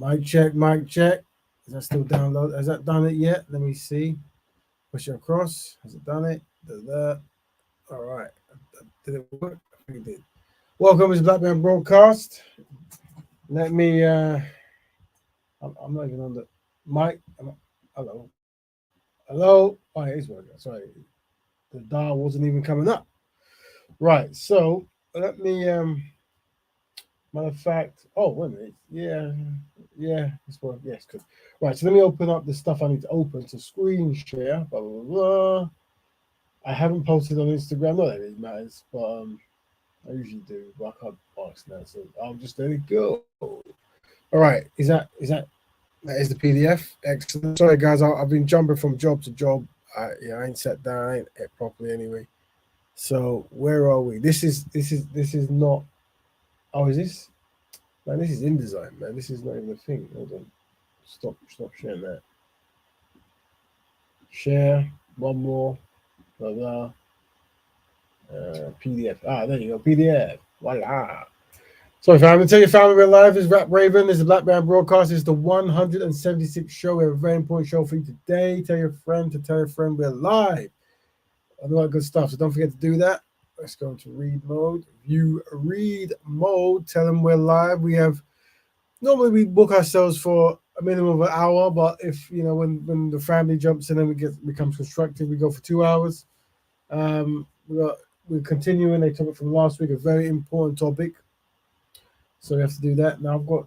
Mic check, mic check. Is that still download? Has that done it yet? Let me see. Push it across. Has it done it? Da-da. All right. Did it work? I think it did. Welcome to Black Man Broadcast. Let me. I'm not even on the mic. Hello. Hello. Oh, it is working. Sorry. The dial wasn't even coming up. Right. So let me. Matter of fact. Oh, wait a minute. Yeah. It's working. Yes, good. Right. So let me open up the stuff I need to open to screen share. Blah blah blah. I haven't posted on Instagram. Not that it matters, but I usually do. But I can't ask now, so I'll just let it go. All right. That is the PDF. Excellent. Sorry, guys. I've been jumping from job to job. I ain't sat down. I ain't ate properly anyway. So where are we? This is not. Oh, is this? Man, this is InDesign, man. This is not even a thing. Hold on. Stop sharing that. Share. One more. Blah blah. PDF. There you go. PDF. Voila. So, family, tell your family we're live. This is Rap Raven. This is Black Band Broadcast. It's the 176th show. We have a very important show for you today. Tell your friend to tell your friend we're live. All that good stuff. So don't forget to do that. Let's go into read mode. View read mode. Tell them we're live. Normally we book ourselves for a minimum of an hour, but if when the family jumps in and becomes constructive, we go for 2 hours. We're continuing a topic from last week, a very important topic. So we have to do that. Now I've got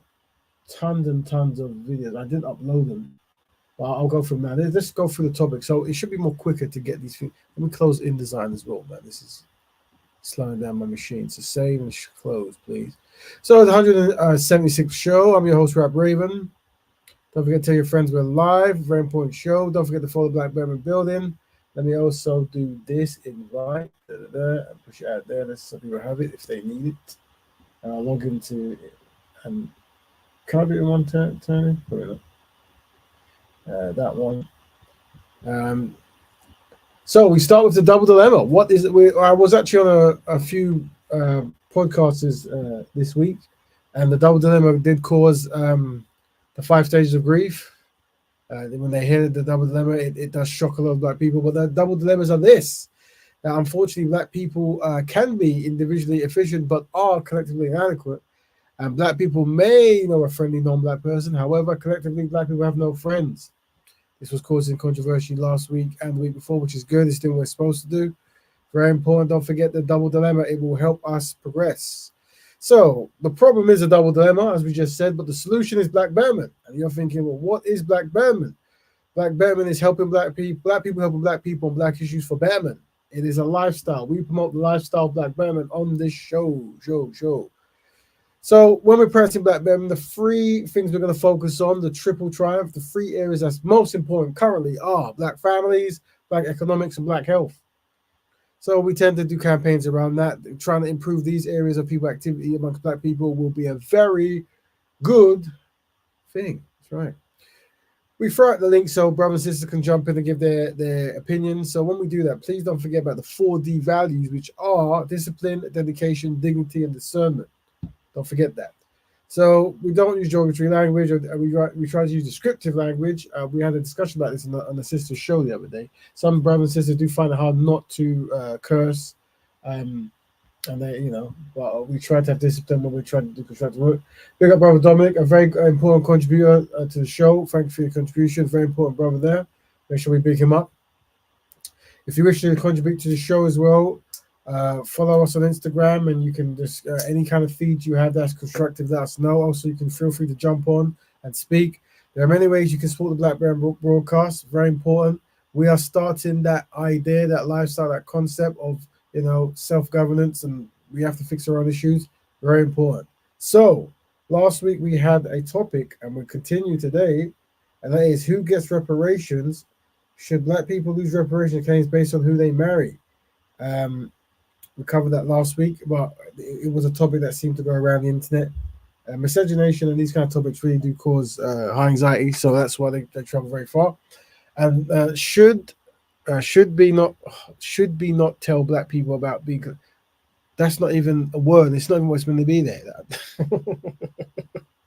tons and tons of videos. I didn't upload them, but I'll go from now. Let's go through the topic. So it should be more quicker to get these things. Let me close InDesign as well, man. This is slowing down my machine. So save and close, please. So the 176th show. I'm your host, Rap Raven. Don't forget to tell your friends we're live. Very important show. Don't forget to follow Black Betterment Building. Let me also do this invite. And push it out there. Let's so people have it if they need it. And I'll log into it. And can I do it in one turn? Probably not. That one. So we start with the double dilemma. What is it? I was actually on a few podcasters this week, and the double dilemma did cause the 5 stages of grief. When they hear the double dilemma, it does shock a lot of black people. But the double dilemmas are this. Now, unfortunately, black people can be individually efficient, but are collectively inadequate. And black people may know a friendly non-black person. However, collectively, black people have no friends. This was causing controversy last week and the week before, which is good. It's doing what we're supposed to do. Very important. Don't forget the double dilemma. It will help us progress. So the problem is a double dilemma, as we just said, but the solution is Black Betterment. And you're thinking, well, what is Black Betterment? Black Betterment is helping black people helping black people on black issues for betterment. It is a lifestyle. We promote the lifestyle of Black Betterment on this show. So when we're pressing Black Betterment, the 3 things we're going to focus on, the triple triumph, the 3 areas that's most important currently are black families, black economics, and black health. So we tend to do campaigns around that. Trying to improve these areas of people activity amongst black people will be a very good thing. That's right. We throw out the link so brothers and sisters can jump in and give their opinions. So when we do that, please don't forget about the 4D values, which are discipline, dedication, dignity, and discernment. Don't forget that. So we don't use geography language. We try to use descriptive language. We had a discussion about this on the sister's show the other day. Some brothers and sisters do find it hard not to curse, and they, but we try to have discipline when we try to do constructive work. Big up, brother Dominic, a very important contributor to the show. Thank you for your contribution. Very important brother there. Make sure we big him up. If you wish to contribute to the show as well, follow us on Instagram, and you can just any kind of feed you have that's constructive, let us know. Also, you can feel free to jump on and speak. There are many ways you can support the Black Brand Broadcast. Very important. We are starting that idea, that lifestyle, that concept of self-governance, and we have to fix our own issues. Very important. So last week we had a topic, and we continue today, and that is who gets reparations. Should black people lose reparation claims based on who they marry? We covered that last week, but it was a topic that seemed to go around the internet. Miscegenation and these kind of topics really do cause high anxiety, so that's why they travel very far. And should be not tell black people about that's not even a word. It's not even what's going to be there.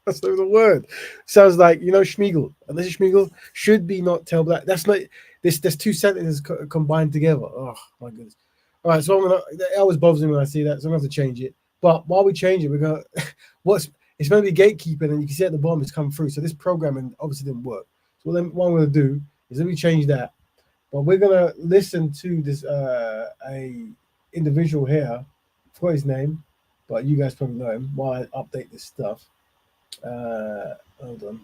That's not the word. Sounds like, Schmiegel. And this is Schmiegel should be not tell black. That's not this. There's two sentences combined together. Oh my goodness. All right, so it always bothers me when I see that, so I'm gonna have to change it. But while we change it, we're gonna it's going to be gatekeeping, and you can see at the bottom it's come through. So this programming obviously didn't work. So then what I'm gonna do is let me change that. But we're gonna listen to this a individual here. I forgot his name, but you guys probably know him. While I update this stuff. Hold on,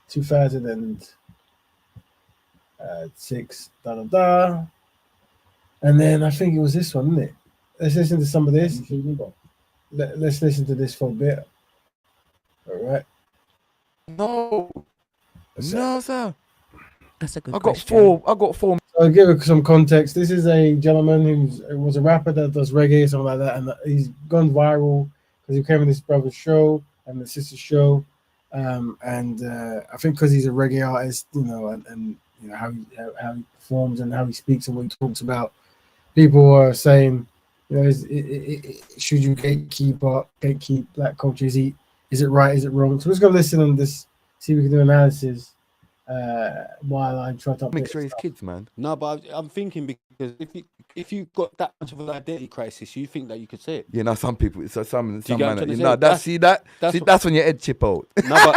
2006, and then I think it was this one, isn't it? Let's listen to some of this. Let's listen to this for a bit. All right. No, sir. That's a good. I got four. So I'll give it some context. This is a gentleman who was a rapper that does reggae, something like that, and he's gone viral because he came on this brother's show and the sister's show, and I think because he's a reggae artist, and how he performs and how he speaks and what he talks about, people are saying, should you gatekeep black culture? Is it right? Is it wrong? So let's go listen on this, see if we can do analysis while I try to mix race kids, man. No, but I'm thinking because if you've got that much of an identity crisis, you think that you could say it. Yeah, no, some people. So some Do you man. get what I'm No, saying? that's when your head chip out. No,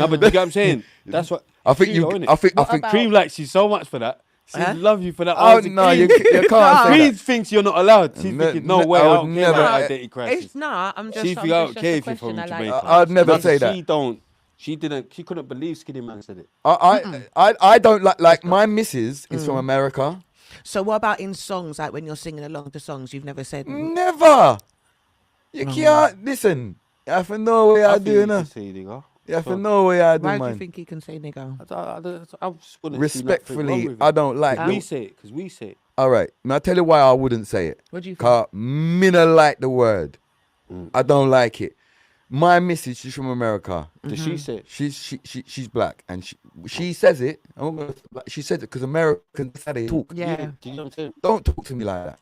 but do you get what I'm saying? That's what I think Sheila, you. innit? I think Cream likes you so much for that. She love you for that. Oh no, you can't say Cream that. thinks you're not allowed. She's thinking, no way, I don't care never- about identity crisis. It's not. I'm just. She think I don't care if you're from Jamaica. I'd never say that. She couldn't believe Skinny Man said it. I don't like my missus is from America. So what about in songs, like when you're singing along to songs you've never said? Never. You can't listen. You have to know what I do, now. You have to know what I do, Why man. do you think he can say nigga? I just wouldn't Respectfully, I don't like we say it because we say it. All right. Now, I tell you why I wouldn't say it. What do you think? Because me not like the word. I don't like it. My missus, she's from America. Does she say it? She's black, and she says it. She says it because Americans, that's how they talk. Yeah. Do you know what I'm saying? Don't talk to me like that.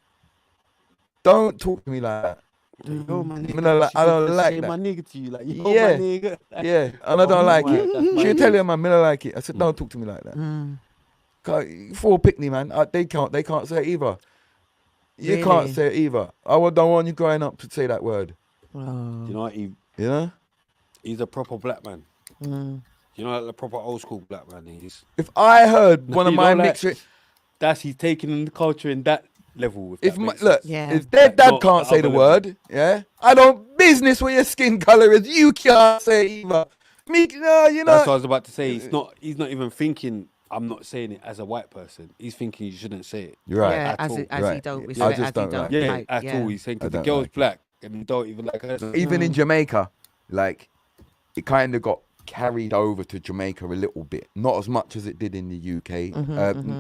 Don't talk to me like that. Yo, my nigga. I don't like that. My nigga to you, like yo, Yeah. my nigga. Yeah, and I don't like it. She'll tell you, man, I don't like it. I said, don't talk to me like that. Mm. For Pickney, man, they can't say it either. You Really? can't say it either. I don't want you growing up to say that word. You know what? You know? He's a proper black man. Mm. You know, like the proper old school black man. He's If I heard one of you my know, like, mixed... he's taking the culture in that level. With If that my, makes look, sense. Yeah. if their dad Not can't the say the other word, yeah, I don't business what your skin color is. You can't say it either. Me, no, you know. That's what I was about to say. He's not even thinking. I'm not saying it as a white person. He's thinking you shouldn't say it. You're right. Yeah, At as all. he Right. don't I respect, just as don't he don't like Yeah, like. at all. He's saying I because the don't girl's like it. black and you don't even like her. Even in Jamaica, like, it kind of got carried over to Jamaica a little bit. Not as much as it did in the UK,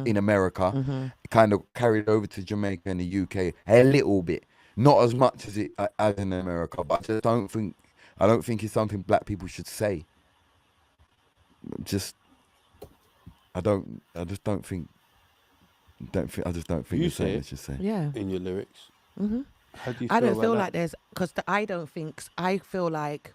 in America. It kind of carried over to Jamaica and the UK a little bit. Not as much as it as in America, but I don't think it's something black people should say. I just don't think You it's say something it. they should say. Yeah. in your lyrics. Mm-hmm. How do you I don't about feel that? like there's because I feel like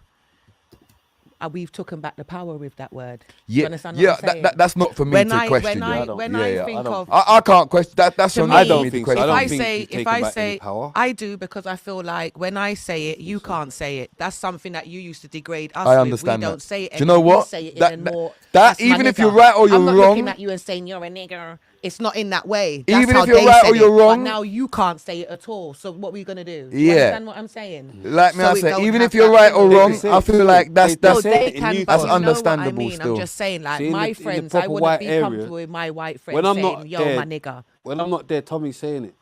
we've taken back the power with that word. Do you Yeah, understand what I'm saying? that's not for me when to I question. when I think of I can't question that. That's To on me, me I to don't think question. so. I don't if think I you've say taken back any power. I do, because I feel like when I say it, you can't say it. That's something that you used to degrade us I with. understand We don't that. say it. Do you know anymore. what? You say it That- in a more. that "That's my even if nigger." you're right or you're I'm not wrong- looking at you and saying you're a nigger. It's not in that way. That's Even how if you're they right said or you're it. wrong- But now you can't say it at all. So what are we gonna do? Do Yeah. you understand what I'm saying? Like me, So I it say, don't even have if you're that right or thing. wrong, They say I it feel still. like that's They No, say they it in can, New but That's you know what I understandable mean. still. I'm just saying, like, See, in my the- in the friends, I proper wouldn't white be area, comfortable with my white friend when I'm saying, not yo, there- my nigger. When I'm not there, Tommy's saying it.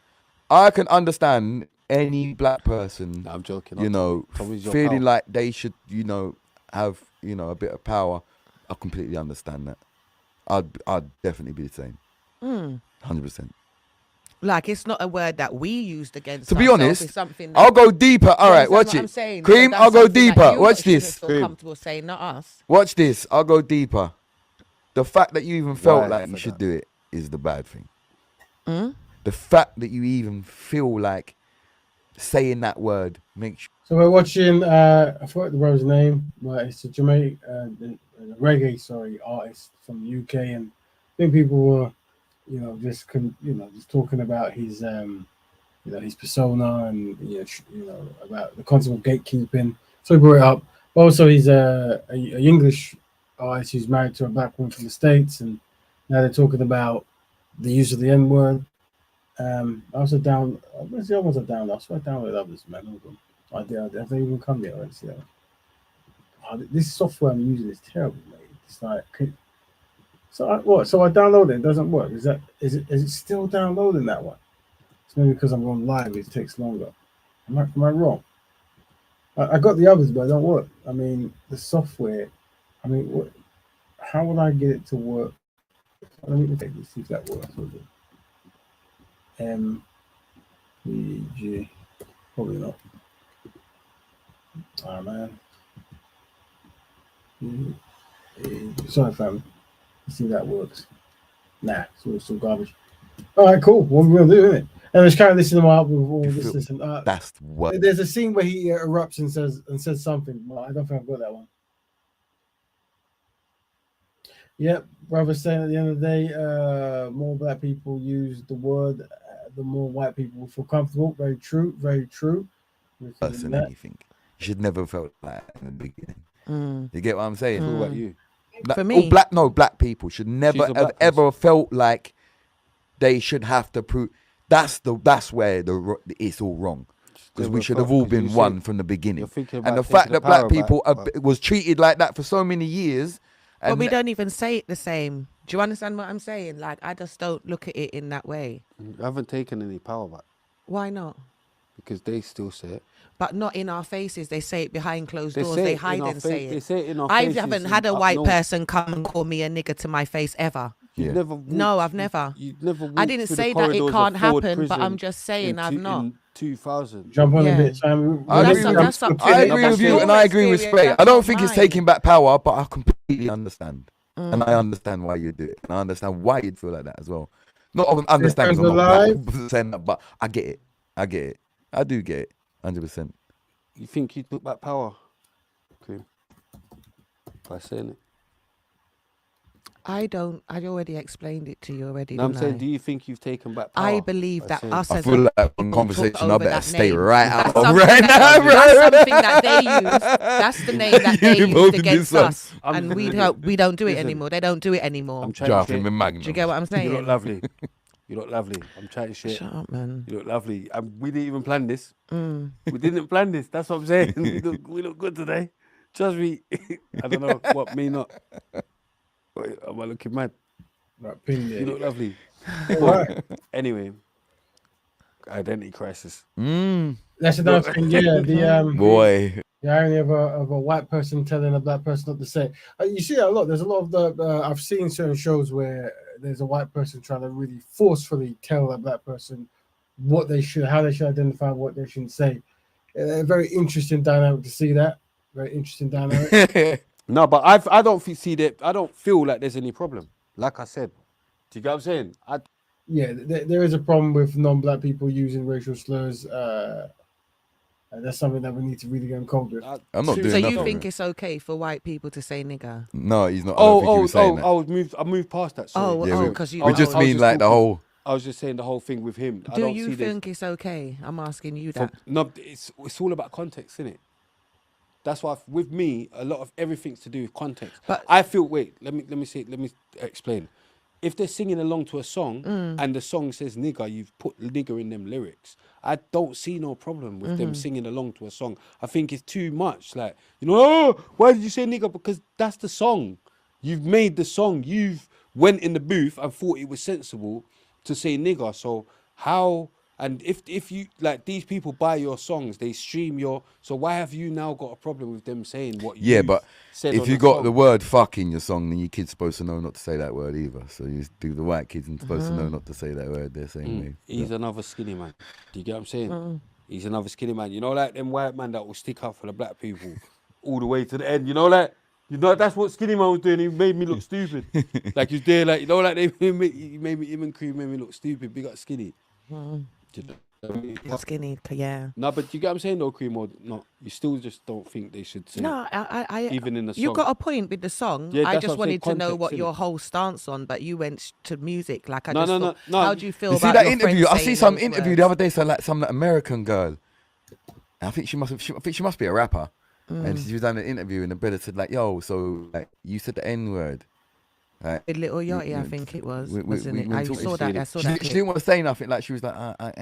I can understand any black person, No, I'm joking. you know, Tommy's your feeling pal. like they should, have, a bit of power. I completely understand that. I'd definitely be the same. 100%. Like, it's not a word that we used against To be ourselves. honest, It's something that, I'll go deeper. All right, watch what I'm it. saying? Cream, That's I'll go something that deeper. you Watch lot shouldn't this. feel Cream. comfortable saying, not us. Watch this. I'll go deeper. The fact that you even felt Why like for you should that? do it is the bad thing. Mm? The fact that you even feel like saying that word. Make sure. So we're watching. I forgot the brother's name, but it's a Jamaican reggae, artist from the UK, and I think people were, just talking about his, his persona and about the concept of gatekeeping. So he brought it up. Also, he's a English artist who's married to a black woman from the States, and now they're talking about the use of the N word. I also down. Where's the other ones I downloaded? I swear I downloaded others, man. Hold on. I did. Have they even come yet? Let's see. This software I'm using is terrible, mate. It's like, so I downloaded it. It doesn't work. Is it still downloading that one? It's maybe because I'm on live. It takes longer. Am I wrong? I got the others, but it don't work. I mean, the software. I mean, how would I get it to work? Let me see if that works. MPG, probably not. Oh man. Sorry, fam. Let's see if that works. Nah, it's all garbage. All right, cool. What we're gonna do, isn't it? And let's carry this in the up with all this. That's what. There's a scene where he erupts and says something. Well, I don't think I've got that one. Yep, brother saying at the end of the day, more black people use the word, the more white people will feel comfortable. Very true, very true. Person, anything. You should never have felt like that in the beginning. You get what I'm saying? What about you? For me, black people should never have ever felt like they should have to prove. That's where it's all wrong. Because we should have all been one from the beginning. And the fact that black people was treated like that for so many years. But we don't even say it the same. Do you understand what I'm saying? Like, I just don't look at it in that way. I haven't taken any power back. Why not? Because they still say it. But not in our faces. They say it behind closed doors. They hide and say it. They say it in our I faces. haven't had a white person come and call me a nigger to my face ever. Yeah. No, I've never. You've never. I didn't say that it can't happen, but I'm just saying I've not. In 2000. Jump on a bit, Sam. I agree with you, and I agree with Spray. I don't think it's taking back power, but I completely understand. And I understand why you do it. And I understand why you'd feel like that as well. Not understand because I'm not black, saying that, but I get it. I do get it. 100%. You think you took back power? Okay. By saying it. I don't. I already explained it to you already. No, I'm saying, do you think you've taken back power? I believe that us I as feel like in conversation, I better stay right out of right now, bro. That's something that they use. That's the name that they used against us, and we don't do it anymore. They don't do it anymore. I'm trying to do you get what I'm saying? You look lovely. You look lovely. I'm chatting shit. Shut up, man. You look lovely. We didn't even plan this. We didn't plan this. That's what I'm saying. We look good today. Trust me. I don't know what me not. Wait, am I looking mad? You look lovely. Right. Anyway, identity crisis. That's another thing. Yeah, boy. The irony of a white person telling a black person not to say. You see that a lot. There's a lot of the. I've seen certain shows where there's a white person trying to really forcefully tell a black person how they should identify, what they shouldn't say. A very interesting dynamic to see that. Very interesting dynamic. No, but I don't see that. I don't feel like there's any problem. Like I said, do you get what I'm saying? Yeah, there is a problem with non-black people using racial slurs. That's something that we need to really get in contact with. I'm not doing So nothing. you think it's okay for white people to say nigger? No, he's not. I don't think he was saying that. I moved past that. Sorry. Because we just mean like the whole. I was just saying the whole thing with him. Do you think it's okay? I'm asking you that. No, it's all about context, isn't it? That's why with me, a lot of everything's to do with context. But I feel. Wait, let me explain. If they're singing along to a song and the song says nigger, you've put nigger in them lyrics. I don't see no problem with them singing along to a song. I think it's too much. Like, oh, why did you say nigger? Because that's the song. You've made the song. You've went in the booth and thought it was sensible to say nigger. So how? And if you like these people buy your songs, they stream your. So why have you now got a problem with them saying what you? Yeah, but said if you got the word "fuck" in your song, then your kid's supposed to know not to say that word either. So you do the white kids and supposed to know not to say that word. They're saying he's another skinny man. Do you get what I'm saying? He's another skinny man. You know, like them white man that will stick up for the black people all the way to the end. You know, like. You know, that's what Skinny Man was doing. He made me look stupid. Like he's there, like, you know, like him and Cream made me look stupid. Big up Skinny. That's Skinny, yeah. No, but you get what I'm saying, though, Cream, or not? You still just don't think they should sing No, even in the song. You got a point with the song. Yeah, I that's just what I'm saying, wanted to know context, what innit? your whole stance on, but you went to music. Like I No, just no, thought, no. how do you feel You about see that your interview? friends I see saying some those interview words? the other day. So like some American girl. I think she must be a rapper. And she was on an interview, and the brother said like, "Yo, so like you said the N word." Right. With Little Yachty, I think it was, wasn't it? we I talked- saw that. I saw she that. didn't want to say nothing. Like she was like, she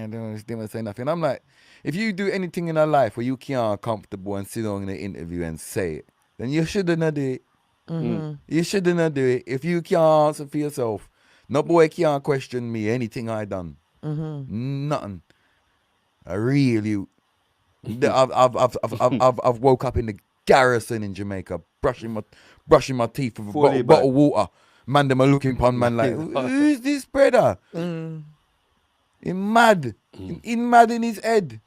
didn't want to say nothing. I'm like, if you do anything in her life where you can't comfortable and sit on in the interview and say it, then you shouldn't do it. You shouldn't do it. If you can't answer for yourself, no boy can't question me anything I done. Nothing. I really. I've woke up in the garrison in Jamaica, brushing my teeth with a bottle of water. Man, them are looking upon man like, who's this brother? He mad. He mad in his head.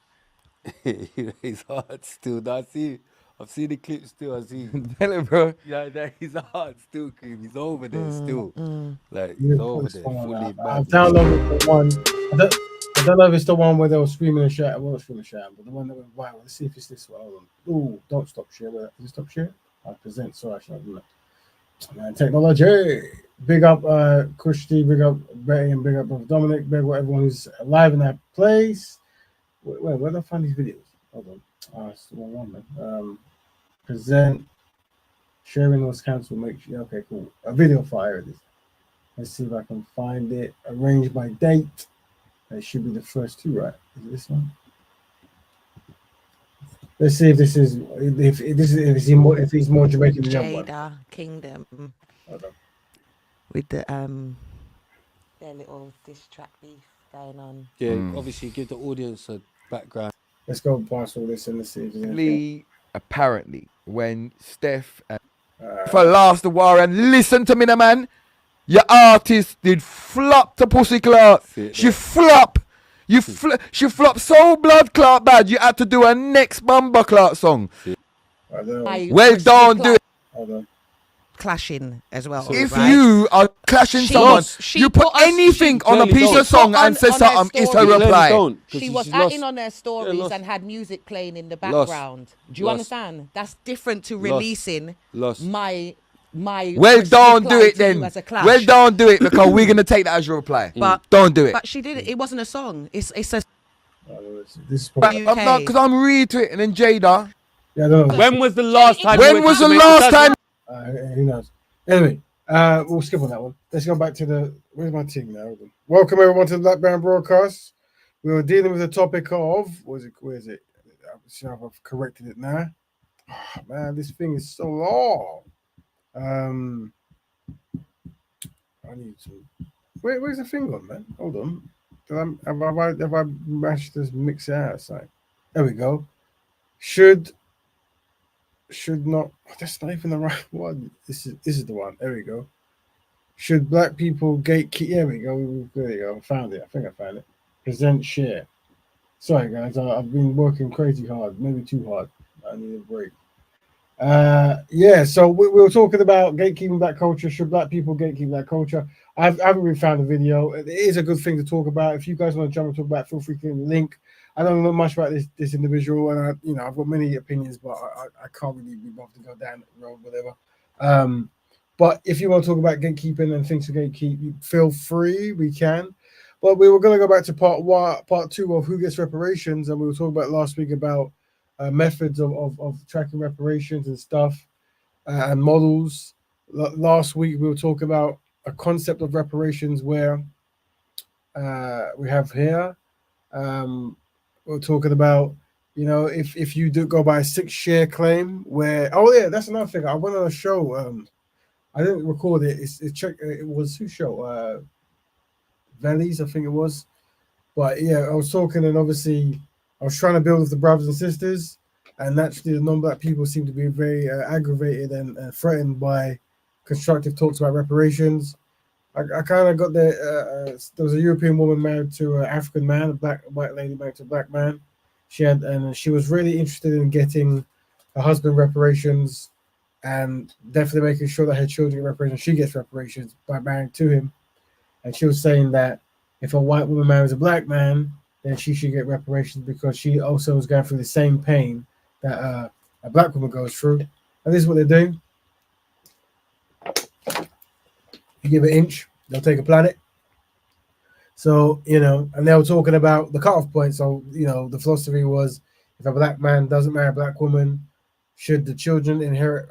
His heart still. I've seen the clip still. I see. Tell him, bro. Yeah, his heart still, Cream. He's over there still. Like Yeah, he's over there, phone fully out. mad. I've downloaded the one. I don't know if it's the one where they were screaming and shouting. Well, not screaming and shouting, but the one that went viral. Let's see if it's this one. Hold on. Ooh, don't stop sharing. Is it stop sharing? I present. Sorry, I should have done that. Man, technology. Big up Kushti, big up Betty, and big up Brother Dominic, big up everyone who's alive in that place. Wait, where do I find these videos? Hold on. It's the wrong one, man. Present. Sharing was cancelled. Make sure. Okay, cool. A video file it is. Let's see if I can find it. Arrange by date. It should be the first two, right? Is it this one? Let's see if this is if he's more Jamaican than the other one. Jada Kingdom Hold on. with the their little diss track beef going on. Yeah, obviously give the audience a background. Let's go past all this and let's see if there's anything. Apparently, when Steph for last a while and listen to me, the man, your artist did flop to pussy clot. She flop. She flopped so blood clot bad. You had to do a next Bumper Clot song. Well done, do it. Hold on. Clashing as well. If right? you are clashing someone, you put anything on a piece of song and say something, it's her reply. She was acting on their stories and had music playing in the background. Do you understand? That's different to releasing my well, don't do it then. Well, don't do it because we're gonna take that as your reply. But don't do it. But she did it. It wasn't a song. It's a. This is I'm not because I'm retweeting and Jada. Yeah, I don't know. When was the last time? When was the last time? Who knows? Anyway, we'll skip on that one. Let's go back to the. Where's my team now? Welcome everyone to the Black Band Broadcast. We were dealing with the topic of. Where is it? See if I've corrected it now. Oh, man, this thing is so long. I need to. Where's the thing on, man? Hold on. Have I mashed this mix it out? Sorry. There we go. Should not. That's not even the right one. This is the one. There we go. Should black people gatekeep? There we go. There you go. I found it. I think I found it. Present share. Sorry guys, I've been working crazy hard. Maybe too hard. I need a break. So we were talking about gatekeeping black culture. Should black people gatekeep black culture? I haven't really found a video. It is a good thing to talk about. If you guys want to jump and talk about it, feel free to click the link. I don't know much about this individual, and I've got many opinions, but I can't really be bothered to go down the road, whatever. But if you want to talk about gatekeeping and things to gatekeep, feel free. We can. But we were going to go back to part two of who gets reparations, and we were talking about last week about methods of tracking reparations and stuff and models. Last week we were talking about a concept of reparations where we have here. We're talking about, if you do go by a 6-share claim where, that's another thing. I went on a show. I didn't record it. It was whose show? Valley's, I think it was. But yeah, I was talking, and obviously I was trying to build with the brothers and sisters, and naturally the non-black people seem to be very aggravated and threatened by constructive talks about reparations. I kind of got there was a European woman married to an African man, a white lady married to a black man. She was really interested in getting her husband reparations and definitely making sure that her children get reparations. She gets reparations by marrying to him. And she was saying that if a white woman marries a black man, then she should get reparations because she also was going through the same pain that a black woman goes through. And this is what they're doing. You give an inch, they'll take a planet. So, and they were talking about the cutoff point. So, the philosophy was if a black man doesn't marry a black woman, should the children inherit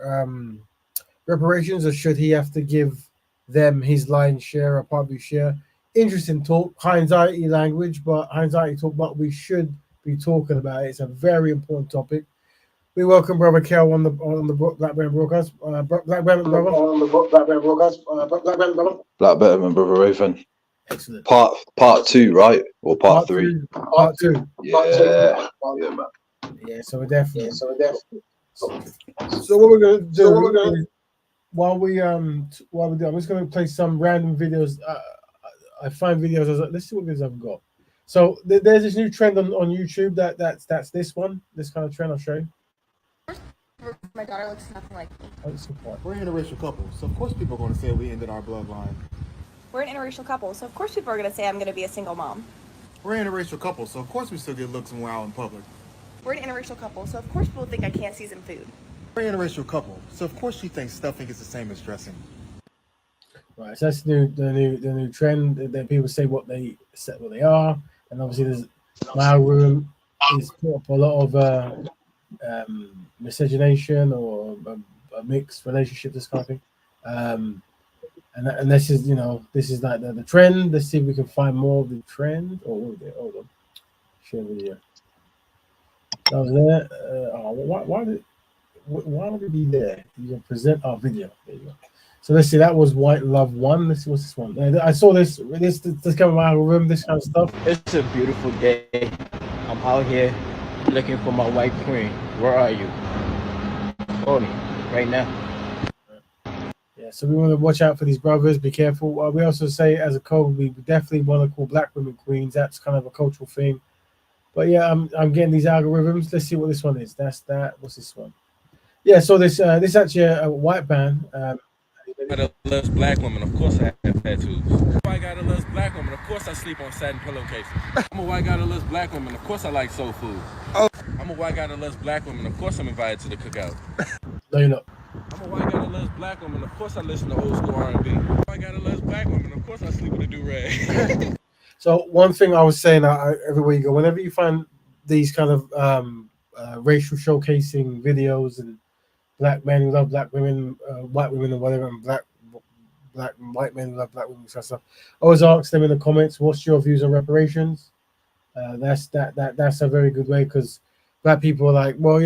reparations, or should he have to give them his lion's share or part of his share? Interesting talk, hindsighty language, but hindsighty talk, but we should be talking about it. It's a very important topic. We welcome Brother Kel on the Black Betterment broadcast. Black Betterment brother. On the Black Betterment broadcast. Black Betterment brother. Black Betterment brother Raven. Excellent. Part 2, right? Or part 3? Part 2. Yeah. Yeah, man. Yeah, so we're definitely. So what we're gonna do while we do, I'm just gonna play some random videos. I find videos. Let's see what videos I've got. So there's this new trend on YouTube that's this one, this kind of trend. I'll show you. My daughter looks nothing like me. We're an interracial couple, so of course people are going to say we ended our bloodline. We're an interracial couple, so of course people are going to say I'm going to be a single mom. We're an interracial couple, so of course we still get looks when we're out in public. We're an interracial couple, so of course people think I can't season food. We're an interracial couple, so of course she thinks stuffing is the same as dressing. Right, so that's the new trend. That people say what they are, and obviously there's my algorithm is put up a lot of miscegenation or a mixed relationship, this kind of thing. And this is like the trend. Let's see if we can find more of the trend. Hold on, share video. That was there. Why would it be there? You can present our video. There you go. So let's see. That was White Love 1. Let's see what's this one. I saw this kind of algorithm, this kind of stuff. It's a beautiful day. I'm out here looking for my white queen. Where are you? Call me right now. Yeah, so we want to watch out for these brothers. Be careful. We also say as a code, we definitely want to call black women queens. That's kind of a cultural thing. But yeah, I'm getting these algorithms. Let's see what this one is. That's that. What's this one? Yeah, so this actually a white band. I loves black women. Of course I have tattoos. White guy that loves black women. Of course I sleep on satin pillowcases. I'm a white guy that loves black women. Of course I like soul food. I'm a white guy that loves black women. Of course I'm invited to the cookout. No, you're not. I'm a white guy that loves black women. Of course I listen to old school R&B. I'm a white guy that loves black women. Of course I sleep with a do-rag. So one thing I was saying everywhere you go, whenever you find these kind of racial showcasing videos and black men who love black women, white women or whatever, and white men who love black women, kind of stuff, always ask them in the comments, what's your views on reparations? That's a very good way, because black people are like, well,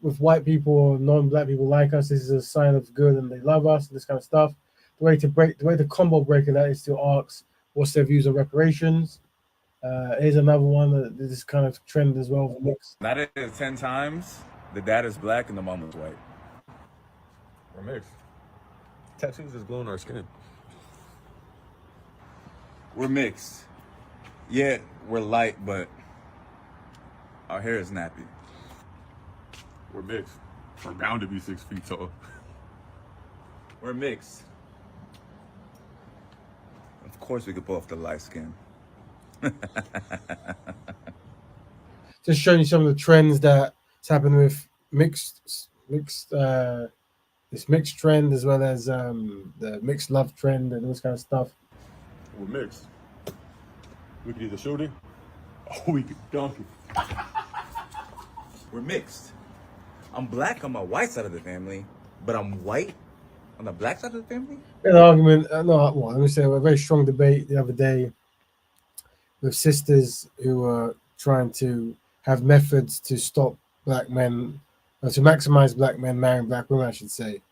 if white people or non-black people like us, this is a sign of good and they love us and this kind of stuff. The way to combo breaker that is to ask what's their views on reparations. Here's another one, this kind of trend as well. 9 out of 10 times, the dad is black and the mom is white. We're mixed. Tattoos is glowing our skin. We're mixed. Yeah, we're light, but our hair is nappy. We're mixed. We're bound to be 6 feet tall. We're mixed. Of course we could pull off the light skin. Just showing you some of the trends that's happened with this mixed trend, as well as the mixed love trend and this kind of stuff. We're mixed. We could either shoot it or we could dunk it. We're mixed. I'm black on my white side of the family, but I'm white on the black side of the family? An argument, let me say, a very strong debate the other day with sisters who were trying to have methods to stop black men, or to maximize black men marrying black women, I should say.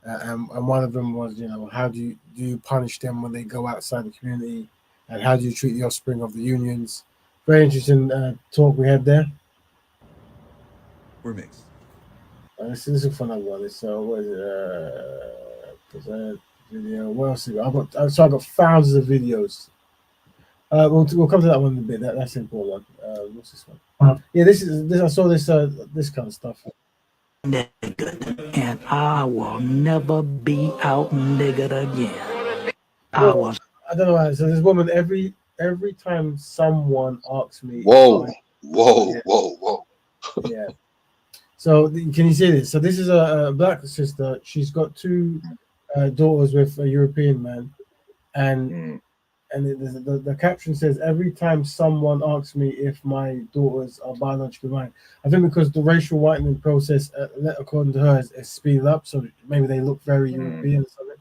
And one of them was, how do you punish them when they go outside the community, and how do you treat the offspring of the unions? Very interesting talk we had there. We're mixed. This is a fun one. So what is it? Present video. What else? I got thousands of videos. We'll come to that one in a bit. That's an important one. What's this one? Yeah, this. I saw this kind of stuff. Nigga, and I will never be out niggered again. I don't know why. So this woman, every every time someone asks me. Whoa. Yeah. So can you see this? So this is a black sister. She's got two daughters with a European man, and the caption says, "Every time someone asks me if my daughters are biologically mine." I think because the racial whitening process, according to her, is speeded up, so maybe they look very European or something.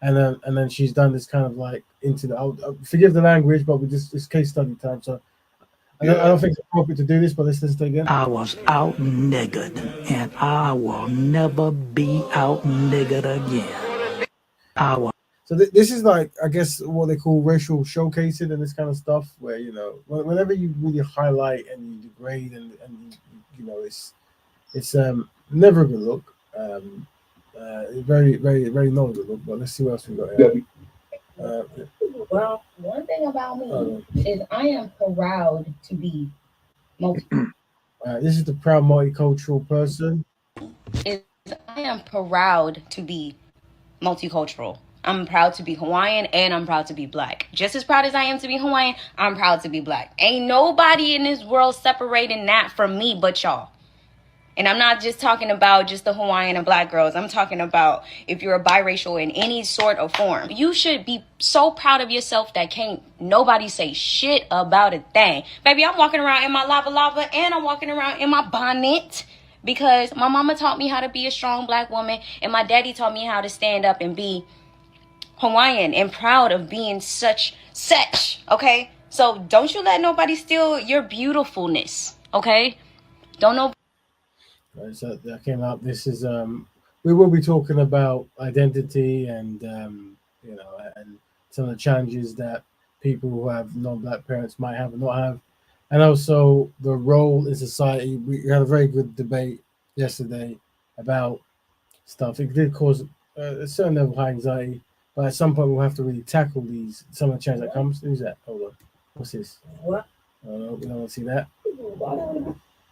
And then she's done this kind of like into the. Forgive the language, but it's case study time. So I don't think it's appropriate to do this, but let's listen to it again. I was out niggered, and I will never be out niggered again. So this is like, I guess, what they call racial showcasing and this kind of stuff, where, you know, whenever you really highlight and you degrade and you know, it's never a good look. Very, very, very not a good look. But let's see what else we got here. Well, one thing about me is I am proud to be this is the proud multicultural person. I am proud to be multicultural. I'm proud to be Hawaiian and I'm proud to be black. Just as proud as I am to be Hawaiian, I'm proud to be black. Ain't nobody in this world separating that from me but y'all. And I'm not just talking about just the Hawaiian and black girls. I'm talking about if you're a biracial in any sort of form. You should be so proud of yourself that can't nobody say shit about a thing. Baby, I'm walking around in my lava and I'm walking around in my bonnet because my mama taught me how to be a strong black woman and my daddy taught me how to stand up and be Hawaiian and proud of being such, okay? So don't you let nobody steal your beautifulness, okay? Don't know. Right, so that came up. This is we will be talking about identity and you know, and some of the challenges that people who have non-black parents might have or not have, and also the role in society. We had a very good debate yesterday about stuff. It did cause a certain level of high anxiety, but at some point we'll have to really tackle some of the change that comes. Who's that? Hold on. What's this? What? We don't want to see that.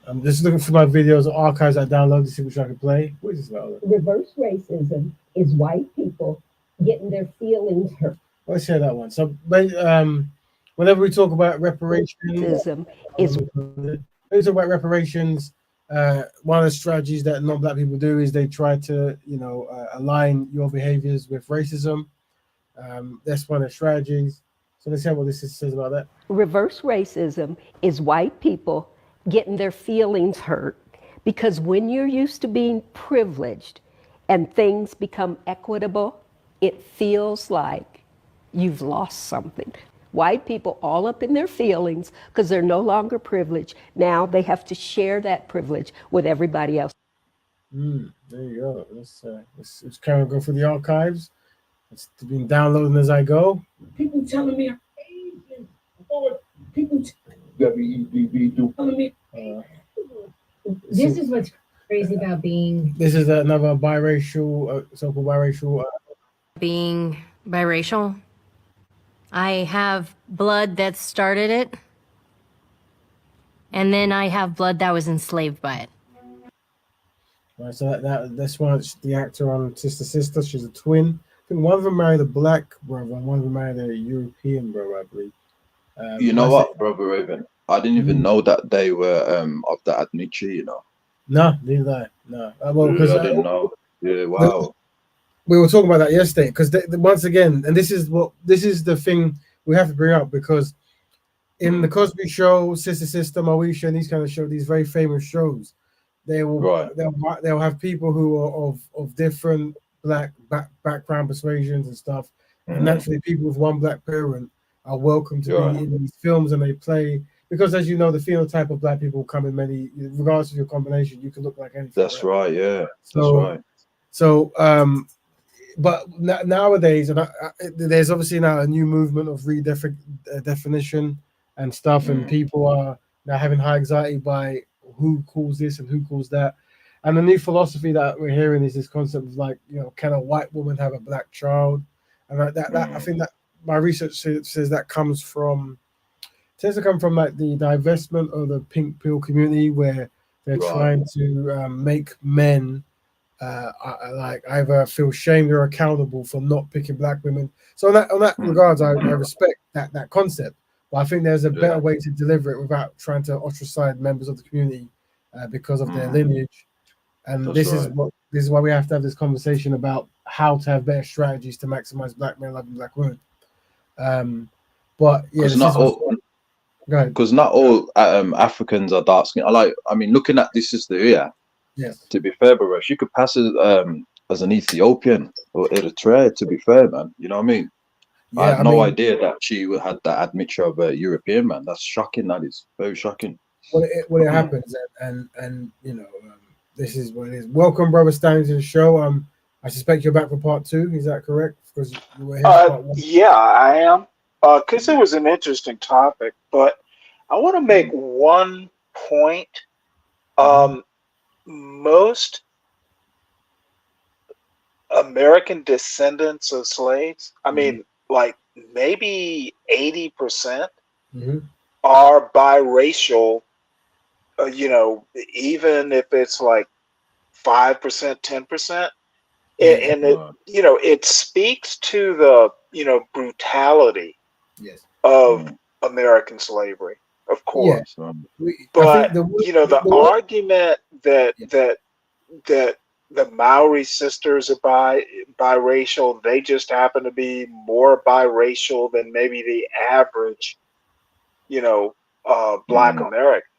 I'm just looking for my videos or archives I download to see which I can play. What is this about? Reverse racism is white people getting their feelings hurt. Let's hear that one. So, whenever we talk about reparations, one of the strategies that non-black people do is they try to, you know, align your behaviors with racism. That's one of the strategies. So let's hear what this says about that. Reverse racism is white people getting their feelings hurt because when you're used to being privileged and things become equitable, it feels like you've lost something. White people all up in their feelings because they're no longer privileged. Now they have to share that privilege with everybody else. There you go. Let's kind of go through the archives. It's been downloading as I go. People telling me I'm Asian. People telling me. This is what's crazy about being. This is another biracial, so-called biracial. Being biracial, I have blood that started it, and then I have blood that was enslaved by it. Right, so that's one. The actor on Sister. She's a twin. I think one of them married a black brother, and one of them married a European brother, I believe. You know what, Brother Raven? I didn't even know that they were of the ethnicity, you know. No, neither. No. Well, because I didn't know. Yeah, wow. We were talking about that yesterday because once again, and this is the thing we have to bring up, because in the Cosby Show, Sister, Moesha, and these kind of shows, these very famous shows, they'll have people who are of different black background, persuasions and stuff, and naturally people with one black parent are welcome to be in these films, and they play, because as you know, the phenotype of black people come in many, regardless of your combination, you can look like anything. That's right, yeah. That's right. So, but nowadays, and there's obviously now a new movement of redefinition and stuff, and people are now having high anxiety by who calls this and who calls that. And the new philosophy that we're hearing is this concept of, like, you know, can a white woman have a black child? And I think that my research says that tends to come from like the divestment of the pink pill community, where they're trying to make men like either feel shamed or accountable for not picking black women. So on that regards, I respect that concept. But I think there's a better way to deliver it without trying to ostracize members of the community because of their lineage. And this is why we have to have this conversation about how to have better strategies to maximize black men loving black women. But yeah, because not all Africans are dark skinned. I mean, looking at this sister here, to be fair, bro, she could pass as an Ethiopian or Eritrea, to be fair, man. You know what I mean? I had no idea that she had that admixture of a European man. That's shocking. That is very shocking. When it happens, and you know, this is what it is. Welcome, brother Stan, to the show. I suspect you're back for part 2. Is that correct? Because you were here for part 1. Yeah, I am. Because it was an interesting topic, but I want to make one point. Most American descendants of slaves, I mean, like maybe 80% are biracial. You know, even if it's like 5%, 10%, and it, you know, it speaks to the, you know, brutality of American slavery, of course. But you know, the argument that the Maori sisters are biracial, they just happen to be more biracial than maybe the average, you know, Black American.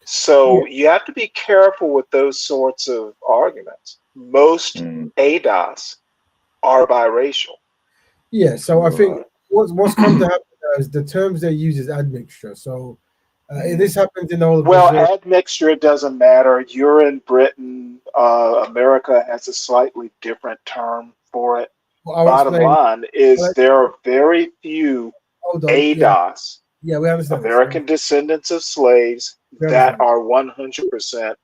So you have to be careful with those sorts of arguments. Most ADOS are biracial. Yeah, so I think what's come to happen now is the terms they use is admixture. So this happens in all of admixture doesn't matter. You're in Britain. America has a slightly different term for it. Bottom line is there are very few ADOS, we understand American descendants of slaves that are 100%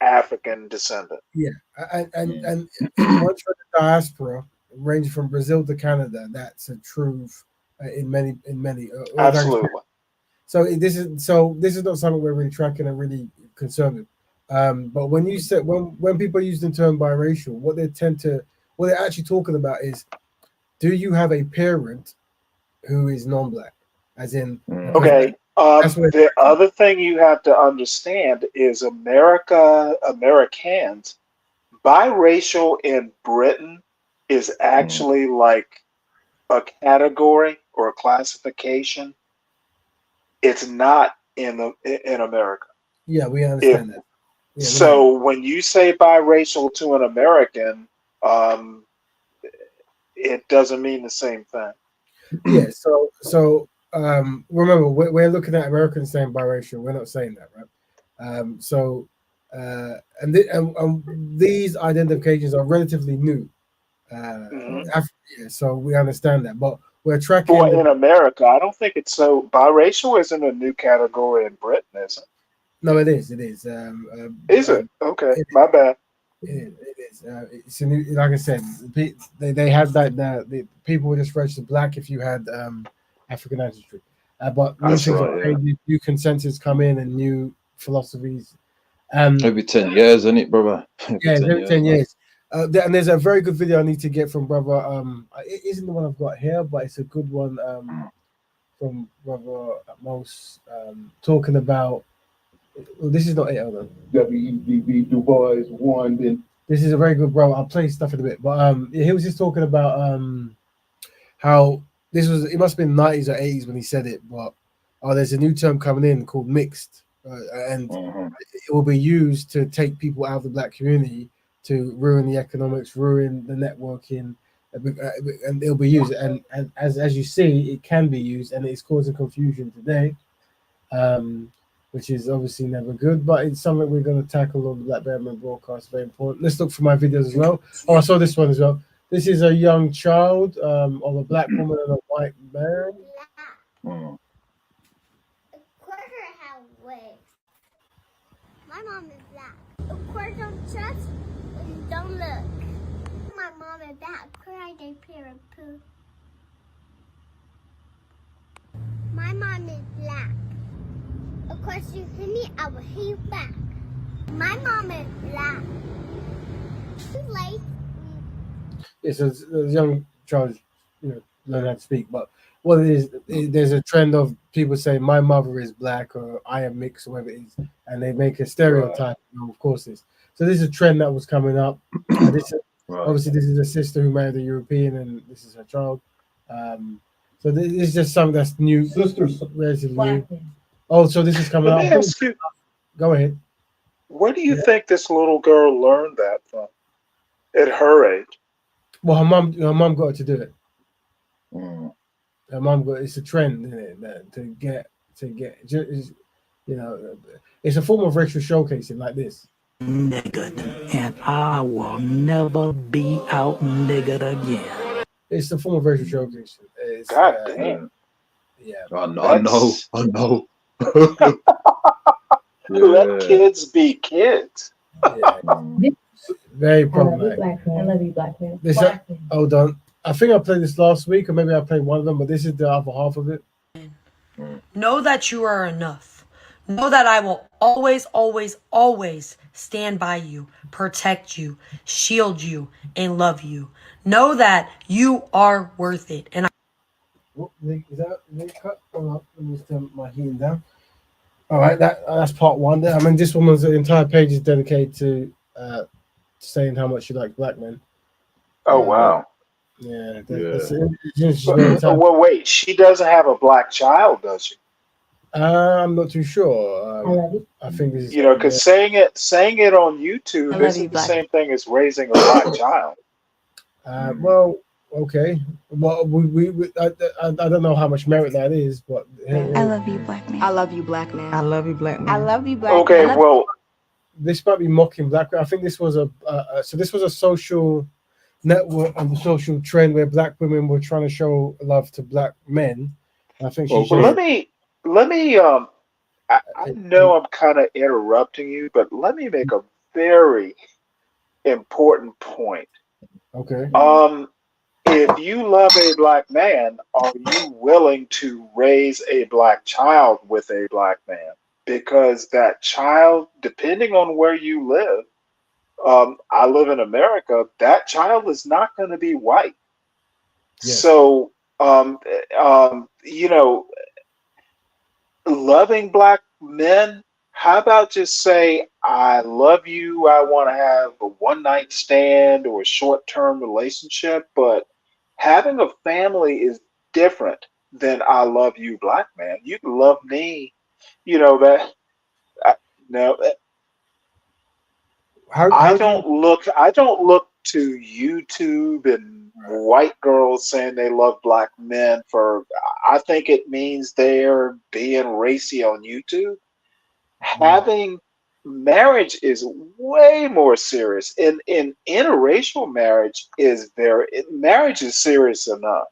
African descendant. Yeah, and once you're in the diaspora, ranging from Brazil to Canada, that's a truth in many. Absolutely. So this is not something we're really tracking and really concerned with. But when you said when people use the term biracial, what they're actually talking about is, do you have a parent who is non-black, as in okay. The other thing you have to understand is Americans, biracial in Britain is actually like a category or a classification. It's not in America. Yeah, we understand that. Yeah, so when you say biracial to an American, it doesn't mean the same thing. Yeah. So remember, we're looking at Americans saying biracial. We're not saying that, right? And these identifications are relatively new. So we understand that, but we're tracking. Well, in America, I don't think it's so. Biracial isn't a new category in Britain, is it? No, it is. It is. Is it? Okay, my bad. It is. It's a new, like I said, they had that. The people were just registered black if you had African ancestry, but new consensus come in and new philosophies. Every 10 years, isn't it, brother? Every 10 years. And there's a very good video I need to get from brother. It isn't the one I've got here, but it's a good one from brother Most talking about. Well, this is not it. Hold on. W.E.B. Du Bois won. Then this is a very good bro. I'll play stuff in a bit, but he was just talking about how this was. It must have been 90s or 80s when he said it, but there's a new term coming in called mixed, and it will be used to take people out of the black community, to ruin the economics, ruin the networking, and it'll be used. And as you see, it can be used, and it's causing confusion today, which is obviously never good. But it's something we're going to tackle on the Black Betterment broadcast. Very important. Let's look for my videos as well. Oh, I saw this one as well. This is a young child of a black woman and a white man. My mom is black. Of course, don't trust and don't look. My mom is black. Cry, they pair of poo. My mom is black. Of course, you hit me, I will hit you back. My mom is black. Too late. Yes, as a young child, learn how to speak. But Well, there's a trend of people saying my mother is black or I am mixed or whatever it is, and they make a stereotype. Of course, so this is a trend that was coming up. Obviously, this is a sister who married a European, and this is her child. So this is just something that's new. Sisters, relatively new. Oh, so this is coming Let up. me ask you, Go ahead. where do you think this little girl learned that from at her age? Well, her mom got her to do it. Her mom got it's a trend, isn't it? To get, it's a form of racial showcasing like this. Niggered, and I will never be out niggered again. It's a form of racial showcasing. God damn. Yeah. I know. Let kids be kids. Very problematic. I love you, black man. Hold on. I think I played this last week, or maybe I played one of them, but this is the other half of it. Know that you are enough. Know that I will always, always, always stand by you, protect you, shield you, and love you. Know that you are worth it. And Is that cut? Hold on. Let me just turn my heating down. All right, that's part one there. I mean, this woman's entire page is dedicated to saying how much she likes black men. Oh, wow. Yeah. Well, wait, she doesn't have a black child, does she? I'm not too sure. I think this is because saying it on YouTube isn't the same thing as raising a black child. Well, okay. Well, I don't know how much merit that is, but I love you, black man. I love you, black man. I love you, black man. I love you, black Okay, man. well, this might be mocking black. I think this was this was a social network and a social trend where black women were trying to show love to black men. And I think let me. I know I'm kind of interrupting you, but let me make a very important point. Okay. If you love a black man, are you willing to raise a black child with a black man? Because that child, depending on where you live, I live in America, that child is not going to be white. Yes. So, loving black men, how about just say, I love you, I want to have a one-night stand or a short-term relationship, but having a family is different than I love you, black man. You can love me, I don't look to YouTube and white girls saying they love black men I think it means they're being racy on YouTube. Having marriage is way more serious. In interracial marriage marriage is serious enough.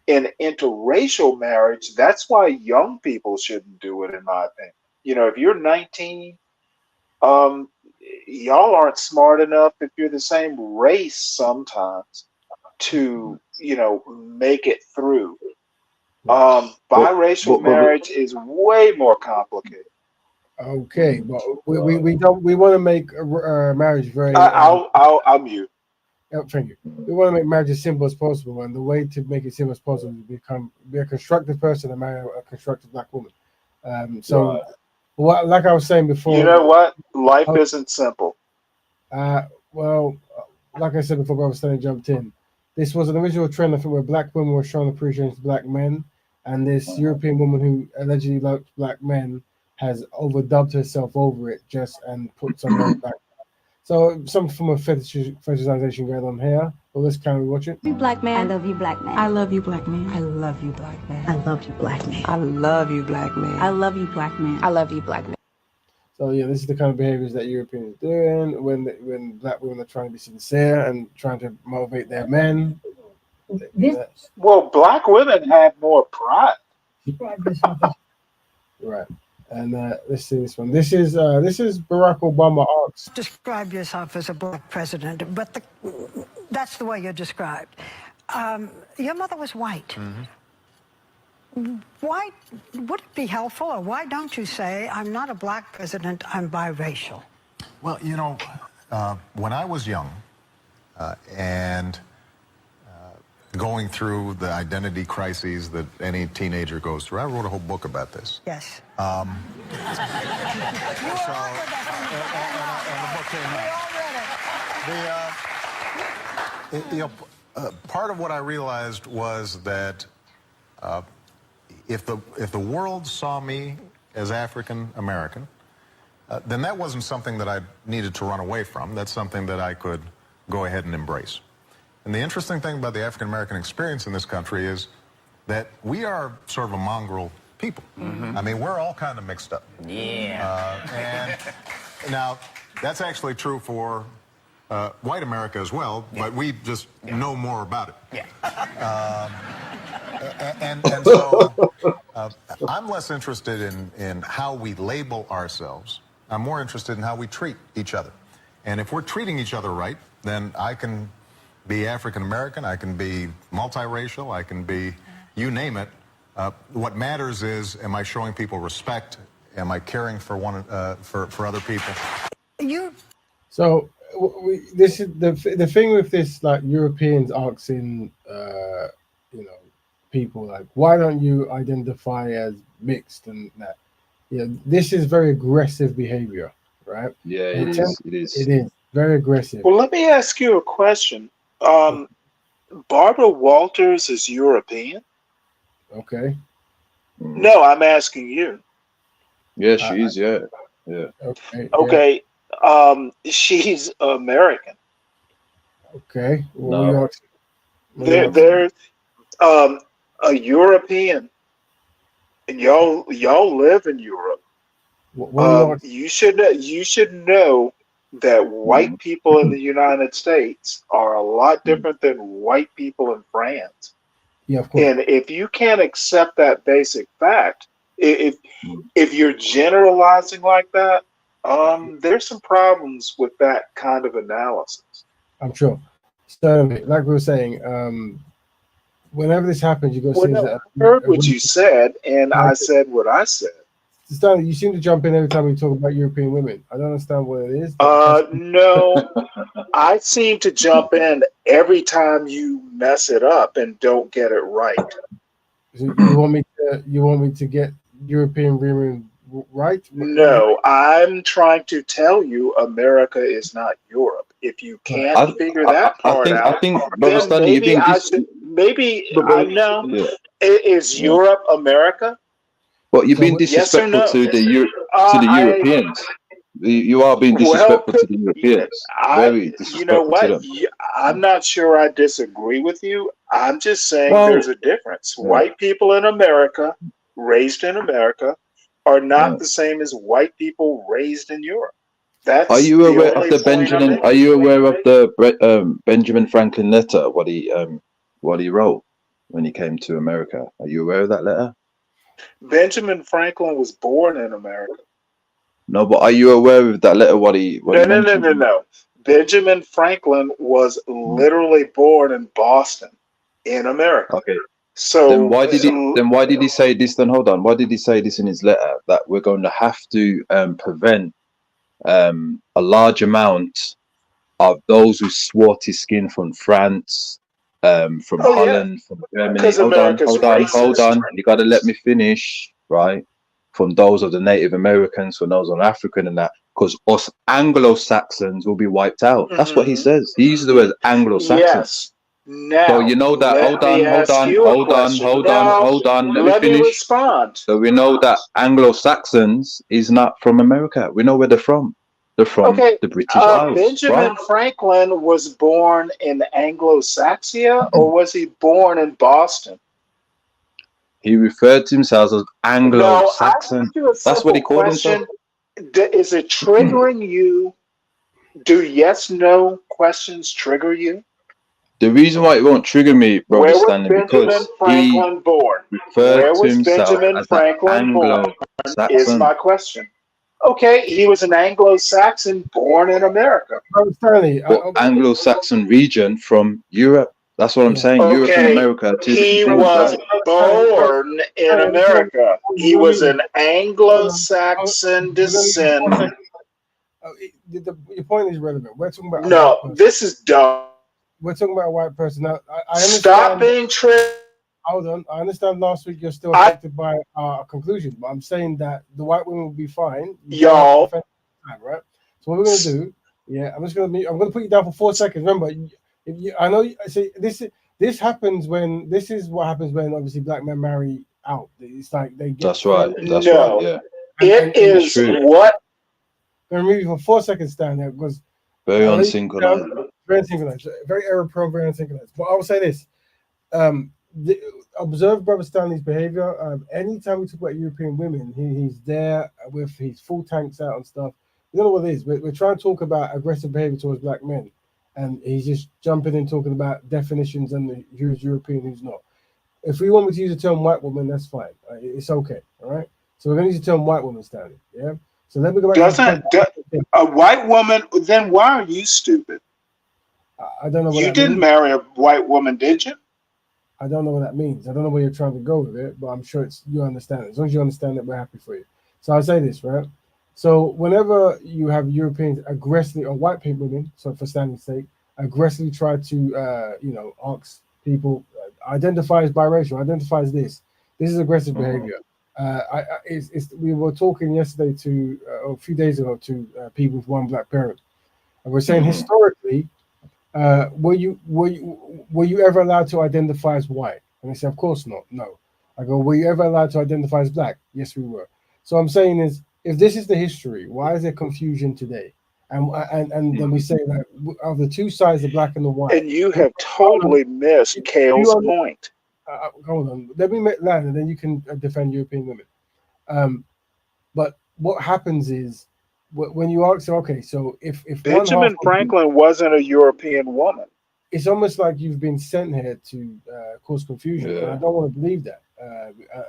In interracial marriage, that's why young people shouldn't do it, in my opinion. If you're 19, y'all aren't smart enough if you're the same race sometimes to make it through. Biracial marriage is way more complicated. Okay, well, we want to make marriage very. I'll mute. Thank you. We want to make marriage as simple as possible, and the way to make it simple as possible is be a constructive person and marry a constructive black woman. Like I was saying before, you know what? Life isn't simple. Well, like I said before, Brother Stanley jumped in. This was an original trend, I think, where black women were showing appreciation to black men, and this European woman who allegedly liked black men has overdubbed herself over it and put some back. So some form of fetishization going on here. Well, let's kind of watch it. You black man. I love you, black man. I love you, black man. I love you, black man. I love you, black man. I love you, black man. I love you, black man. I love you, black man. So yeah, this is the kind of behaviors that Europeans are doing when black women are trying to be sincere and trying to motivate their men. Well, black women have more pride. Right. And let's see this one. This is Barack Obama asks. Describe yourself as a black president, but that's the way you're described. Your mother was white. Mm-hmm. Why would it be helpful, or why don't you say, I'm not a black president, I'm biracial? Well, when I was young, and going through the identity crises that any teenager goes through. I wrote a whole book about this. Yes. And the book came out. Part of what I realized was that if the world saw me as African American, then that wasn't something that I needed to run away from. That's something that I could go ahead and embrace. And the interesting thing about the African American experience in this country is that we are sort of a mongrel people. I mean, we're all kind of mixed up. Yeah. And now, that's actually true for white America as well, but we just know more about it. Yeah. And so I'm less interested in how we label ourselves. I'm more interested in how we treat each other. And if we're treating each other right, then I can be African American, I can be multiracial, I can be, you name it. What matters is, am I showing people respect? Am I caring for for other people? So this is the thing with this, like Europeans asking, people like, why don't you identify as mixed and that? This is very aggressive behavior, right? Yeah, it is. It is. It is very aggressive. Well, let me ask you a question. Barbara Walters is European? Okay. No, I'm asking you. Yeah, she is. Yeah. Okay. Okay. She's American. Okay. No. They're a European. And y'all live in Europe. You should know that white people in the United States are a lot different than white people in France. Yeah, of course. And if you can't accept that basic fact, if you're generalizing like that, there's some problems with that kind of analysis. I'm sure. So, like we were saying, whenever this happens, you go see that. I heard what you said, and I said what I said. Stanley, you seem to jump in every time we talk about European women. I don't understand what it is. No, I seem to jump in every time you mess it up and don't get it right. So you want me to get European women right? No, I'm trying to tell you America is not Europe. If you can't figure that part out, I think, Brother Stanley, is Europe America? But you're being disrespectful to the Europeans. You are being disrespectful to the Europeans. Very disrespectful. You know what? To them. I'm not sure I disagree with you. I'm just saying there's a difference. White people in America, raised in America, are not the same as white people raised in Europe. Are you aware of the Benjamin? Are you aware of the Benjamin Franklin letter? What he wrote when he came to America? Are you aware of that letter? Benjamin Franklin was born in America. No, but are you aware of that letter? No. Benjamin Franklin was literally born in Boston, in America. Okay. So then why did he say this? Then hold on. Why did he say this in his letter? That we're going to have to prevent a large amount of those who swore his skin from France, from Holland, from Germany. Hold on. You got to let me finish, right? From those of the Native Americans, from those on African and that, because us Anglo-Saxons will be wiped out. That's what he says. He uses the word Anglo-Saxons. Yes. Now, so you know that. Hold on. Let me finish. Respond. So we know that Anglo-Saxons is not from America. We know where they're from. They're from the British Isles. Benjamin Franklin was born in Anglo-Saxia, or was he born in Boston? He referred to himself as Anglo-Saxon. That's what he called himself. Is it triggering you? Do yes/no questions trigger you? The reason why it won't trigger me, Brother Stanley, because he referred to himself as Anglo-Saxon. Is my question. Okay, he was an Anglo-Saxon born in America. Anglo-Saxon region from Europe. That's what I'm saying. Okay. Europe and America. He was born in America. He was an Anglo-Saxon descent. Your point is relevant. We're talking about this is dumb. we're talking about a white person. Now, I understand. Stop being tricky. Hold on. I understand last week you're still affected by our conclusion, but I'm saying that the white women will be fine. Y'all. Right? So what we're going to do, I'm going to put you down for 4 seconds. Remember, I know, see, this happens when, this is what happens when obviously black men marry out. It's like they get. That's right. That's no. right. Yeah. It is what. I'm going to move you for 4 seconds, Stan, there, because very unsynchronized. Very unsynchronized. Very error prone, very unsynchronized. But I will say this. Observe Brother Stanley's behavior. Anytime we talk about European women, he's there with his full tanks out and stuff. You don't know what it is. We're trying to talk about aggressive behavior towards black men, and he's just jumping in talking about definitions and who's European, who's not. If we want me to use the term white woman, that's fine. It's okay. All right. So we're going to use the term white woman, Stanley. Yeah. So let me go back. A white woman? Then why are you stupid? I don't know. What you that didn't means. Marry a white woman, did you? I don't know what that means. I don't know where you're trying to go with it, but I'm sure you understand it. As long as you understand it, we're happy for you. So I'll say this, right? So whenever you have Europeans aggressively, or white people, so for Stanley's sake, aggressively try to, ask people, identify as biracial, identify as this. This is aggressive behavior. We were talking yesterday a few days ago to people with one black parent, and we're saying historically, were you ever allowed to identify as white? And they said, of course not. No. I go, were you ever allowed to identify as black? Yes, we were. So I'm saying is, if this is the history, why is there confusion today? And then we say that of the two sides, the black and the white. And you have totally missed Kale's point. Hold on. Let me land, and then you can defend European women. But what happens is, when you ask, okay, so if Benjamin Franklin wasn't a European woman, it's almost like you've been sent here to cause confusion. Yeah. And I don't want to believe that.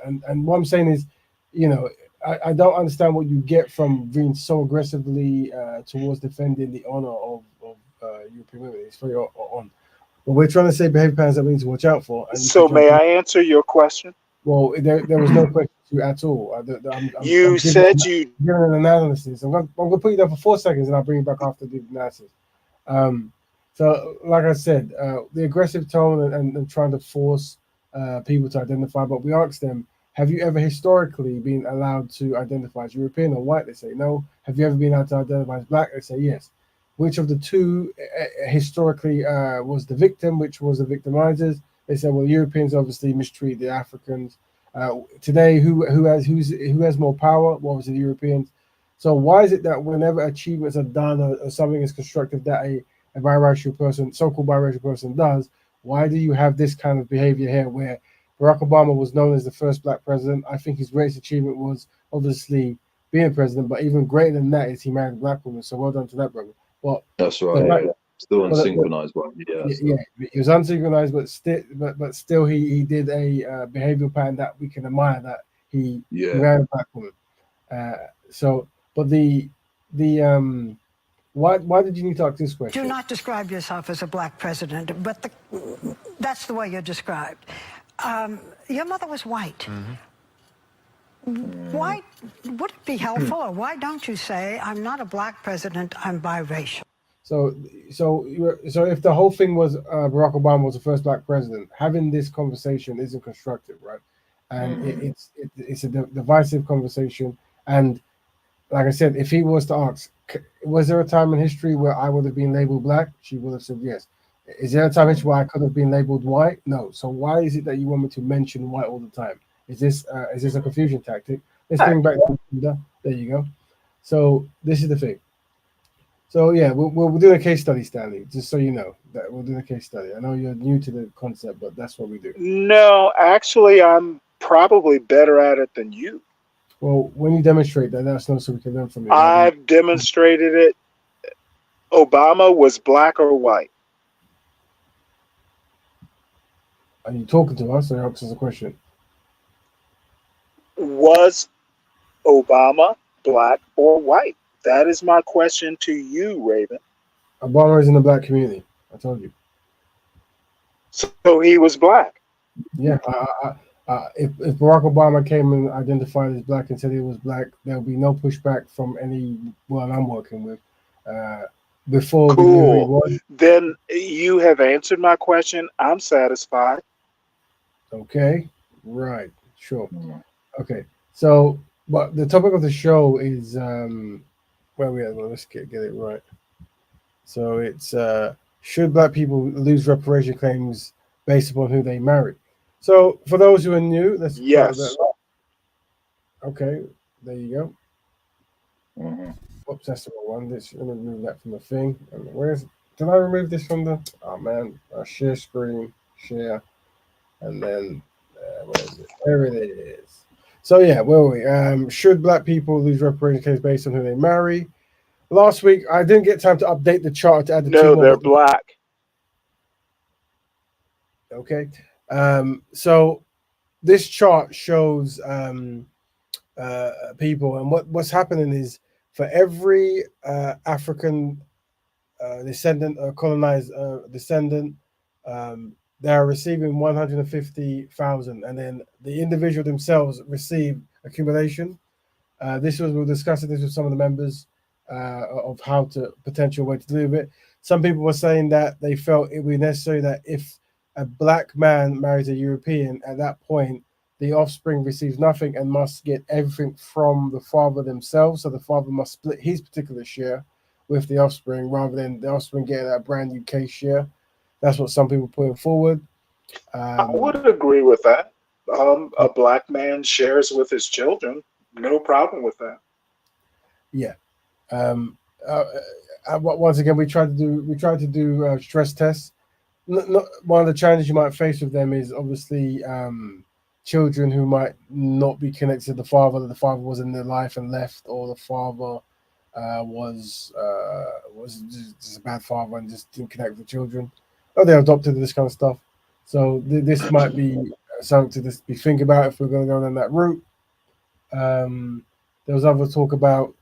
And what I'm saying is, I don't understand what you get from being so aggressively towards defending the honor of European women. It's very on. But we're trying to say behavior patterns that we need to watch out for. And so may I answer your question? Well, there was no question to you at all. You said you giving an analysis. I'm going to put you there for 4 seconds, and I'll bring you back after the analysis. So, like I said, the aggressive tone and trying to force people to identify, but we asked them, have you ever historically been allowed to identify as European or white? They say no. Have you ever been allowed to identify as black? They say yes. Which of the two historically was the victim? Which was the victimizers? They said, well, Europeans obviously mistreat the Africans. Today, who has more power? Well, obviously the Europeans. So why is it that whenever achievements are done or something is constructive that a biracial person, so-called biracial person does, why do you have this kind of behavior here where Barack Obama was known as the first black president? I think his greatest achievement was obviously being president, but even greater than that is he married a black woman. So well done to that, brother. Well, that's right. Still unsynchronized, but yeah, he was unsynchronized, but still he did a behavioral pattern that we can admire, that he married a black woman. Why did you need to ask this question? Do not describe yourself as a black president, but that's the way you're described. Your mother was white. Why would it be helpful, or why don't you say, I'm not a black president, I'm biracial? So if the whole thing was Barack Obama was the first black president, having this conversation isn't constructive, right? And it's a divisive conversation. And like I said, if he was to ask, was there a time in history where I would have been labeled black? She would have said yes. Is there a time in history where I could have been labeled white? No. So why is it that you want me to mention white all the time? Is this a confusion tactic? Let's bring back the there you go. So this is the thing. So yeah, we'll do a case study, Stanley, just so you know that we'll do a case study. I know you're new to the concept, but that's what we do. No, actually, I'm probably better at it than you. Well, when you demonstrate that, let us know so we can learn from you. I've demonstrated it. Obama was black or white? Are you talking to us or asking us a question? Was Obama black or white? That is my question to you, Raven. Obama is in the black community. I told you. So he was black. Yeah. If Barack Obama came and identified as black and said he was black, there will be no pushback from anyone I'm working with. before we knew who he was. Then you have answered my question. I'm satisfied. Okay, right, sure. Okay, so but the topic of the show is where we at? Well, let's get it right. So it's should black people lose reparation claims based upon who they marry? So for those who are new, let's start with that. Okay, there you go. Oops, that's the wrong one. Let me remove that from the thing. Did I remove this from the? Oh man, share screen, share, and then where is it? There it is. So yeah, where were we? Should black people lose reparation claims based on who they marry? Last week I didn't get time to update the chart to add the two No, more. they're black. Okay, so this chart shows people, and what's happening is for every African descendant or colonized descendant, they are receiving 150,000, and then the individual themselves receive accumulation. We're discussing this with some of the members of how to potential way to do it. Some people were saying that they felt it would be necessary that if a black man marries a European, at that point the offspring receives nothing and must get everything from the father themselves. So the father must split his particular share with the offspring rather than the offspring getting a brand new case share. That's what some people putting forward. I would agree with that. A black man shares with his children. No problem with that. Yeah. Once again, we tried to do stress tests. One of the challenges you might face with them is obviously children who might not be connected to the father, that the father was in their life and left, or the father was just a bad father and just didn't connect with the children, or they adopted, this kind of stuff. So this might be something to just be thinking about if we're going to go down that route. There was other talk about,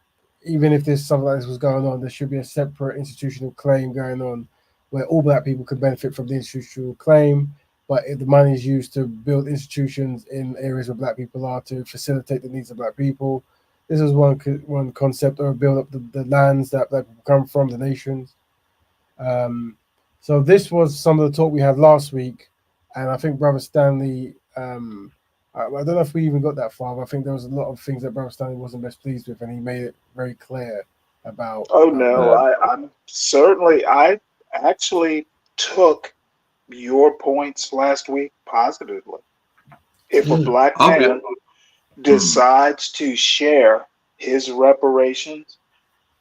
even if there's something like this was going on, there should be a separate institutional claim going on where all black people could benefit from the institutional claim, but if the money is used to build institutions in areas where black people are to facilitate the needs of black people. This is one concept, or build up the lands that black people come from, the nations. So this was some of the talk we had last week, and I think Brother Stanley, I don't know if we even got that far, but I think there was a lot of things that Brother Stanley wasn't best pleased with, and he made it very clear about. Oh no, I'm certainly. I actually took your points last week positively. If a black man decides to share his reparations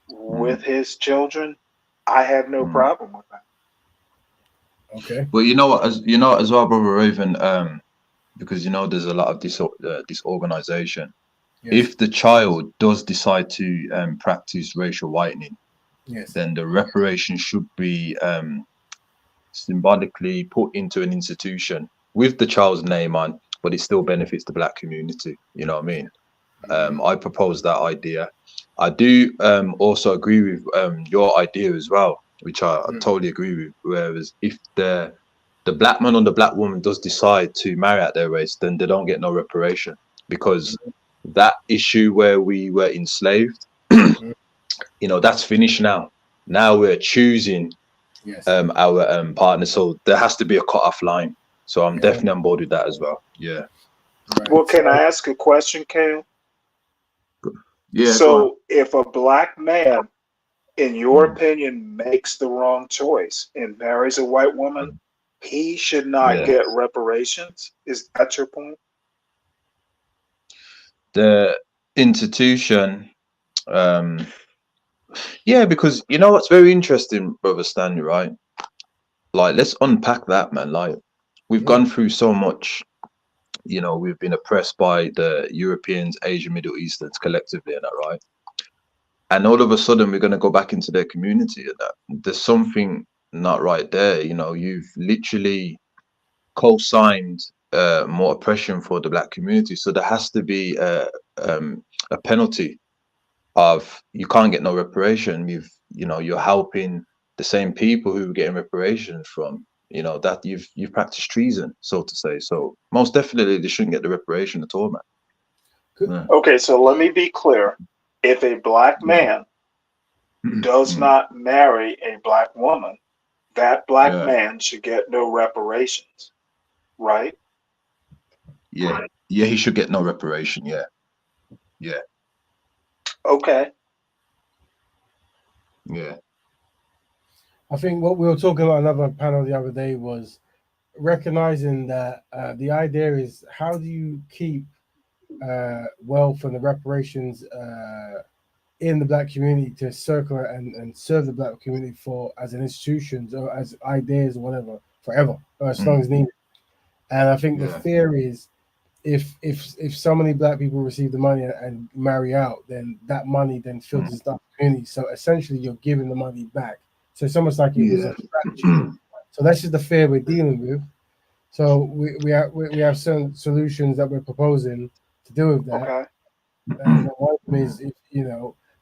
with his children, I have no problem with that. Okay. But you know what, as well, Brother Raven, because there's a lot of disorganization. Yes. If the child does decide to practice racial whitening, yes, then the reparation should be symbolically put into an institution with the child's name on, but it still benefits the black community. You know what I mean? I propose that idea. I do also agree with your idea as well, which I totally agree with. Whereas if the black man or the black woman does decide to marry out their race, then they don't get no reparation, because that issue where we were enslaved, that's finished now. Now we're choosing our partner, so there has to be a cut-off line. So I'm definitely on board with that as well. Yeah. Right. Well, can I ask a question, Kale? Yeah. So if a black man, in your opinion, makes the wrong choice and marries a white woman, he should not get reparations? Is that your point? The institution, because what's very interesting, Brother Stanley, right? Like, let's unpack that, man. Like, we've gone through so much. We've been oppressed by the Europeans, Asian, Middle Easterns collectively, and that, right? And all of a sudden, we're going to go back into their community, and that there's something not right there. You've literally co-signed more oppression for the black community, so there has to be a penalty of, you can't get no reparation. You're helping the same people who were getting reparations from. That you've practiced treason, so to say. So most definitely they shouldn't get the reparation at all, man. Okay, so let me be clear. If a black man does not marry a black woman, that black man should get no reparations, right? Yeah, he should get no reparation. Yeah. Okay. Yeah. I think what we were talking about another panel the other day was recognizing that the idea is how do you keep wealth and the reparations in the black community to circle and serve the black community for as an institution or as ideas or whatever forever or as long as needed. And I think the fear is if so many black people receive the money and marry out, then that money then filters down the community. So essentially you're giving the money back. So it's almost like it was a strategy. So that's just the fear we're dealing with. So we have certain solutions that we're proposing to deal with that. Okay. And one of them is,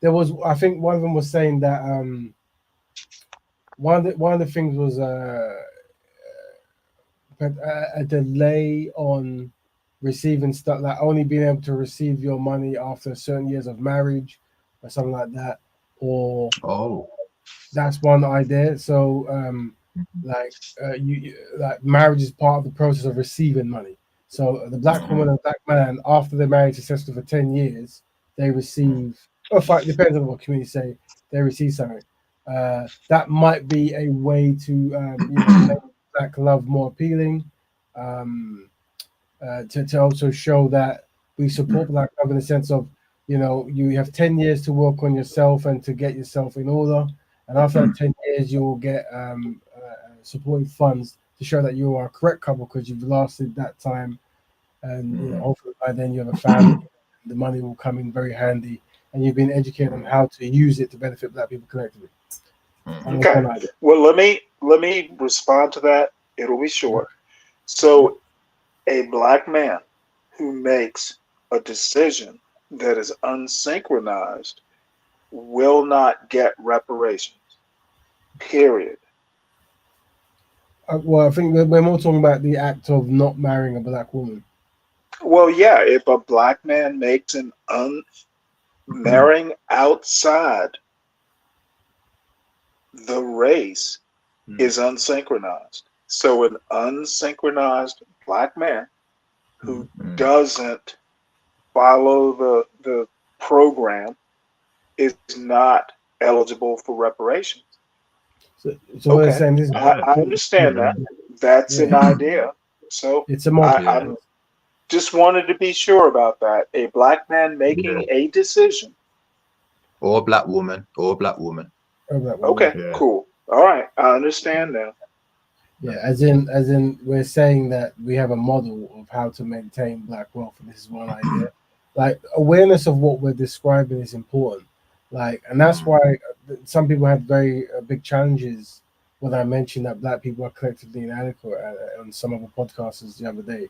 there was, I think one of them was saying that one of the things was a delay on receiving stuff, like only being able to receive your money after certain years of marriage or something like that. Or that's one idea. So like marriage is part of the process of receiving money. So the black woman and black man, after they're married successfully for 10 years, they receive, or depends on what community say, they receive something. That might be a way to make black love more appealing, to also show that we support black love in the sense of, you have 10 years to work on yourself and to get yourself in order. And after that 10 years, you will get supporting funds to show that you are a correct couple because you've lasted that time. And hopefully by then you have a family. The money will come in very handy, and you've been educated on how to use it to benefit black people collectively. Okay. Well, let me respond to that. It'll be short. So, a black man who makes a decision that is unsynchronized will not get reparations. Period. Well, I think we're more talking about the act of not marrying a black woman. Well, yeah, if a black man makes an marrying outside the race is unsynchronized. So an unsynchronized black man who doesn't follow the program is not eligible for reparations. So what I'm saying is, I understand that. That's an idea. So it's a model. I just wanted to be sure about that. A black man making a decision. Or a black woman. Okay, cool. All right, I understand now. Yeah, as in we're saying that we have a model of how to maintain black wealth, and this is one idea. Like awareness of what we're describing is important. Like, and that's why some people had very big challenges when I mentioned that black people are collectively inadequate on some of the podcasters the other day.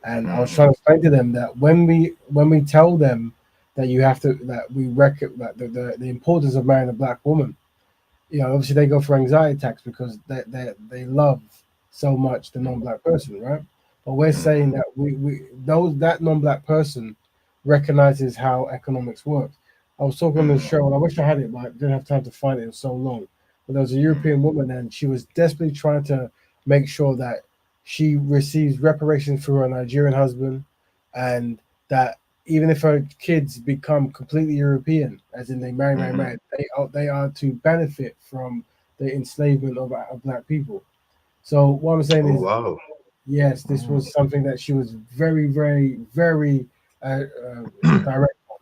And I was trying to explain to them that when we tell them that you have to, that we reckon that the importance of marrying a black woman, obviously they go for anxiety attacks because they love so much the non-black person, right? But we're saying that that non-black person recognizes how economics works. I was talking on the show, and I wish I had it, but I didn't have time to find it. It was so long. But there was a European woman, and she was desperately trying to make sure that she receives reparations for her Nigerian husband, and that even if her kids become completely European, as in they marry, they are to benefit from the enslavement of black people. So what I'm saying is, yes, this was something that she was very, very, very direct on.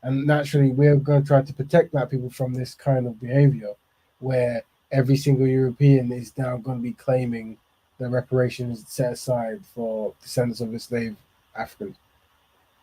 And naturally, we're going to try to protect black people from this kind of behavior, where every single European is now going to be claiming the reparations set aside for descendants of enslaved Africans.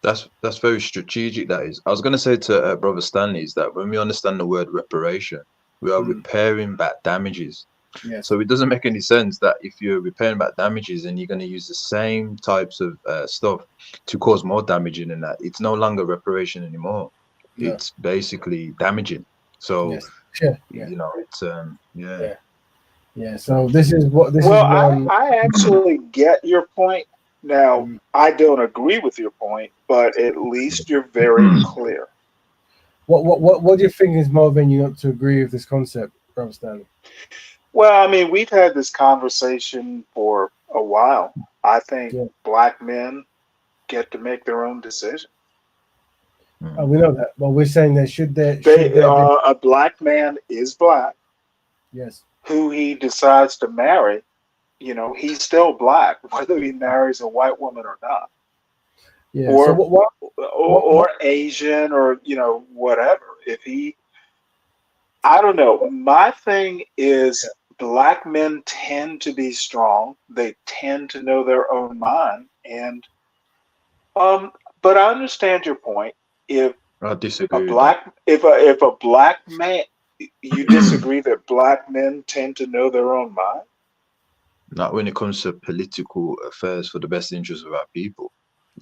That's very strategic. That is. I was going to say to Brother Stanley is that when we understand the word reparation, we are repairing back damages. Yes. So it doesn't make any sense that if you're repairing back damages and you're going to use the same types of stuff to cause more damaging than that, it's no longer reparation anymore. No. It's basically damaging. So it's Yeah. So this is what this well, is. I actually get your point. Now, I don't agree with your point, but at least you're very clear. What do you think is motivating you not to agree with this concept, Brother Stanley? Well, I mean, we've had this conversation for a while. I think black men get to make their own decision. We know that, but we're saying that should there be a black man is black. Yes. Who he decides to marry, you know, he's still black, whether he marries a white woman or not. Yeah. Or, So or Asian, or, you know, whatever. If he, I don't know. My thing is black men tend to be strong. They tend to know their own mind. And, but I understand your point. If I disagree a with black, if a black man, you disagree that black men tend to know their own mind? Not when it comes to political affairs for the best interest of our people.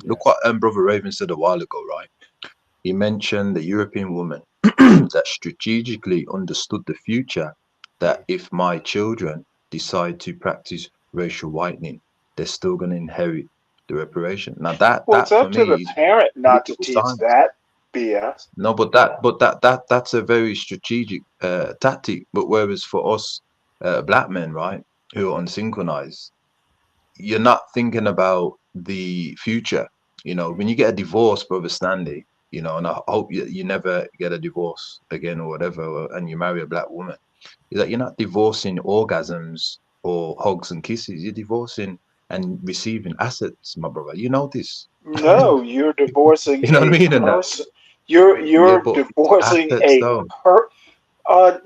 Look what Brother Raven said a while ago, right? He mentioned the European woman that strategically understood the future, that if my children decide to practice racial whitening, they're still going to inherit the reparation. Now that It's for up to me the is parent not to political teach science. that BS. No, but that's a very strategic tactic. But whereas for us black men, right, who are unsynchronized, you're not thinking about the future. You know, when you get a divorce, Brother Stanley, you know, and I hope you never get a divorce again or whatever, and you marry a black woman, is that you're not divorcing orgasms or hugs and kisses. You're divorcing and receiving assets, my brother. You know this. No, you're divorcing You know what I a mean? And that, person. You're but divorcing assets a though.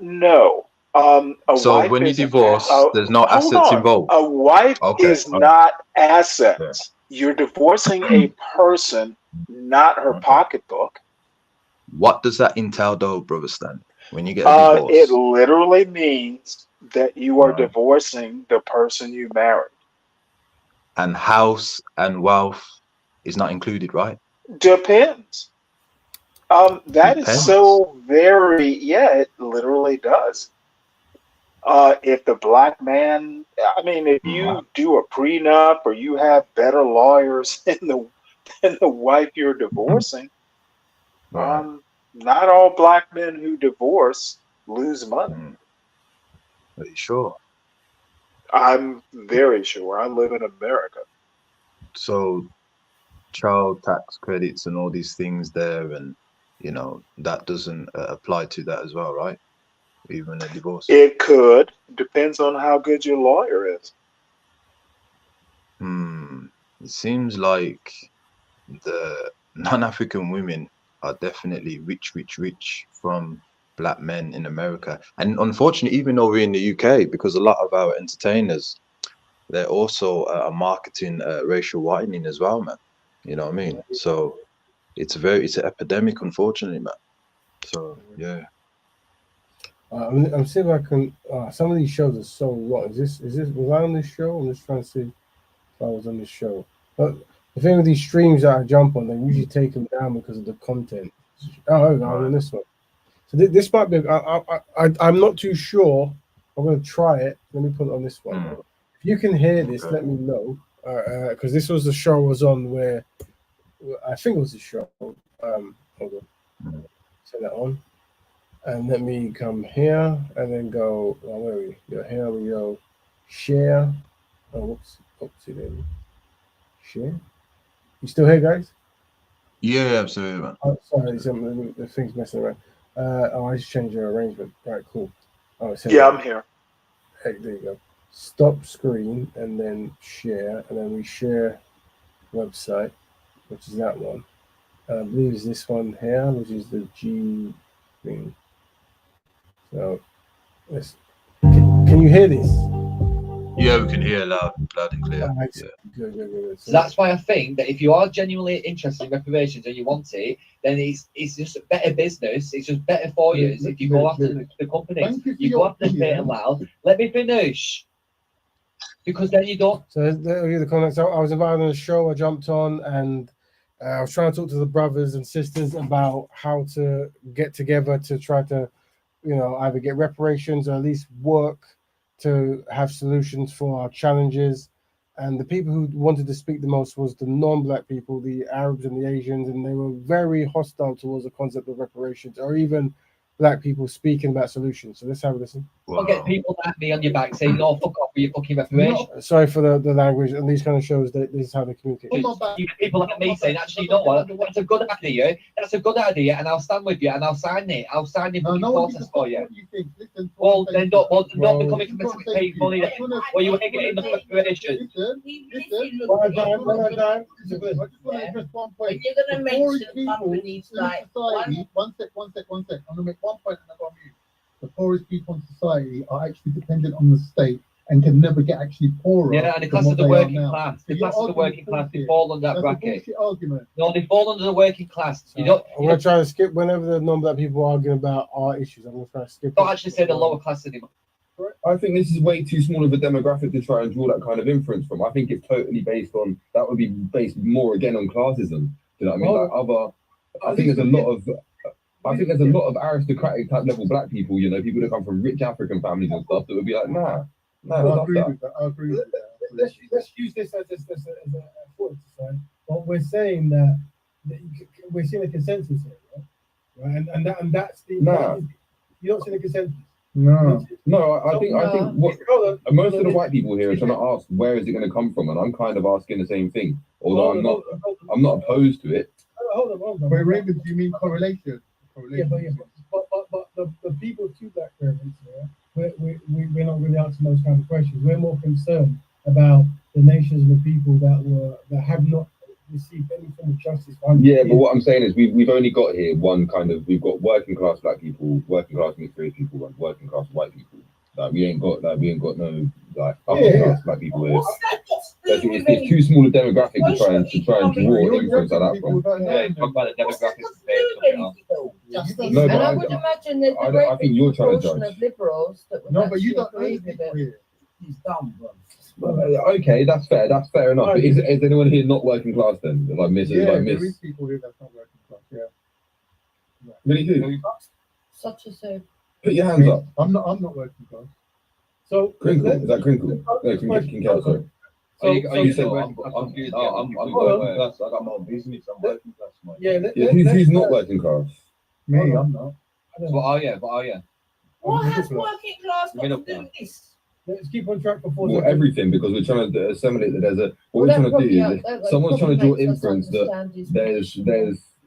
no. A So wife when you is divorce, there's no hold assets on. involved. A wife Okay. is not assets. You're divorcing a person, not her pocketbook. What does that entail though, Brother Stanley, when you get a divorce? It literally means that you are divorcing the person you married. And house and wealth is not included, right? Depends. That is Depends. so very, it literally does. If the black man, I mean, if you do a prenup or you have better lawyers than the wife you're divorcing, not all black men who divorce lose money. Are you sure? I'm very sure. I live in America. So child tax credits and all these things there, and you know that doesn't apply to that as well, right? Even a divorce. It could. Depends on how good your lawyer is. It seems like the non-African women are definitely rich from black men in America. And unfortunately, even though we're in the UK, because a lot of our entertainers, they're also marketing racial whitening as well, man. You know what I mean? So it's an epidemic, unfortunately, man. So yeah. I'm seeing if I can. Some of these shows are so long. Was I on this show? I'm just trying to see if I was on this show. But the thing with these streams that I jump on, they usually take them down because of the content. Oh, I'm on this one. So this might be. I'm not too sure. I'm going to try it. Let me put it on this one. If you can hear this, let me know. Because this was the show I was on where I think it was the show. Hold on. Set that on. And let me come here and then go. Where are we? Yeah, here we go. Share. Oh, whoops. Oopsie then. Share. You still here, guys? Yeah, absolutely, man. Oh, sorry, the thing's messing around. I just changed your arrangement. Right, cool. Oh, I'm here. Hey, there you go. Stop screen and then share, and then we share website, which is that one. And I believe it's this one here, which is the G thing. So, can you hear this? Yeah, we can hear loud and clear. Yeah. Good. So that's why I think that if you are genuinely interested in reparations and you want it, then it's just better business. It's just better for you. If you go after the companies, you go after the state and loud. Let me finish. Because then you don't. So there are the comments. I was invited on a show. I jumped on and I was trying to talk to the brothers and sisters about how to get together to try to, either get reparations or at least work to have solutions for our challenges. And the people who wanted to speak the most was the non-black people, the Arabs and the Asians, and they were very hostile towards the concept of reparations, or even black people speaking about solutions. So let's have a listen. I'll get people like me on your back saying, no, fuck off with your fucking reparations. Sorry for the language, at least kind of shows that this is how they communicate. You get people like me saying, actually, you know what? That's a good idea. That's a good idea, and I'll stand with you, and I'll sign it. I'll sign the fucking process for you. Well, then don't be coming from the taxpayers' money. Well, you ain't getting the reparations. One time. I just want to address one point. You're going to mention companies like one sec. I'm going to make one point and I'm going to mute. The poorest people in society are actually dependent on the state and can never get actually poorer. Yeah, and the class of the working class. The class of the working class, they fall under that bracket. No, they fall under the working class. I'm going to try to skip whenever the non-black people are arguing about our issues. I'm going to try to skip. Don't actually say the lower class anymore. I think this is way too small of a demographic to try and draw that kind of inference from. I think it's totally based on, that would be based more again on classism. Do you know what I mean? I think there's a lot of aristocratic type level black people, you know, people that come from rich African families and stuff that would be like, nah. I agree with that. Let's use this as a point to say, but we're saying that we're seeing a consensus here, right? And that's the you don't see the consensus. No, I think what most of the white people here are trying to ask, where is it going to come from? And I'm kind of asking the same thing, although I'm not opposed to it. Hold on. Wait, Raven, do you mean correlation? Yeah, but the people to black parents, we're not really answering those kind of questions. We're more concerned about the nations and the people that have not received any form of justice. Yeah, but what I'm saying is we've only got here one kind of, we've got working class black people, working class mixed race people, and working class white people. Like we ain't got no like upper class black people here. It's too small a demographic to try and draw influence like that from. Yeah, talk about the demographics. No, but I would imagine there's a great proportion of liberals that would but you don't agree with it. He's dumb, bro. Okay, that's fair enough. But is anyone here not working class then? Like miss? There is people here that's not working class. Yeah. Really do. Such as who? Put your hands up. I'm not working class. So Crinkle, is that Crinkle? No, Kinkel, sorry. You said I'm confused. I'm working class. I got more business. I'm working class. Who's not working class? Me, I'm not. What are you? What has working class got to do with this? Let's keep on track before. Well, everything, because we're trying to assimilate that what we're trying to do is someone's trying to draw inference that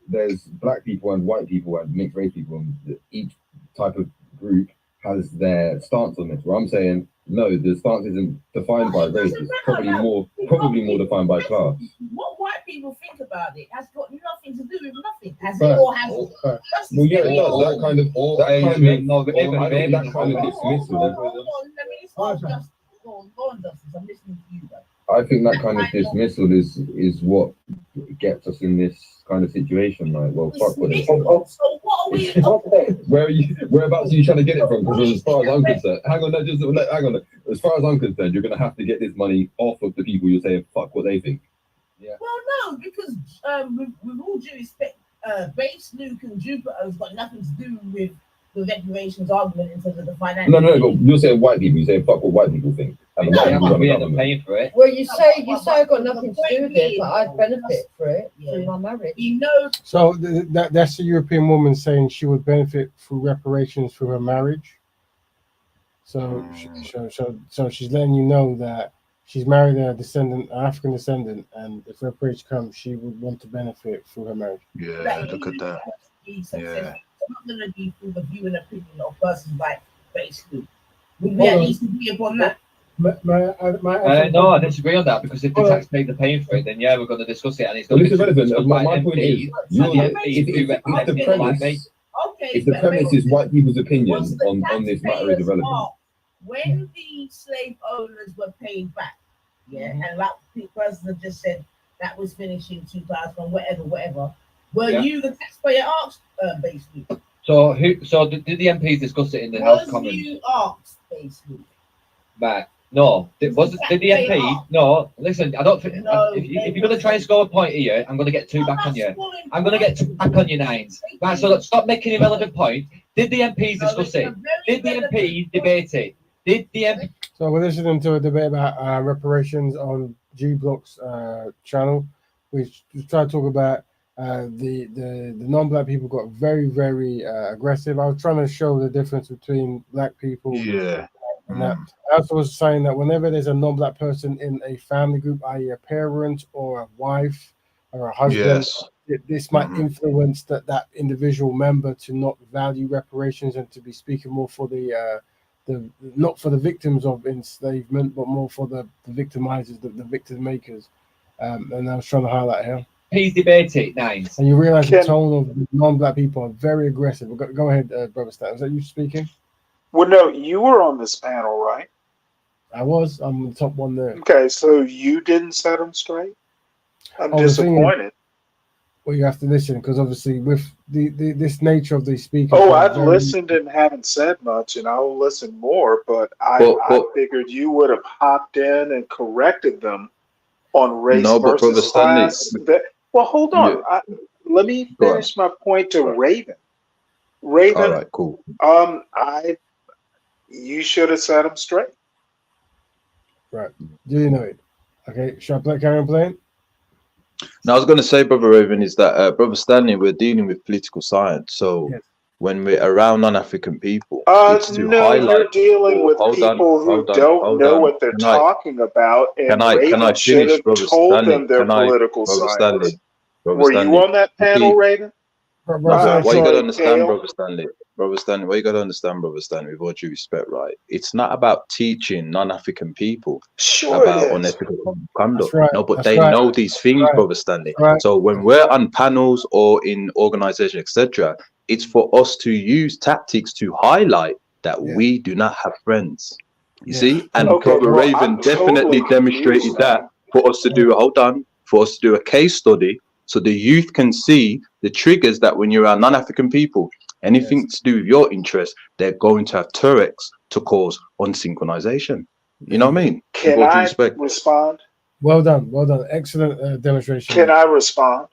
there's black people and white people and mixed race people, and each type of group has their stance on this. Where I'm saying no, the stance isn't defined by race. It's probably more defined by class. What white people think about it has got nothing to do with nothing. Has it or has it? Well, yeah, it does. That kind of dismissal. I think that kind of dismissal is what gets us in this kind of situation. Like, well, fuck with it. So what are we? Whereabouts are you trying to get it from? Because as far as I'm concerned, hang on. As far as I'm concerned, you're going to have to get this money off of the people you're saying fuck what they think. Yeah. Well, no, because with all due respect, Base, Luke, and Jupiter has got nothing to do with the reparations argument in terms of the financial. No, but you're saying white people. You're saying fuck what white people think. And we end up paying for it. Well, you say I've got nothing to do with it, but I'd benefit for it through my marriage. You know. So that's the European woman saying she would benefit through reparations through her marriage. So she's letting you know that she's married a descendant, an African descendant, and if reparations come, she would want to benefit through her marriage. Yeah, look at that. Yeah. It's not going to be through the view and opinion of persons like basically. Would we at least agree upon that? No, I disagree on that, because if the taxpayers are paying for it, then yeah, we're going to discuss it, and it's going to be irrelevant. My point is, if the premise is white people's opinion on this matter is irrelevant. When the slave owners were paid back, and like the person had just said, that was finishing 2000, whatever. Were you the taxpayer asked, basically? So did the MPs discuss it in the House of Commons? Was you asked, basically? Right. No. Did the MP? No. Listen, I don't think. If you're going to try and score a point here, I'm going to get two back on you. I'm going to get two back on you, Nines. Right. So stop making irrelevant point. Did the MPs discuss it? Did the MPs debate it? Did the So we're listening to a debate about reparations on G Block's channel. We try to talk about the non-black people got very, very aggressive. I was trying to show the difference between black people. Yeah. And that I also was saying that whenever there's a non-black person in a family group, i.e. a parent or a wife or a husband, Yes. this might influence that individual member to not value reparations and to be speaking more for the not for the victims of enslavement, but more for the victimizers, the victim makers. And I was trying to highlight here. Please debate it, Nines. And you realize the tone of non-black people are very aggressive. Go ahead, Brother Stan. Was that you speaking? Well, no, you were on this panel, right? I was. I'm the top one there. Okay, so you didn't set them straight? I'm disappointed. Well, you have to listen because obviously with this nature of these speakers. Oh, I've listened and haven't said much, and I'll listen more. But I figured you would have hopped in and corrected them on race versus class. Well, hold on. Let me finish my point to Raven. Raven. All right, cool. You should have set them straight. Right. Do you know it? Okay. Should I carry on playing? Now, I was going to say, Brother Raven, is that, Brother Stanley, we're dealing with political science. So when we're around non-African people, it's to highlight. You're dealing with people who don't know what they're talking about, and Raven should have told them their political science. Were you on that panel, Raven? What you got to understand, Brother Stanley, what you got to understand, Brother Stanley, with all due respect, right? It's not about teaching non-African people about unethical conduct. No, but they know these things, Brother Stanley. So when we're on panels or in organizations, etc., it's for us to use tactics to highlight that we do not have friends. You see? And Brother Raven definitely demonstrated that for us to do a case study so the youth can see the triggers that when you're around non-African people, anything to do with your interest, they're going to have turrets to cause unsynchronization. You know what I mean? Can I respond? Well done. Excellent demonstration. Can I respond?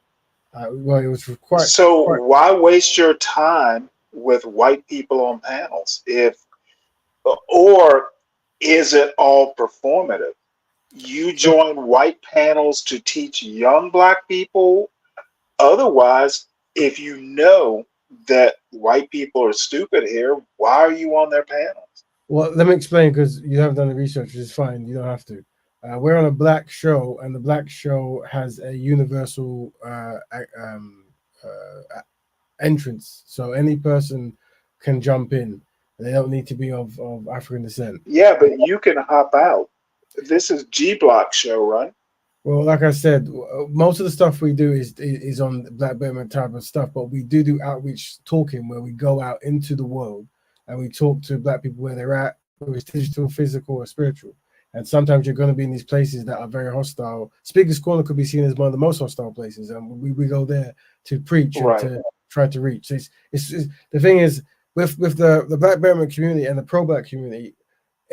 Well, it was quite. So why waste your time with white people on panels or is it all performative? You join white panels to teach young black people. Otherwise, if you know that white people are stupid here, why are you on their panels? Well, let me explain because you have done the research, which is fine. You don't have to. We're on a black show, and the black show has a universal entrance. So any person can jump in. They don't need to be of African descent. Yeah, but you can hop out. This is G Block show, right? Well, like I said, most of the stuff we do is on Black Betterment type of stuff, but we do outreach talking where we go out into the world and we talk to black people where they're at, whether it's digital, physical, or spiritual. And sometimes you're going to be in these places that are very hostile. Speaker's Corner could be seen as one of the most hostile places, and we go there to preach and to try to reach. It's the thing is with the Black Betterment community and the pro-black community.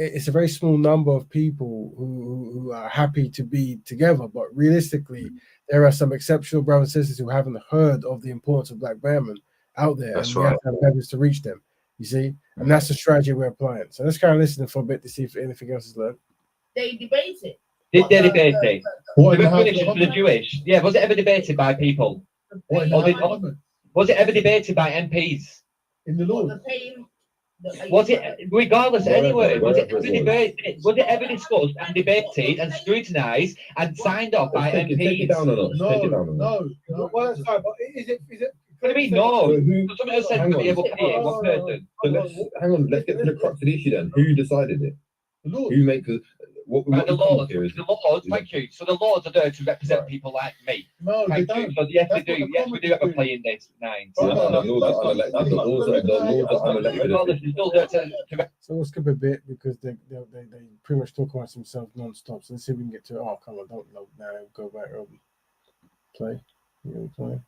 It's a very small number of people who are happy to be together, but realistically, there are some exceptional brothers and sisters who haven't heard of the importance of Black Betterment out there. That's and we have to have methods to reach them, you see? And that's the strategy we're applying. So let's kind of listen for a bit to see if anything else is learned. They debated. Did they debate it? For the Jewish? Yeah, was it ever debated by people? Was it ever debated by MPs? In the law? Was it, regardless anyway, was it ever discussed and debated and scrutinised and signed off by MPs? Take it down a notch. No. Well, sorry, but is it? What do you mean, no? Somebody else said to be able to pay it, one person. Hang on, let's get to the crux of the issue then. Who decided it? Who makes the... What the Lords, thank you. So the Lords are there to represent people like me. No, they don't. So yes, we do. Yes, we do have a play in this. Nine. The Lords are unelected. So we'll skip a bit because they pretty much talk about themselves non-stop. So let's see if we can get to. Oh, come on! Don't load now. Go back. Play. Play.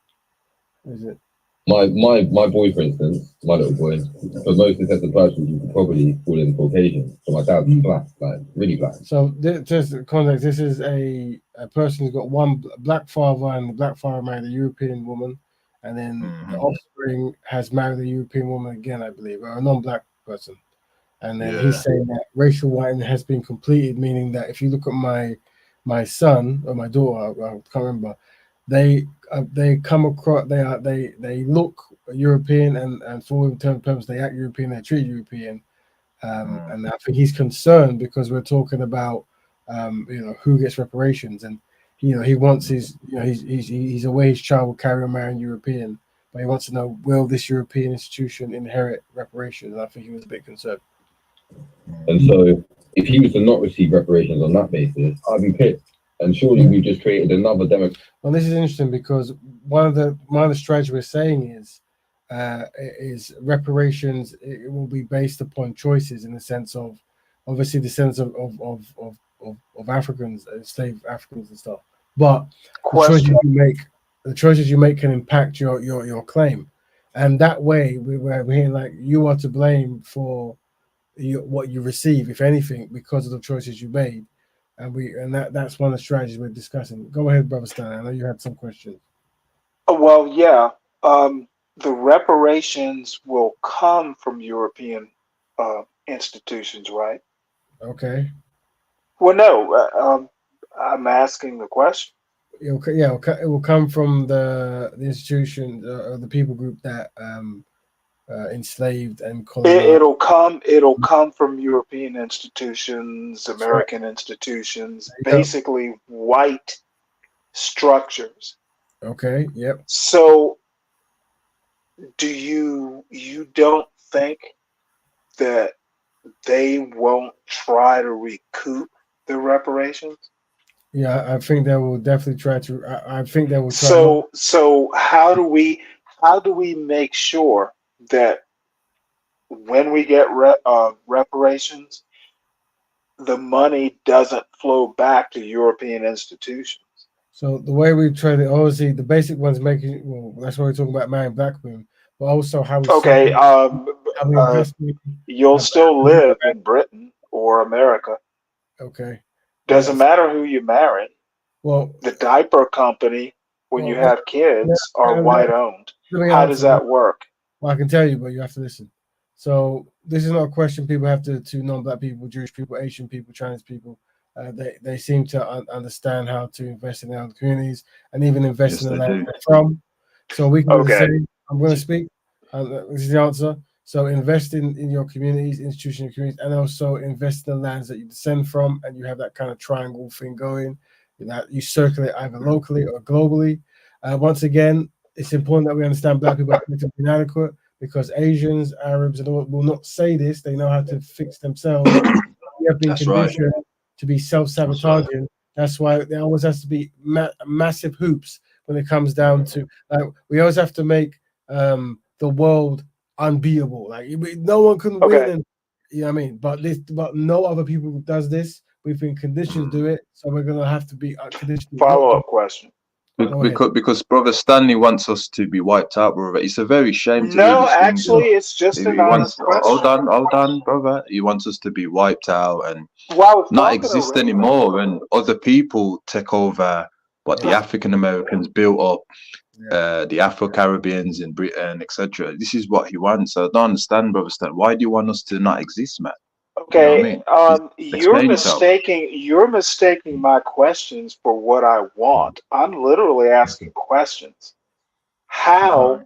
Is it? My boy, for instance, my little boy, for most successful persons, you could probably call him Caucasian. So my dad's black, like really black. So just context, this is a person who's got one black father, and the black father married a European woman, and then the offspring has married a European woman again, I believe, or a non-black person. And then he's saying that racial whitening has been completed, meaning that if you look at my son or my daughter, I can't remember, they come across, they look European, and for all intents and purposes they act European, they treat European, and I think he's concerned because we're talking about who gets reparations, and he wants his he's aware his child will carry on marrying European, but he wants to know, will this European institution inherit reparations? And I think he was a bit concerned. And so, if he was to not receive reparations on that basis, I'd be pissed. And surely we just created another demo. Well, this is interesting because one of the strategies we're saying is reparations. It will be based upon choices in the sense of, obviously, the sense of Africans, enslaved Africans and stuff. But the choices you make can impact your claim, and that way we're hearing like you are to blame for what you receive, if anything, because of the choices you made. And that's one of the strategies we're discussing. Go ahead, Brother Stan. I know you had some questions. Well, yeah. The reparations will come from European institutions, right? Okay. Well, no. I'm asking the question. It will come from the institution, the people group that enslaved and colonized. It'll come from European institutions, American institutions, basically white structures. Okay. Yep. So, do you don't think that they won't try to recoup the reparations? Yeah, I think they will definitely try to. I think they will try. So how do we make sure that when we get reparations, the money doesn't flow back to European institutions? So the way we try to, obviously, the basic ones making. Well, that's why we're talking about marrying black women, but also how we. Okay. Invest you'll still live in Britain or America. Okay. Doesn't matter who you marry. Well, the diaper company, when you have kids, are white owned. How does that work? Well, I can tell you, but you have to listen. So this is not a question people have to non-black people, Jewish people, Asian people, Chinese people. They seem to understand how to invest in their own communities and even invest in the land they're from. So we can say, I'm going to speak. This is the answer. So invest in your communities, institutional communities, and also invest in the lands that you descend from, and you have that kind of triangle thing going. That you circulate either locally or globally. Once again, it's important that we understand black people are inadequate because Asians, Arabs, and all will not say this. They know how to fix themselves. We have been conditioned to be self-sabotaging. That's why there always has to be massive hoops when it comes down to we always have to make the world unbeatable. Like no one can win, and you know what I mean. But no other people does this. We've been conditioned to do it, so we're gonna have to be conditioned. Follow-up question. Because Brother Stanley wants us to be wiped out, brother. It's a very shame to No, actually, it's just an honest question. Hold on, brother. He wants us to be wiped out and not exist anymore, and other people take over what the African Americans built up, the Afro-Caribbeans in Britain, etc. This is what he wants. So I don't understand, Brother Stan. Why do you want us to not exist, man? Okay, you know what I mean? You're mistaking my questions for what I want. I'm literally asking questions. How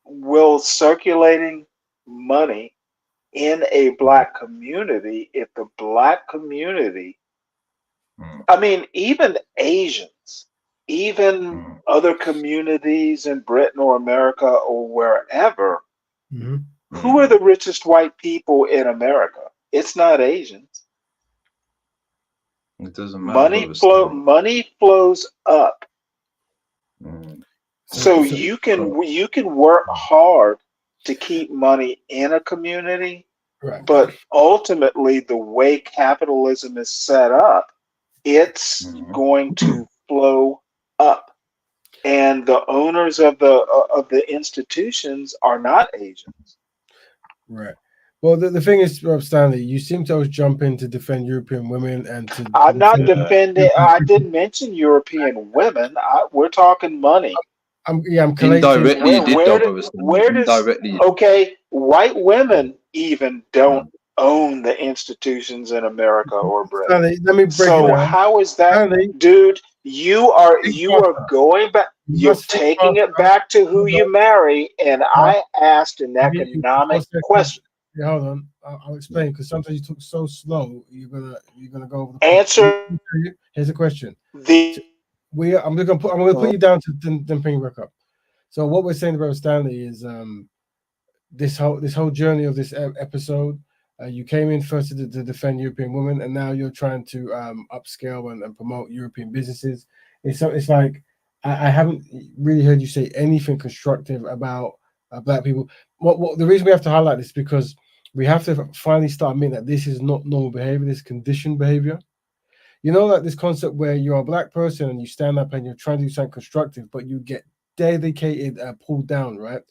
will circulating money in a black community, if the black community, I mean, even Asians, even other communities in Britain or America or wherever, who are the richest white people in America? It's not Asians. It doesn't matter. Money flows up. So you can work hard to keep money in a community, but ultimately the way capitalism is set up, it's going to flow up. And the owners of the institutions are not Asians. Right. Well, the thing is, Rob Stanley, you seem to always jump in to defend European women and to. I'm not defending. I didn't mention European women. We're talking money. I'm indirectly. Okay, white women even don't own the institutions in America or Britain. Stanley, let me break it So down. how is that, Stanley, dude? You are think faster. going back. You You're must think taking it faster. back to who Hold you on. marry, and I asked an I'll give you 4 economic seconds. question. Yeah, hold on. I'll explain because sometimes you talk so slow. You're gonna go over the point. Answer Here's a question. the. I'm gonna put you down to then bring you back up. So what we're saying about Stanley is this whole journey of this episode. You came in first to defend European women, and now you're trying to upscale and promote European businesses. It's like I haven't really heard you say anything constructive about Black people. What the reason we have to highlight this is because we have to finally start admitting that this is not normal behavior. This is conditioned behavior. You know, like this concept where you're a Black person and you stand up and you're trying to do something constructive, but you get dedicated, pulled down, right?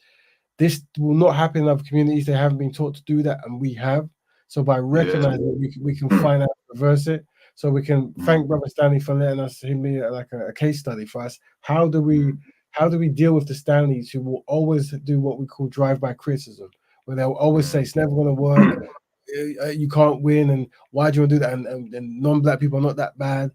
This will not happen in other communities. They haven't been taught to do that, and we have. So by recognizing it, we can find out how to reverse it. So we can thank Brother Stanley for letting us be like a case study for us. How do we deal with the Stanleys who will always do what we call drive-by criticism, where they'll always say it's never going to work, you can't win, and why do you want to do that? And non-Black people are not that bad.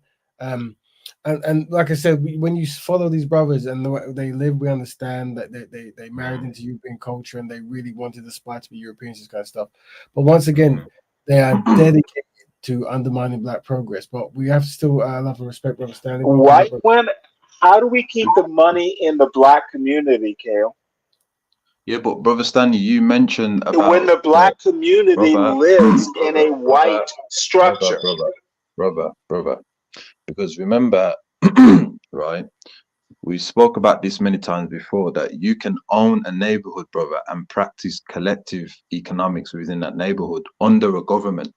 And like I said, when you follow these brothers and the way they live, we understand that they married into European culture and they really wanted to aspire to be Europeans, this kind of stuff. But once again, they are dedicated to undermining Black progress. But we have to still love and respect Brother Stanley. White women. How do we keep the money in the Black community, Kale? Yeah, but Brother Stanley, you mentioned about when the Black community lives in a white structure. Brother. Because remember, right, we spoke about this many times before, that you can own a neighborhood, brother, and practice collective economics within that neighborhood under a government.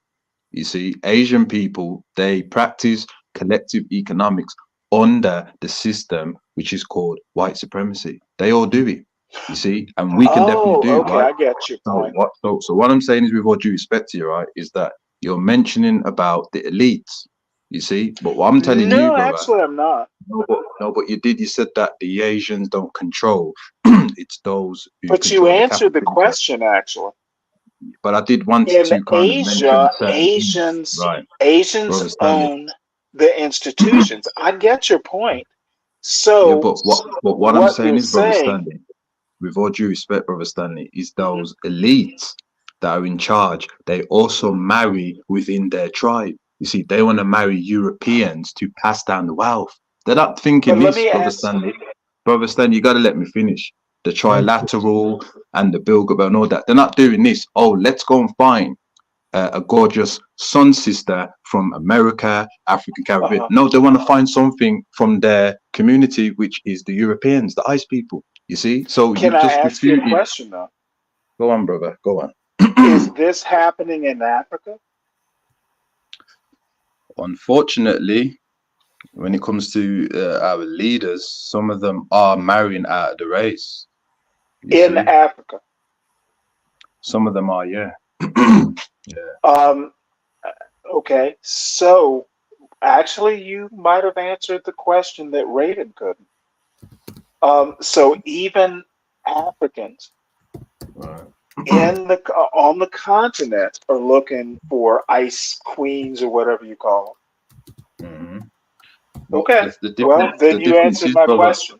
You see, Asian people, they practice collective economics under the system, which is called white supremacy. They all do it, you see, and we can definitely do it, right? I get your point. So what I'm saying is, with all due respect to you, right, is that you're mentioning about the elites, you see, but what I'm telling you, brother, actually, I'm not. No, but you did. You said that the Asians don't control. It's those who But you control answered the capital. question, actually. But I did want In to kind Asia, of mention Asians own the institutions. I get your point. So, yeah, but what I'm saying is, Brother Stanley, with all due respect, Brother Stanley, is those elites that are in charge, they also marry within their tribe. You see, they want to marry Europeans to pass down the wealth. They're not thinking this, Brother Stanley. Brother Stanley, you got to let me finish. The trilateral and the Bilderberg and all that. They're not doing this. Oh, let's go and find a gorgeous sun sister from America, African, Caribbean. No, they want to find something from their community, which is the Europeans, the ice people. You see? So can I ask you a question, though? Go on, brother. Go on. Is this happening in Africa? Unfortunately, when it comes to our leaders, some of them are marrying out of the race. In Africa? Some of them are, yeah. Okay, so actually, you might have answered the question that Raven couldn't. So even Africans on the continent are looking for ice queens or whatever you call them. Okay, well, then you answered my question.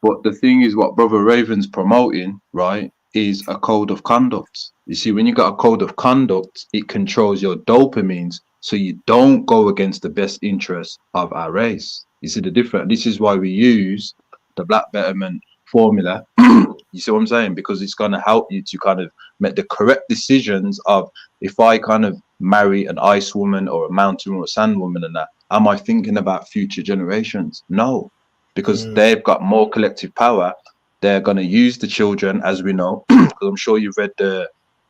But the thing is, what Brother Raven's promoting, right, is a code of conduct. You see, when you got a code of conduct, it controls your dopamines, so you don't go against the best interests of our race. You see the difference? This is why we use the Black Betterment formula. You see what I'm saying? Because it's going to help you to kind of make the correct decisions of, if I kind of marry an ice woman or a mountain or a sand woman and that, am I thinking about future generations? No, because they've got more collective power. They're going to use the children, as we know, because I'm sure you've read the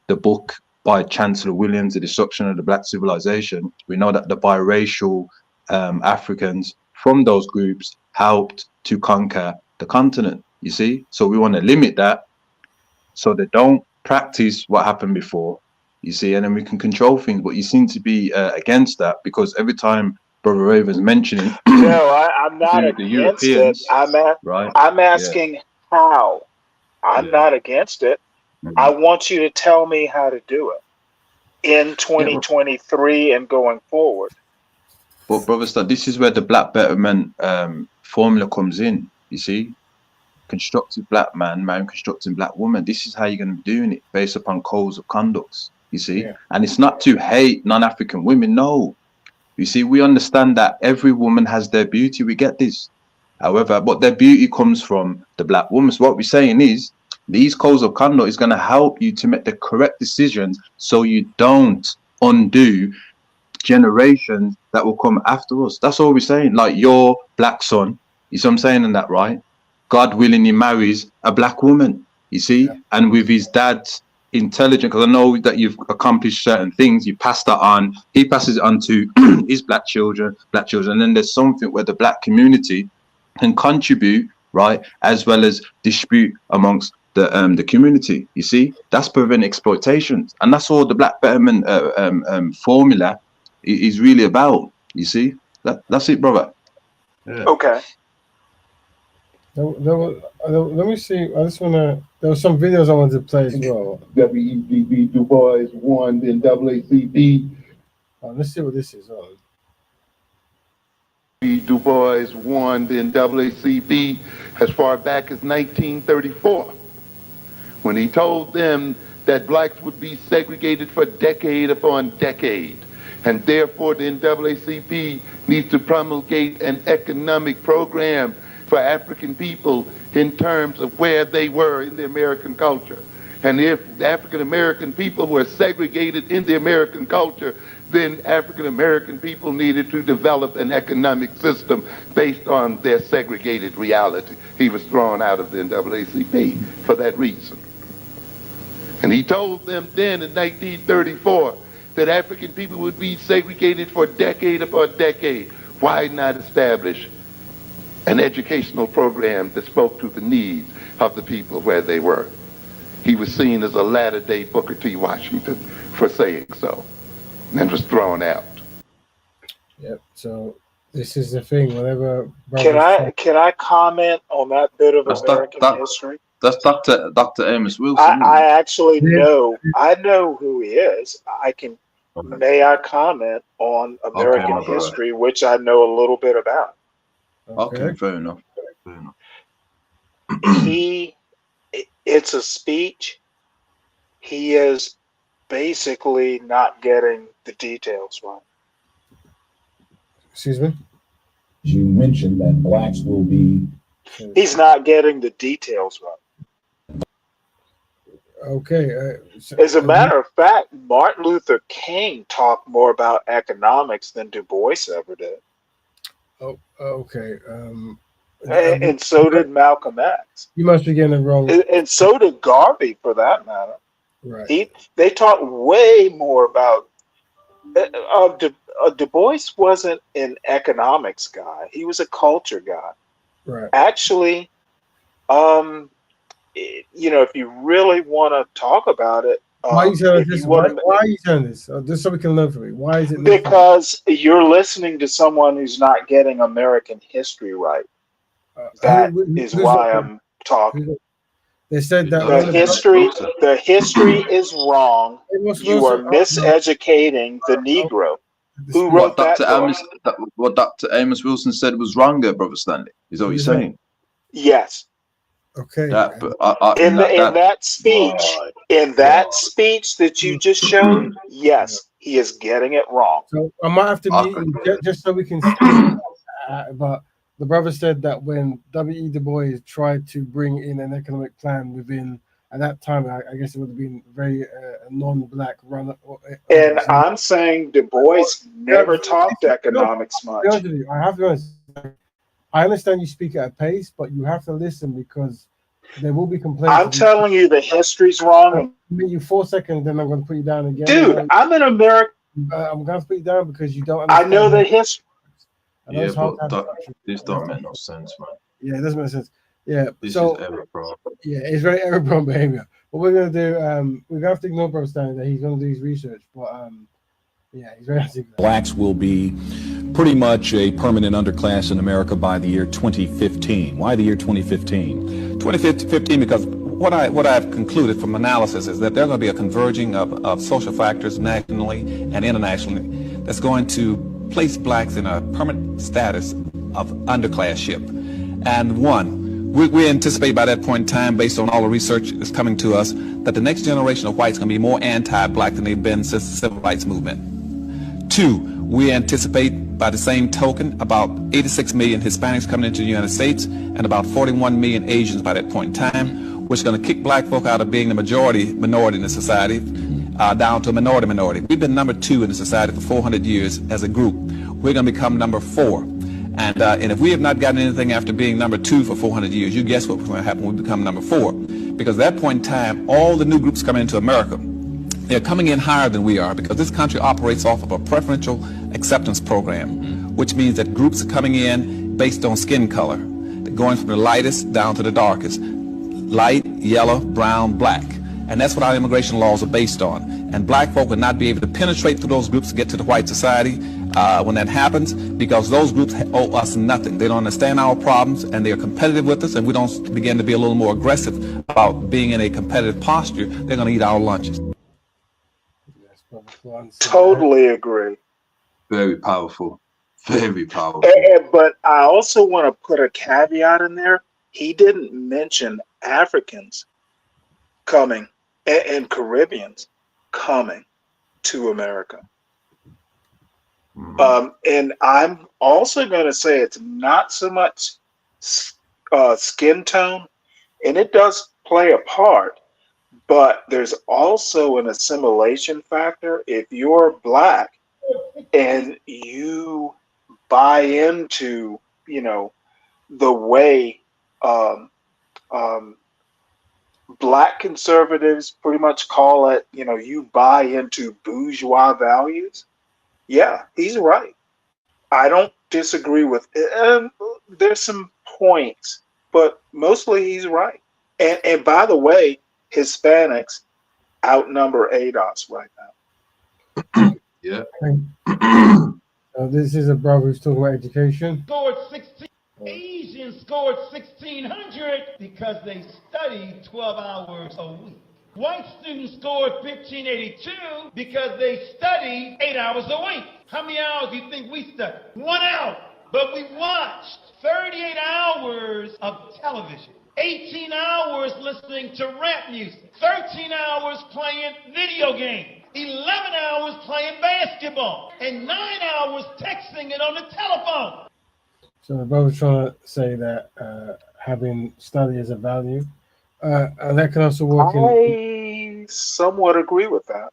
book by Chancellor Williams, The Destruction of the Black Civilization. We know that the biracial Africans from those groups helped to conquer the continent, you see? So we want to limit that so they don't practice what happened before, you see, and then we can control things. But you seem to be against that, because every time Brother Raven's mentioning no, I'm not the against Europeans, it. I'm asking how. I'm not against it. I want you to tell me how to do it. in 2023 and going forward. But brother, this is where the Black Betterment formula comes in. You see, constructive black man, constructing black woman. This is how you're going to be doing it, based upon codes of conducts. You see, and it's not to hate non-African women. No, you see, we understand that every woman has their beauty. We get this. However, but their beauty comes from the black woman. So what we're saying is, these codes of conduct is going to help you to make the correct decisions, so you don't undo generations that will come after us. That's all we're saying. Like your black son, you see what I'm saying in that, right? God willing, he marries a black woman, you see, and with his dad's intelligence, because I know that you've accomplished certain things, you pass that on, he passes it on to his black children, and then there's something where the black community can contribute, right, as well as dispute amongst the community. You see, that's prevent exploitations, and that's all the Black Betterment formula is really about. You see, that's it, brother. Yeah. Okay. Let me see. I just wanna. There were some videos I wanted to play as well. W.E.B. Du Bois won in NAACP. Let's see what this is on. Du Bois won the NAACP as far back as 1934, when he told them that blacks would be segregated for decade upon decade, and therefore the NAACP needs to promulgate an economic program for African people in terms of where they were in the American culture. And if the African American people were segregated in the American culture, then African American people needed to develop an economic system based on their segregated reality. He was thrown out of the NAACP for that reason. And he told them then in 1934 that African people would be segregated for decade upon decade. Why not establish an educational program that spoke to the needs of the people where they were? He was seen as a latter-day Booker T. Washington for saying so, and was thrown out. Yep. So this is the thing. Whenever can I comment on that bit of American history? That's Dr. Amos Wilson. I actually know. I know who he is. May I comment on American history, which I know a little bit about? Okay, fair enough. It's a speech. He is basically not getting the details right. Excuse me? You mentioned that blacks will be... He's not getting the details right. Okay. As a matter of fact, Martin Luther King talked more about economics than Du Bois ever did. Oh, okay. And so did Malcolm X. You must be getting it wrong. And so did Garvey, for that matter. Right. They talked way more about. Du Bois wasn't an economics guy. He was a culture guy. Right. Actually, if you really want to talk about it, why are you telling this? Why are you telling this? Just so we can learn from it. Why is it? Because you're listening to someone who's not getting American history right. That is why I'm talking. They said that the history is wrong. You are miseducating the Negro. Who wrote what Dr. Amos Wilson said was wrong there, Brother Stanley. Is that what you're saying? Yes. Okay. In that speech that you just showed, yes, he is getting it wrong. So I might have to mute you just so we can speak. But the brother said that when W.E. Du Bois tried to bring in an economic plan within, at that time, I guess it would have been very non-black run. And I'm saying Du Bois never talked economics much. I have to be honest. I understand you speak at a pace, but you have to listen because there will be complaints. I'm telling you the history's wrong. I'll give you 4 seconds, then I'm going to put you down again. Dude, I'm an American. I'm going to put you down because you don't understand. I know the history. Yeah, but this don't make no sense, man. Yeah, it doesn't make sense. Yeah, this is error-prone. Yeah, it's very error-prone behavior. What we're going to do, we're going to have to ignore Bro Stanley that he's going to do his research, but yeah, he's very active. Blacks will be pretty much a permanent underclass in America by the year 2015. Why the year 2015? 2015 because what I've concluded from analysis is that there's going to be a converging of social factors nationally and internationally that's going to place blacks in a permanent status of underclassship. And we anticipate by that point in time, based on all the research that's coming to us, that the next generation of whites is going to be more anti-black than they've been since the civil rights movement. 2, we anticipate by the same token about 86 million Hispanics coming into the United States and about 41 million Asians by that point in time, which is going to kick black folk out of being the minority in the society down to a minority. We've been number 2 in the society for 400 years as a group. We're going to become number 4. And if we have not gotten anything after being number 2 for 400 years, you guess what's going to happen when we become number 4. Because at that point in time, all the new groups coming into America, they're coming in higher than we are, because this country operates off of a preferential acceptance program, which means that groups are coming in based on skin color. They're going from the lightest down to the darkest. Light, yellow, brown, black. And that's what our immigration laws are based on. And black folk will not be able to penetrate through those groups to get to the white society when that happens, because those groups owe us nothing. They don't understand our problems, and they're competitive with us, and we don't begin to be a little more aggressive about being in a competitive posture. They're going to eat our lunches. Totally agree. Very powerful. Very powerful. But I also want to put a caveat in there. He didn't mention Africans coming and Caribbeans coming to America. And I'm also going to say it's not so much skin tone, and it does play a part, but there's also an assimilation factor. If you're black and you buy into, the way black conservatives pretty much call it, you buy into bourgeois values. Yeah, he's right. I don't disagree with it. There's some points, but mostly he's right. And by the way, Hispanics outnumber ADOS right now. Yeah. This is a brother who's talking about education. Scored 16. Asians scored 1,600 because they studied 12 hours a week. White students scored 1,582 because they studied 8 hours a week. How many hours do you think we studied? 1 hour. But we watched 38 hours of television, 18 hours listening to rap music, 13 hours playing video games, 11 hours playing basketball, and 9 hours texting it on the telephone. So the brother's trying to say that having study is a value. And that can also work I somewhat agree with that.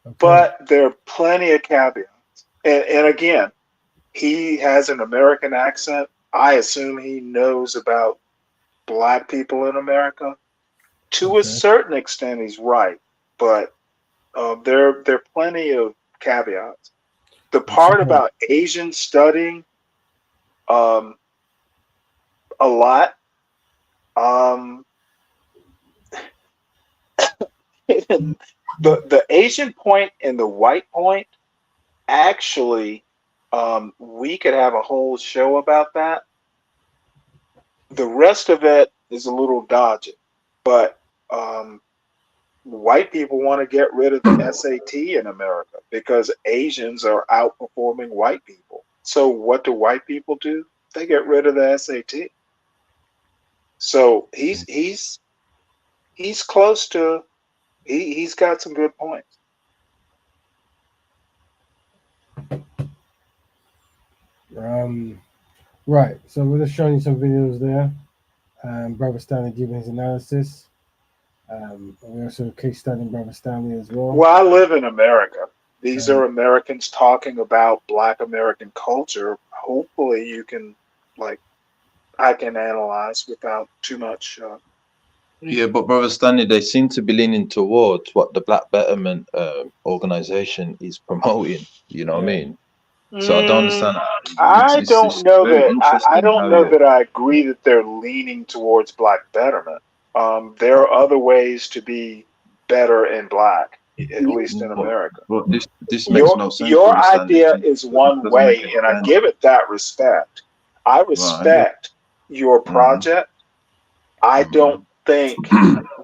Okay. But there are plenty of caveats. And again, he has an American accent. I assume he knows about black people in America. To a certain extent, he's right. But there are plenty of caveats. The part about Asians studying a lot, the Asian point and the white point, actually, we could have a whole show about that. The rest of it is a little dodgy, but white people want to get rid of the SAT in America because Asians are outperforming white people. So what do white people do? They get rid of the SAT. So he's close to. He's got some good points. Right. So we're just showing you some videos there. Brother Stanley giving his analysis. We also case studying Brother Stanley as well. Well, I live in America. These are Americans talking about Black American culture. Hopefully you can, I can analyze without too much. Yeah, but Brother Stanley, they seem to be leaning towards what the Black Betterment organization is promoting. You know what I mean? So I don't understand. I don't know that I agree that they're leaning towards Black Betterment. There are other ways to be better in Black, at least in America. But this makes no sense. Your idea is one way, and I give it that respect. I respect your project. I don't think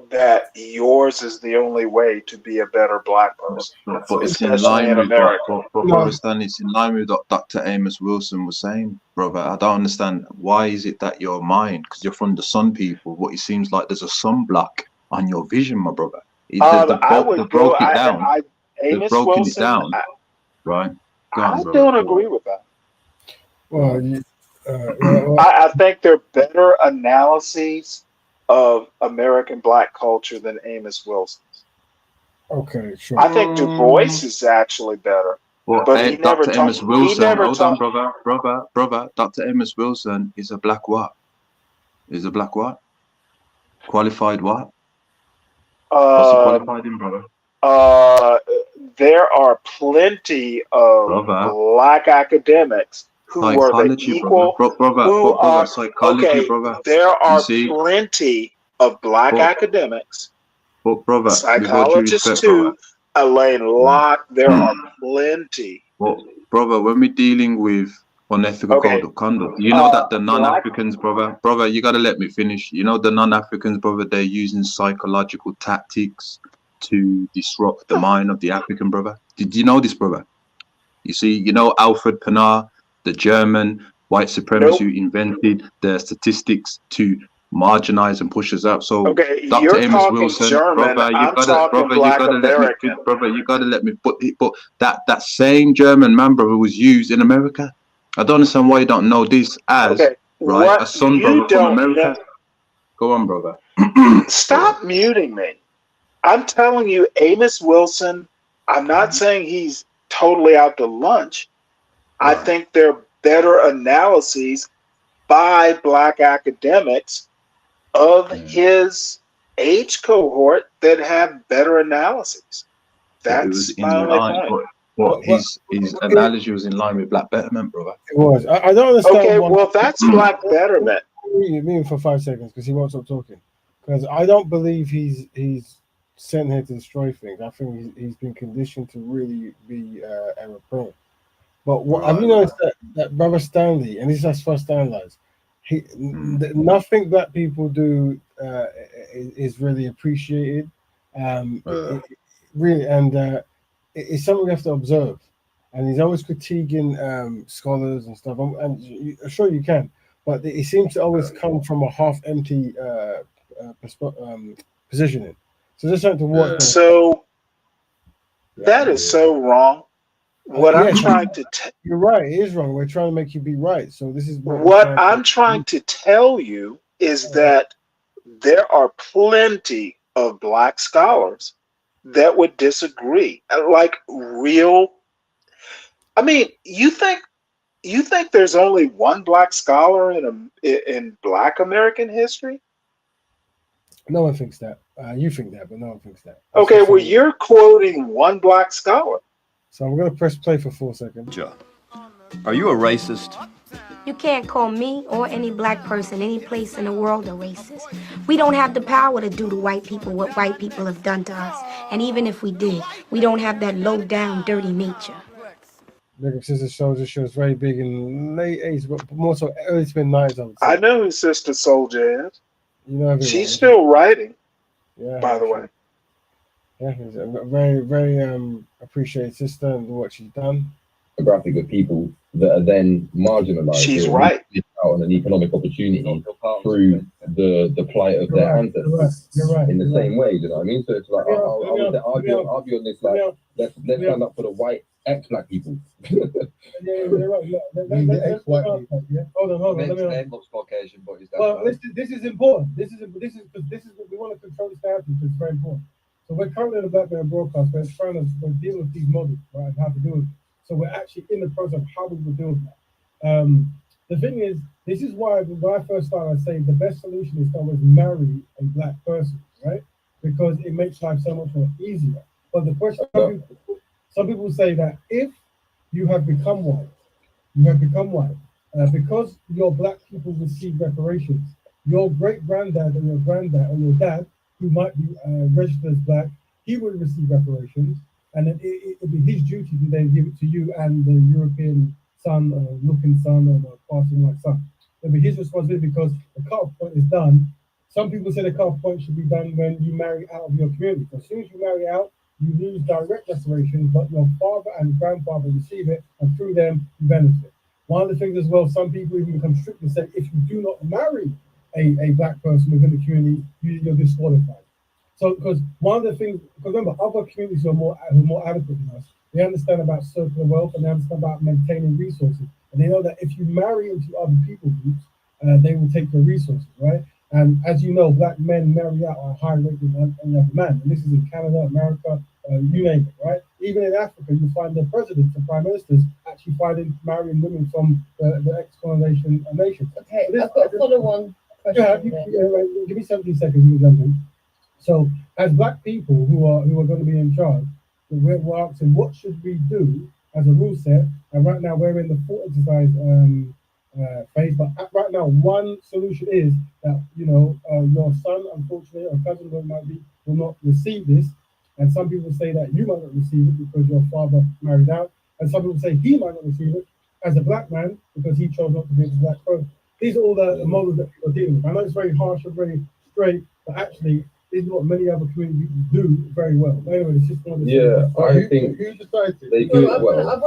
that yours is the only way to be a better black person, But it's in especially line in with America. Brother Stan, it's in line with what Dr. Amos Wilson was saying, brother. I don't understand. Why is it that your mind, because you're from the sun people, what it seems like there's a sunblock on your vision, my brother. They broke it down. They've Amos broken Wilson, it down, right? Go on, I brother. don't agree with that. Well, I think they're better analyses of American black culture than Amos Wilson's. Okay, sure. I think Du Bois is actually better. Well, but he never Dr. Amos talked. Wilson, He never hold on, talked. brother. Dr. Amos Wilson is a black what? Is a black what? Qualified what? What's he qualified in, brother? There are plenty of black academics who were the equal. Brother, psychology, okay, brother. there are plenty of black academics. But brother, psychologists respect, too. brother. Elaine Locke, there are plenty. Well, brother, when we're dealing with unethical code of conduct, you know that the non-Africans, brother, you gotta let me finish. You know the non-Africans, brother, they're using psychological tactics to disrupt the mind of the African, brother. Did you know this, brother? You see, you know Alfred Pennar, the German white supremacist who invented the statistics to marginalize and push us out. So Dr. Amos Wilson, German, brother, you gotta let me. But that same German man, brother, was used in America. I don't understand why you don't know this as a son, brother from America. Go on, brother. Stop muting me. I'm telling you, Amos Wilson. I'm not saying he's totally out to lunch. I think they're better analyses by black academics of his age cohort that have better analyses. That's my only point. But his analogy was in line with Black Betterment, brother. It was. I don't understand. Okay, well, that's Black Betterment. You mean for 5 seconds because he won't stop talking. Because I don't believe he's sent here to destroy things. I think he's been conditioned to really be error prone. But have you noticed that Brother Stanley, and this is as far as Stanley lies, nothing that people do is really appreciated. Really, and it's something we have to observe. And he's always critiquing scholars and stuff. And sure you can, but it seems to always come from a half-empty positioning. So just something to watch. So that is so wrong. What I'm trying to you're right. It is wrong. We're trying to make you be right. So this is what I'm trying to tell you is that there are plenty of black scholars that would disagree. Like real. I mean, you think there's only one black scholar in Black American history? No one thinks that. You think that, but no one thinks that. Okay, well, you're quoting one black scholar. So I'm going to press play for 4 seconds. Are you a racist? You can't call me or any black person any place in the world a racist. We don't have the power to do to white people what white people have done to us. And even if we did, we don't have that low-down, dirty nature. Big Sister Soldier show is very big in late 80s, but more so early to mid-90s, I would say. I know who Sister Soldier is. You know everyone. She's still writing, yeah, by the way. Yeah, she's a very, very appreciated sister and what she's done. A graphic of people that are then marginalized. She's right. Out on an economic opportunity through the plight of their ancestors. You're right. In the same way, you know what I mean? So it's like I'll argue on this like let's stand up for the white ex-black people. You're right. Ex-white people. Hold on. Looks Caucasian, but he's well, this is important. This is what we want to control this narrative. It's very important. So we're currently in the Black Man broadcast. We're dealing with these models, right, and how to deal with it. So we're actually in the process of how we will deal with that. The thing is, this is why when I first started, I say the best solution is to always marry a black person, right? Because it makes life so much more easier. But the question, some people say that if you have become white, because your black people receive reparations, your great granddad or your granddad or your dad, who might be registered as black, he would receive reparations, and it would be his duty to then give it to you and the European son, looking son, or the passing white son. It'll be his responsibility because the cut-off point is done some people say the cut-off point should be done when you marry out of your community. As soon as you marry out, you lose direct reparations, but your father and grandfather receive it, and through them you benefit. One of the things as well, some people even become strict and say, if you do not marry a black person within the community, you're disqualified. So, because one of the things, because remember, other communities who are more adequate than us, they understand about circular wealth and they understand about maintaining resources. And they know that if you marry into other people groups, they will take your resources, right? And as you know, black men marry out at a higher rate than any other man. And this is in Canada, America, you name it, right? Even in Africa, you find the presidents and prime ministers actually marrying women from the ex-colonization nations. Okay, so I've got a follow-on question. Yeah, give me 17 seconds, you can jump in. So, as black people who are going to be in charge, we're asking what should we do as a rule set. And right now we're in the thought exercise phase. But right now, one solution is that your son, unfortunately, or cousin will not receive this. And some people say that you might not receive it because your father married out. And some people say he might not receive it as a black man because he chose not to be a black person. These are all the models that people are dealing with. I know it's very harsh and very straight, but actually, this is what many other communities do very well. But anyway, it's just one of the I think they do it well.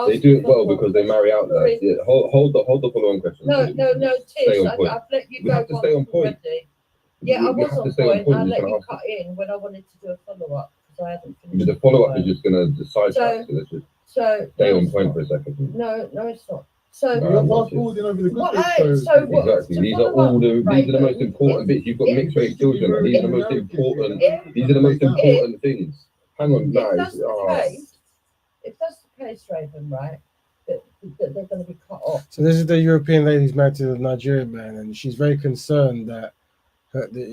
They do it well because they marry out lads. Yeah, hold the follow-on question. No, Tish, I've let you go. We have to stay on point. Yeah, I was on point. I let you cut in when I wanted to do a follow-up because I hadn't finished. But the follow-up is just going to decide that. So let's just stay on point for a second. No, it's not. So exactly. These are the most important bits. You've got mixed race children. These are the most important. These are the most important things. Hang on, if that's the case, Raven, right, that they're going to be cut off. So this is the European lady's married to the Nigerian man, and she's very concerned that the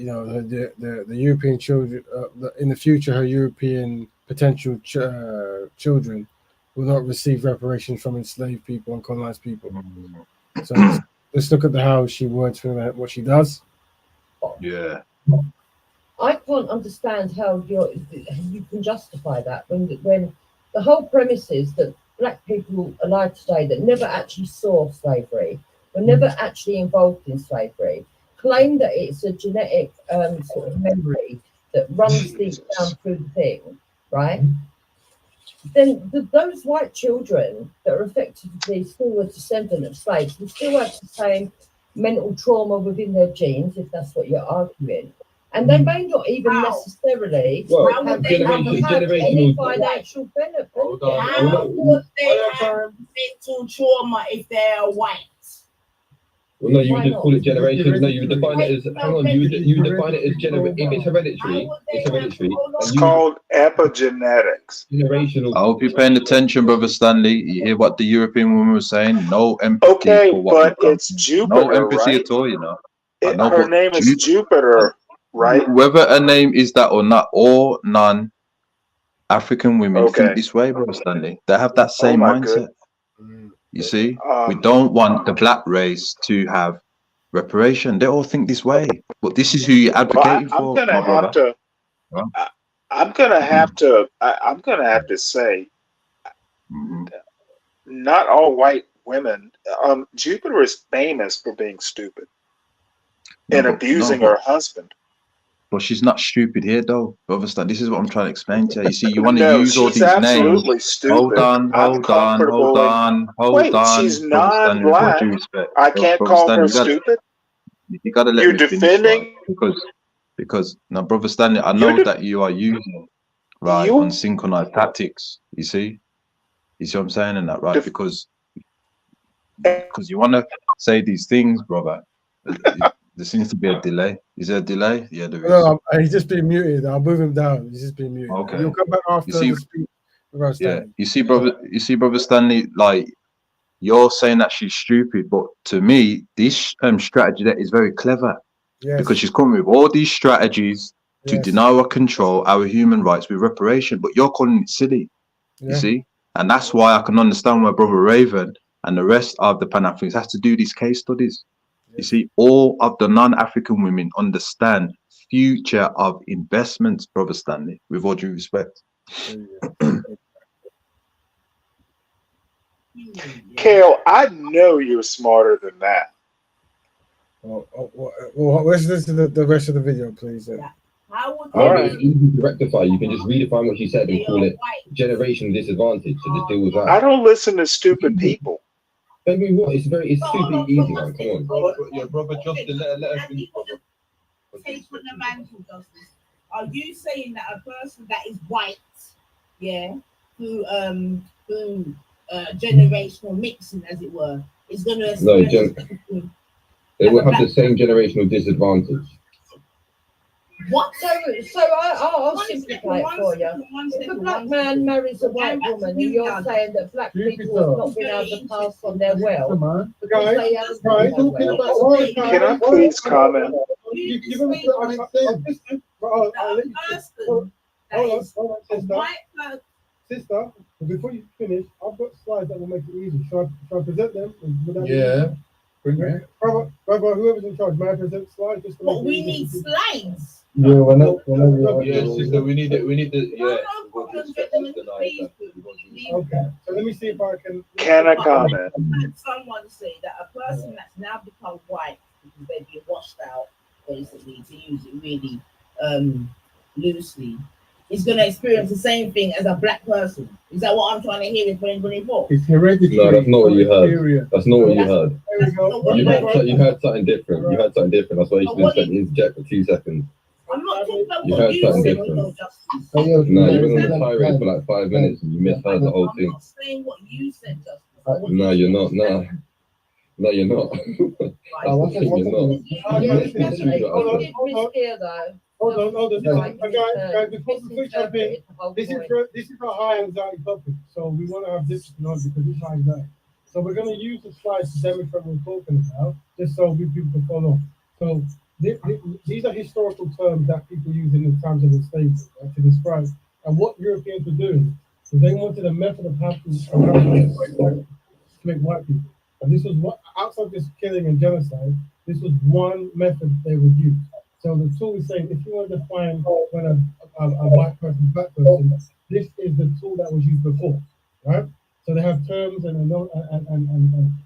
European children in the future, her European potential children will not receive reparations from enslaved people and colonized people. So let's look at how she words for what she does. Yeah. I can't understand how you can justify that when the whole premise is that black people alive today that never actually saw slavery, were never actually involved in slavery, claim that it's a genetic sort of memory that runs deep down through the thing, right? Then those white children that are effectively still a descendant of slaves will still have the same mental trauma within their genes, if that's what you're arguing. And they may not even necessarily have any financial benefit. How would they have mental trauma if they're white? Well, no, you would just call it generations. No, you would define it as. Hang on, you would define it as if it's hereditary, it's hereditary. It's called epigenetics. Generational. I hope you're paying attention, brother Stanley. You hear what the European woman was saying? No empathy. Okay, for what but it's Jupiter, no empathy right? at all. Her name is Jupiter, right? Whether her name is that or not, all non-African women think this way, brother Stanley. They have that same mindset. You see, we don't want the black race to have reparation. They all think this way, but this is who you're advocating for. I'm gonna have to say, not all white women. Jupiter is famous for being stupid and abusing her husband. But she's not stupid here, though, brother Stan. This is what I'm trying to explain to you. You see, you want to use all these names. Stupid. Hold on. Wait, she's non-black. I can't call her stupid. You gotta let me defending finish, because now, brother Stanley, I know that you are using unsynchronized tactics. You see what I'm saying in that, right? Because you want to say these things, brother. There seems to be a delay. Is there a delay? Yeah, there is. No, he's just been muted. I'll move him down. He's just been muted. Okay. You'll come back after the speech. Yeah, you see, brother Stanley, like you're saying that she's stupid, but to me, this strategy that is very clever because she's coming with all these strategies to deny or control our human rights with reparation, but you're calling it silly. You see, and that's why I can understand why Brother Raven and the rest of the Pan-Africans has to do these case studies. You see, all of the non-African women understand future of investments, Brother Stanley, with all due respect. Kale, I know you're smarter than that. Well, let's listen to the rest of the video, please. Yeah. How would All right. It's easy to rectify. You can just redefine what she said and call it generation disadvantage. So just deal with that. I don't listen to stupid people. I mean, what? It's super easy, man. Come on. Your brother Justin, let us finish, brother. Take from the mantle, Justice. Are you saying that a person that is white, yeah, through generational mixing, as it were, is going to they will have the same generational disadvantage. What? So I'll simplify it for you. If a black man marries a white woman, and you're saying that black people have not been able to pass on their wealth because they haven't been wealth. Can I please comment? Sister, before you finish, I've got slides that will make it easy. Shall I present them? Yeah. Brother, whoever's in charge, may I present slides? Just But we need slides. Yeah, whenever sister, we need it. Okay, so let me see if I can. Can I comment? Someone say that a person that's now become white because they've been washed out, basically, to use it really loosely, is going to experience the same thing as a black person. Is that what I'm trying to hear in 2024? It's hereditary. No, that's not what you heard. That's not what you heard. You heard something different. You heard something different. That's why you should have interject for 2 seconds. I'm not talking about You what heard you something said, different. no, Justice. No, you were on the tirade for like 5 minutes and you misheard the whole I'm thing. not saying what you said, Justice. No, you're not. No, you're not. You're not. Hold on. Guys, before you jump in, this is a high anxiety topic, so we want to have discipline on because it's high anxiety. So we're going to use the slides to demonstrate what we're talking about, just so people can follow. So these are historical terms that people use in the times of the slaves to describe. And what Europeans were doing is they wanted a method of how to make white people. And this was what, outside this killing and genocide, this was one method they would use. So the tool is saying, if you want to define when a white person, black person, this is the tool that was used before, right? So they have terms and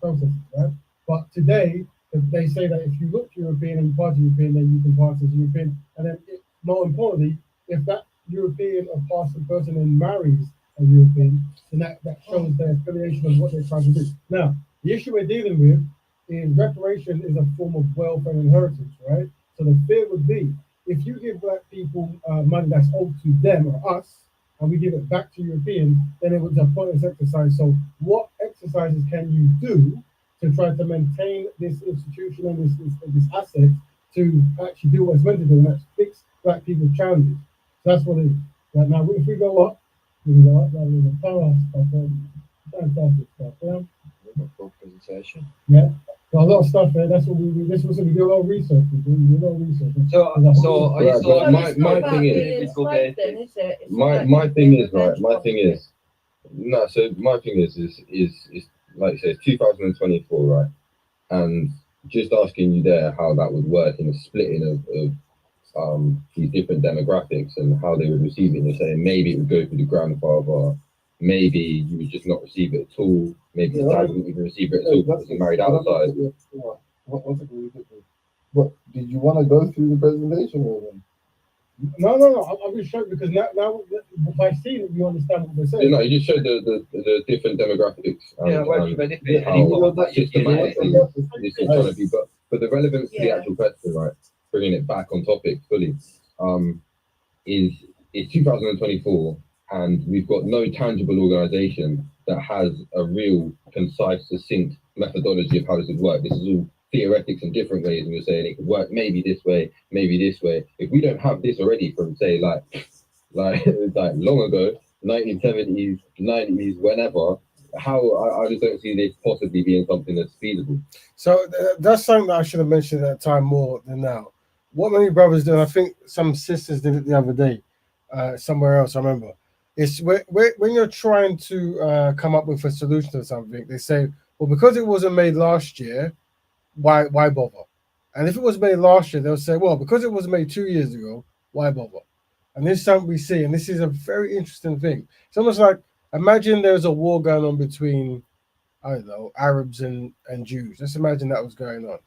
processes, right? But today, they say that if you look European and pass European, then you can pass as European. And then, more importantly, if that European or passing person then marries a European, then that shows their affiliation of what they're trying to do. Now, the issue we're dealing with is reparation is a form of wealth and inheritance, right? So the fear would be, if you give black people money that's owed to them or us, and we give it back to Europeans, then it was a pointless exercise. So what exercises can you do to try to maintain this institution and this asset to actually do what it's meant to do, and that's fix black people's challenges? So that's what it is. Right now, if we go up, we can go up, there's a power stuff, fantastic stuff, yeah? Presentation. Yeah. A lot of stuff there. That's what we do. This was we do a lot of research. We do a lot of research. My thing is like I say, it's 2024, right? And just asking you there how that would work in a splitting of these different demographics and how they would receive it. And you're saying maybe it would go to the grandfather, maybe you would just not receive it at all. Maybe the dad wouldn't even receive it at all because he married outside. What did you want to go through the presentation or? No. I'm just showing because now by seeing it, you understand what we're saying. You just showed the different demographics. How systematically this is trying to be. But the relevance to the actual question, right? Bringing it back on topic fully, is 2024. And we've got no tangible organization that has a real, concise, succinct methodology of how this would work. This is all theoretics in different ways, and we're saying it could work maybe this way, maybe this way. If we don't have this already from, say, like long ago, 1970s, 90s, whenever, how I just don't see this possibly being something that's feasible. So that's something that I should have mentioned at the time more than now. What many brothers do, I think some sisters did it the other day, somewhere else, I remember. It's when you're trying to come up with a solution to something, they say, well, because it wasn't made last year, why bother? And if it was made last year, they'll say, well, because it was made 2 years ago, why bother? And this is something we see, and this is a very interesting thing. It's almost like, imagine there's a war going on between, I don't know, Arabs and Jews. Let's imagine that was going on.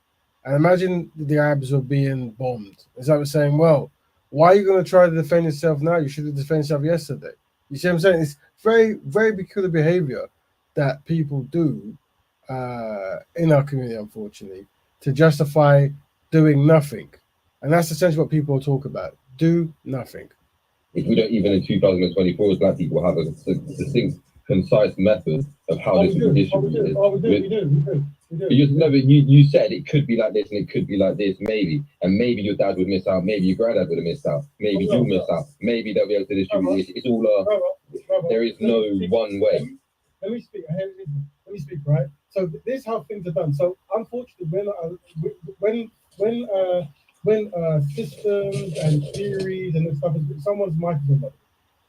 And imagine the Arabs were being bombed. It's like we're saying, well, why are you going to try to defend yourself now? You should have defended yourself yesterday. You see what I'm saying? It's very, very peculiar behavior that people do in our community, unfortunately, to justify doing nothing. And that's essentially what people talk about. Do nothing. If we don't even in 2024 as black people have a distinct, concise method of how this will be distributed. You said it could be like this and it could be like this, maybe. And maybe your dad would miss out, maybe your granddad would have missed out, maybe you'll miss out, maybe they'll be able to distribute it. It's all there is no one way. Let me speak. Let me speak, right? So this is how things are done. So unfortunately, when systems and theories and this stuff, someone's mic is on.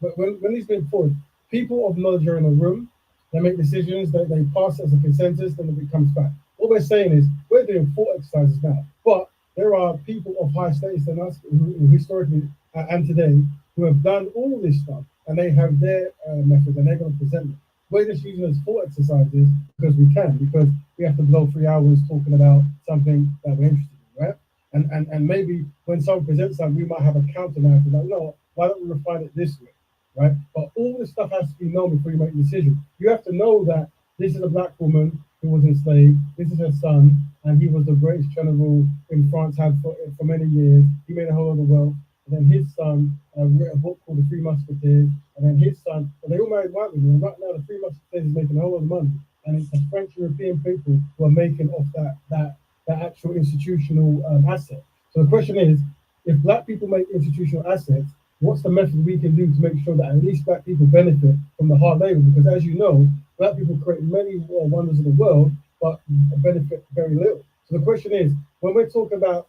But when these been forward, people of knowledge are in a room. They make decisions. They pass it as a consensus. Then it comes back. What we're saying is we're doing thought exercises now, but there are people of higher status than us who historically and today who have done all this stuff, and they have their methods, and they're going to present them. We're just using those thought exercises because we can, because we have to blow 3 hours talking about something that we're interested in, right? And maybe when someone presents something, we might have a counter narrative like, no, why don't we refine it this way, right? But all this stuff has to be known before you make a decision. You have to know that this is a black woman who was enslaved, this is her son, and he was the greatest general in France had for many years. He made a whole lot of wealth. And then his son wrote a book called The Three Musketeers. And then his son, and they all married white women. And right now, The Three Musketeers is making a whole lot of money. And it's the French European people who are making off that actual institutional asset. So the question is, if black people make institutional assets, what's the method we can do to make sure that at least black people benefit from the hard labor? Because as you know, black people create many wonders of the world, but benefit very little. So the question is, when we're talking about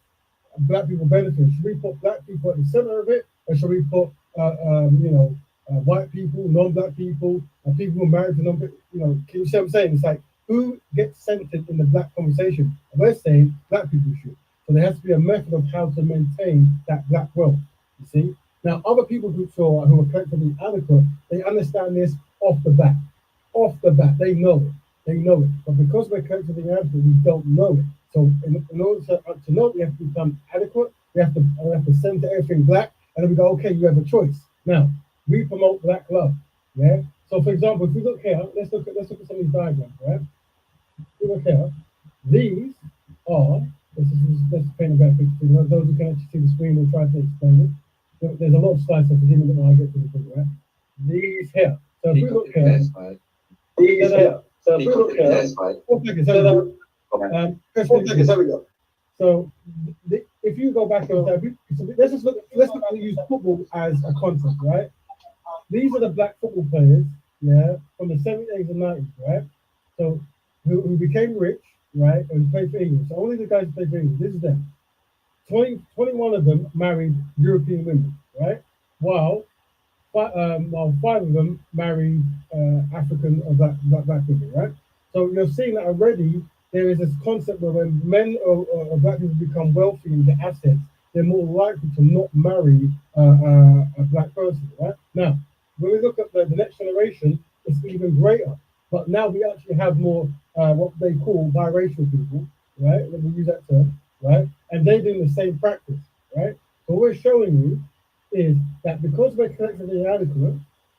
black people benefit, should we put black people at the center of it, or should we put white people, non-black people, and people who are married to non-black? Can you see what I'm saying? It's like, who gets centered in the black conversation? And we're saying black people should. So there has to be a method of how to maintain that black wealth. You see? Now, other people groups who are collectively adequate, they understand this off the bat. Off the bat, they know it. They know it. But because we're collectively adequate, we don't know it. So in order to know it, we have to become adequate. We have to center everything black, and then we go, okay, you have a choice. Now, we promote black love. Yeah. So for example, if we look here, let's look at some of these diagrams, right? If we look here, these are, let's paint a better picture. Those who can actually see the screen will try to explain it. There's a lot of slides, so forgive me when I get to the thing, right? These here. So if we look here, these here. So if we look here, so if you go back and let's use football as a concept, right? These are the black football players, yeah, from the 70s and 90s, right? So who became rich, right, and played for England. So only the guys who played for England. This is them. 21 of them married European women, right? While 5 of them married African or black women, right? So you're seeing that already. There is this concept where when men or black people become wealthy and get assets, they're more likely to not marry a black person, right? Now, when we look at the next generation, it's even greater. But now we actually have more what they call biracial people, right? Let me use that term, right? And they're doing the same practice, right? So what we're showing you is that because we're collectively inadequate,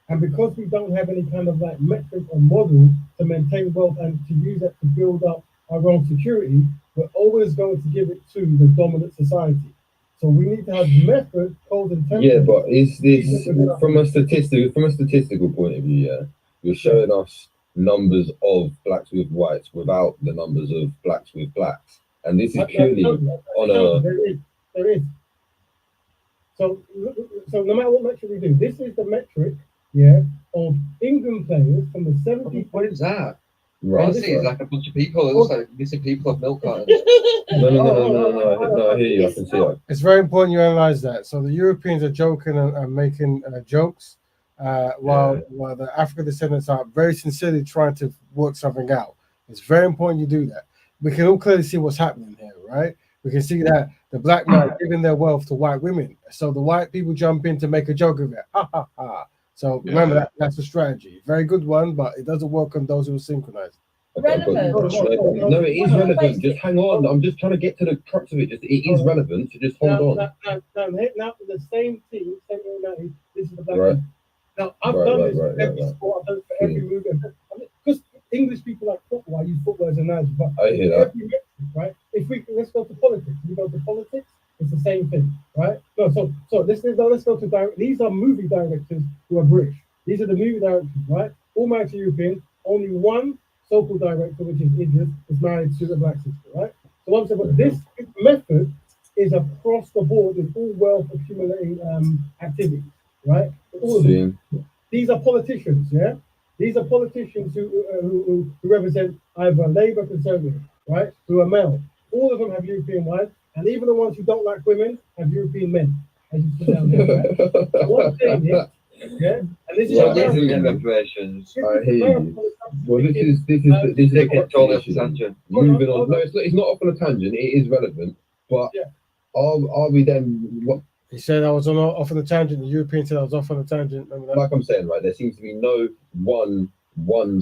and because we don't have any kind of like metric or model to maintain wealth and to use that to build up our own security, we're always going to give it to the dominant society. So we need to have method, codes, and templates. Yeah, but is this from a statistical point of view? Yeah, you're showing us numbers of blacks with whites without the numbers of blacks with blacks, and this is purely on a. There is. So no matter what metric we do, this is the metric, yeah, of England players from the 70s. What is that? Right. Honestly, it's like a bunch of people. It looks like missing people of milk cartons. No, I hear you. I can see that. It's very important you analyze that. So the Europeans are joking and making jokes, while the African descendants are very sincerely trying to work something out. It's very important you do that. We can all clearly see what's happening here, right? We can see that the black men are giving their wealth to white women. So the white people jump in to make a joke of it. Ha, ha, ha. So remember that's a strategy. Very good one, but it doesn't work on those who are synchronized. Relevant. No, it is relevant. Just hang on. I'm just trying to get to the crux of it. Just it is relevant. So just hold on. Now, the same team, this is the black. Right. Now, I've done this for every sport. I've done it for every movie. Because English people like football, I use football as an analogy. But I hear that. Right? Let's go to politics. You go to politics, it's the same thing, right? So let's go to these are movie directors who are British. These are the movie directors, right? All married to European. Only one so-called director, which is Idris, is married to a black sister, right? So what I'm saying, but this method is across the board in all wealth accumulating activities, right? All of them. These are politicians, yeah? These are politicians who represent either Labour, Conservative, right? Who are male. All of them have European wives, and even the ones who don't like women have European men. As you put down there, right? So what I'm saying is, yeah, and this is reparations. I hear you. Well, this is a conversation. Moving on. No, it's not off on a tangent. It is relevant, but are we then what? He said I was off on a tangent. The European said I was off on a tangent. Like I'm saying, right, there seems to be no one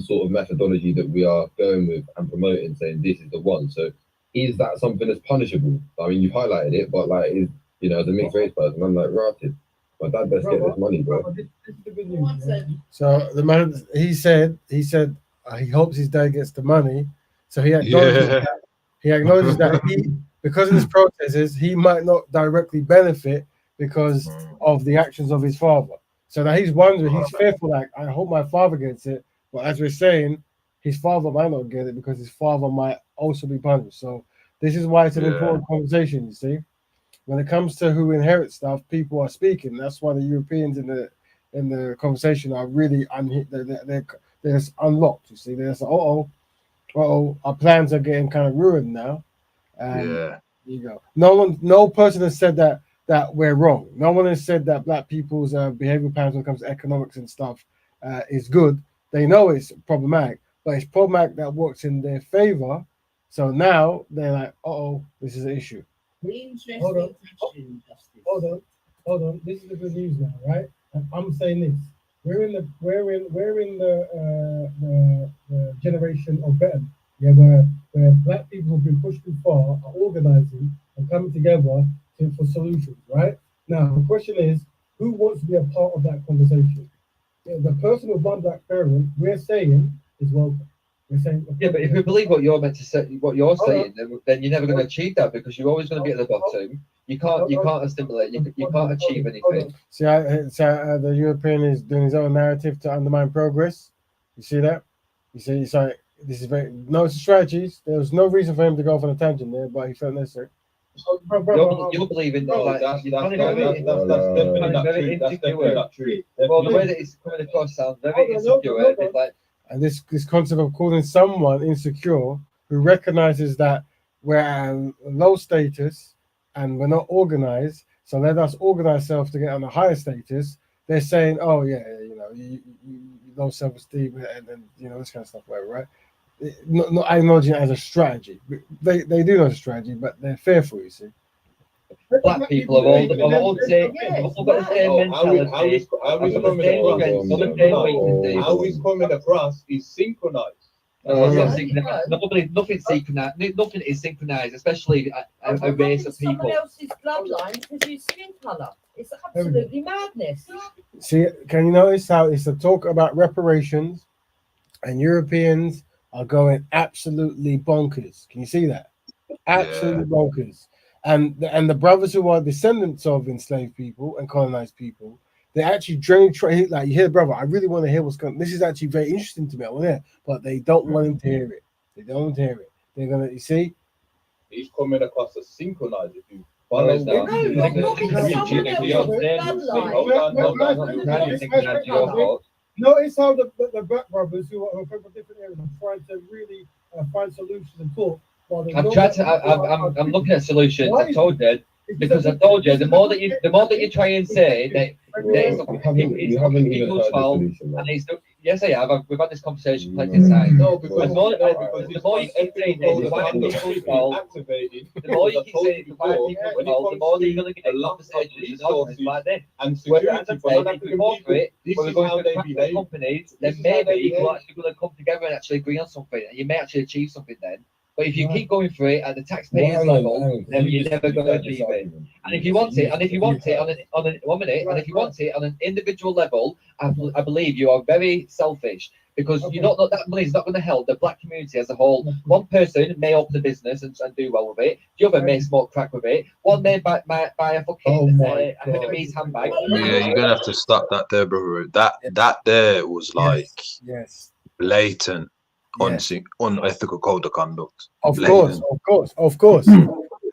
sort of methodology that we are going with and promoting, saying this is the one. So is that something that's punishable? I mean, you've highlighted it, but like, as a mixed race person, I'm like, rotted. My dad best get this money, bro. This is the good news. Yeah? So the man, he said he hopes his dad gets the money. So he acknowledges that he, because of his processes, he might not directly benefit because of the actions of his father. So now he's wondering, he's fearful, like, I hope my father gets it. But as we're saying, his father might not get it because his father might also be punished. So this is why it's an important conversation, you see. When it comes to who inherits stuff, people are speaking. That's why the Europeans in the conversation are really they're unlocked. You see, there's our plans are getting kind of ruined now. There you go. No person has said that we're wrong. No one has said that black people's behavioral patterns when it comes to economics and stuff is good. They know it's problematic, but it's problematic that works in their favor. So now they're like, this is an issue. Hold on. This is the good news now, right? And I'm saying this. We're in the generation of Betterment, where black people who've been pushed too far are organizing and coming together for solutions, right? Now the question is, who wants to be a part of that conversation? The person with one black parent, we're saying, is welcome. Yeah, but if we believe what you're meant to say, what you're saying, then you're never going to achieve that because you're always going to be at the bottom. You can't assimilate. You can't achieve anything. See, the European is doing his own narrative to undermine progress. You see that? You see, it's like this is it's strategies. There was no reason for him to go off on a tangent there, but he felt necessary. You're believing that's definitely not true. Well, the way that it's coming across sounds very insecure. Like. And this concept of calling someone insecure who recognizes that we're low status and we're not organized, so let us organize ourselves to get on a higher status. They're saying, you low self-esteem and this kind of stuff, whatever, right? Not acknowledging it as a strategy. They do know it's a strategy, but they're fearful, you see. Black people have all got the same mentality. How he's coming across is synchronized. Nothing synchronized. Nothing is synchronized, especially a race of people. Someone else's bloodline because your skin color. It's absolutely madness. See, can you notice how it's a talk about reparations, and Europeans are going absolutely bonkers? Can you see that? Absolutely bonkers. And the brothers who are descendants of enslaved people and colonized people, they actually try, like, you hear the brother, I really want to hear what's going on. This is actually very interesting to me. I want to hear, but they don't want him to hear it. They don't want to hear it. They're gonna, you see, he's coming across as synchronized. If you notice how the black brothers who are from different areas are trying to really find solutions and talk. I'm looking at solutions. I told Dad Because I told you, the more that you try and say that you haven't even heard the solution, man. and it's yes, I have. We've had this conversation plenty of times. No, because the more you keep saying this, the white people's fault. The more you keep saying the white people's fault, the more that you're going to get conversations like this. And whereas security I for say, non if we go for it, this when we're is going how to they private behave. companies, This then is how they maybe we're behave. actually going to come together and actually agree on something, and you may actually achieve something then. But if you keep going for it at the taxpayers level, then you're never going to achieve it. And if you want it, on an 1 minute, and if you want it on an individual level, I believe you are very selfish because you don't know that money is not going to help the black community as a whole. One person may open a business and do well with it. The other may smoke crack with it. One may buy a fucking Hermes handbag. Yeah, you're gonna have to stop that there, brother. That there was like blatant, unethical code of conduct. Of Blatant. course.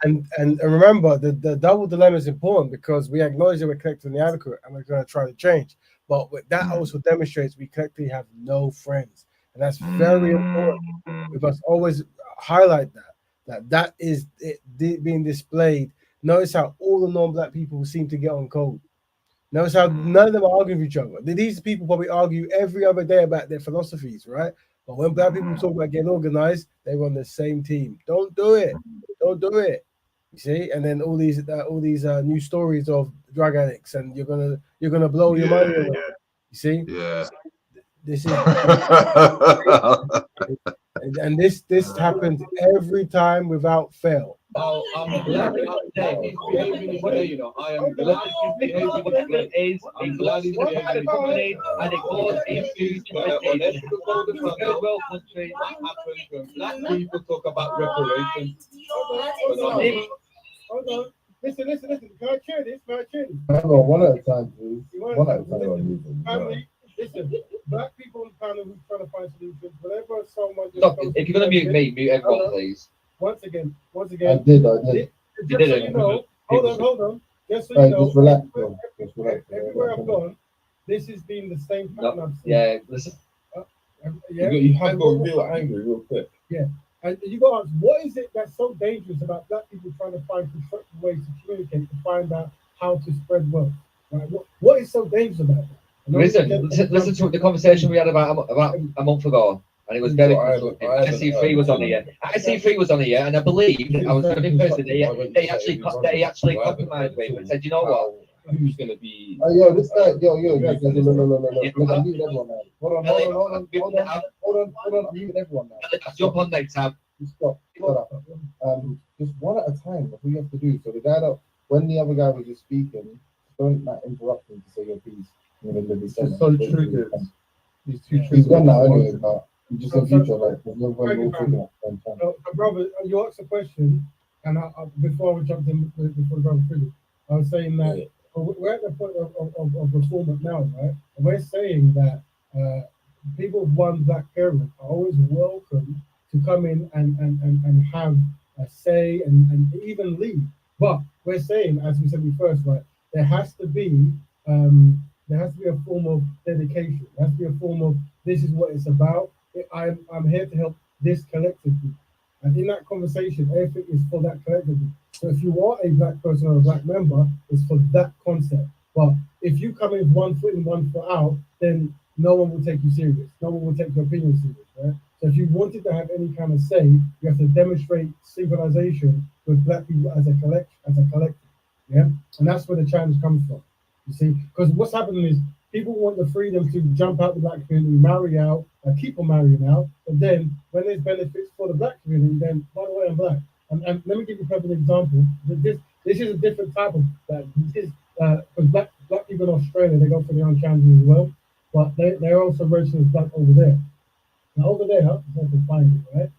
And remember, the double dilemma is important because we acknowledge that we're collectively inadequate and we're going to try to change. But that also demonstrates we collectively have no friends, and that's very important. We must always highlight that is it being displayed. Notice how all the non-black people seem to get on code. Notice how none of them are arguing with each other. These people probably argue every other day about their philosophies, right? But when black people talk about getting organized, they were on the same team. Don't do it. Don't do it. You see, and then all these new stories of drug addicts, and you're gonna blow your money away. You see, this is and this happens every time without fail. Oh, I'm glad he's behaving his way, you know. I am glad he's behaving his way. I'm glad he's behaving his way. And it goes into third world country. What happens when black people talk about reparations? Hold on. Listen. Can I share this? One at a time, please. One at a time. Family, listen. Black people in panel who's trying to find solutions. Whenever someone stop. If you're going to mute me, mute everyone, please. Once again. I did. You did it. Hold on. Just so you know, just relax. Everywhere I've gone, this has been the same pattern I've seen. Yeah, listen. You have got real angry real quick. Yeah. And you got to ask, what is it that's so dangerous about black people trying to find constructive ways to communicate to find out how to spread wealth? Right? What is so dangerous about it? Listen to the conversation we had about a month ago, and it was very constructive. IC3 was on here. IC3 was on here, and I believe I was going to be person. They actually compromised with me and said, you know what? Who's going to be? Yo, this guy, yo, guys, no. I'm muting everyone now. Hold on. I'm muting everyone now. Jump on next time. Stop. Just one at a time. That's what you have to do. So the guy when the other guy was just speaking, don't interrupt him to say your piece. It's so true. He's gone now anyway, but just in future, like, there's no way we'll figure out. Brother, you asked a question, and before we jumped in, before brother Philip, I was saying that we're at the point of reform now, right? And we're saying that people of one black parent are always welcome to come in and have a say and even lead. But we're saying, as we said first, right, there has to be a form of dedication. There has to be a form of this is what it's about. I'm here to help this collectively. And in that conversation, everything is for that collectively. So if you are a black person or a black member, it's for that concept. But if you come in 1 foot in, 1 foot out, then no one will take you serious. No one will take your opinion serious, right? So if you wanted to have any kind of say, you have to demonstrate synchronization with black people as a collective. Yeah, and that's where the challenge comes from. You see, because what's happening is people want the freedom to jump out the black community, marry out, keep on marrying out, but then when there's benefits for the black community, then by the way, I'm black. And let me give you a perfect example. This is a different type of black. This is because black people in Australia, they go for the own challenges as well, but they're also registered as black over there. Now over there, if I can find it, right?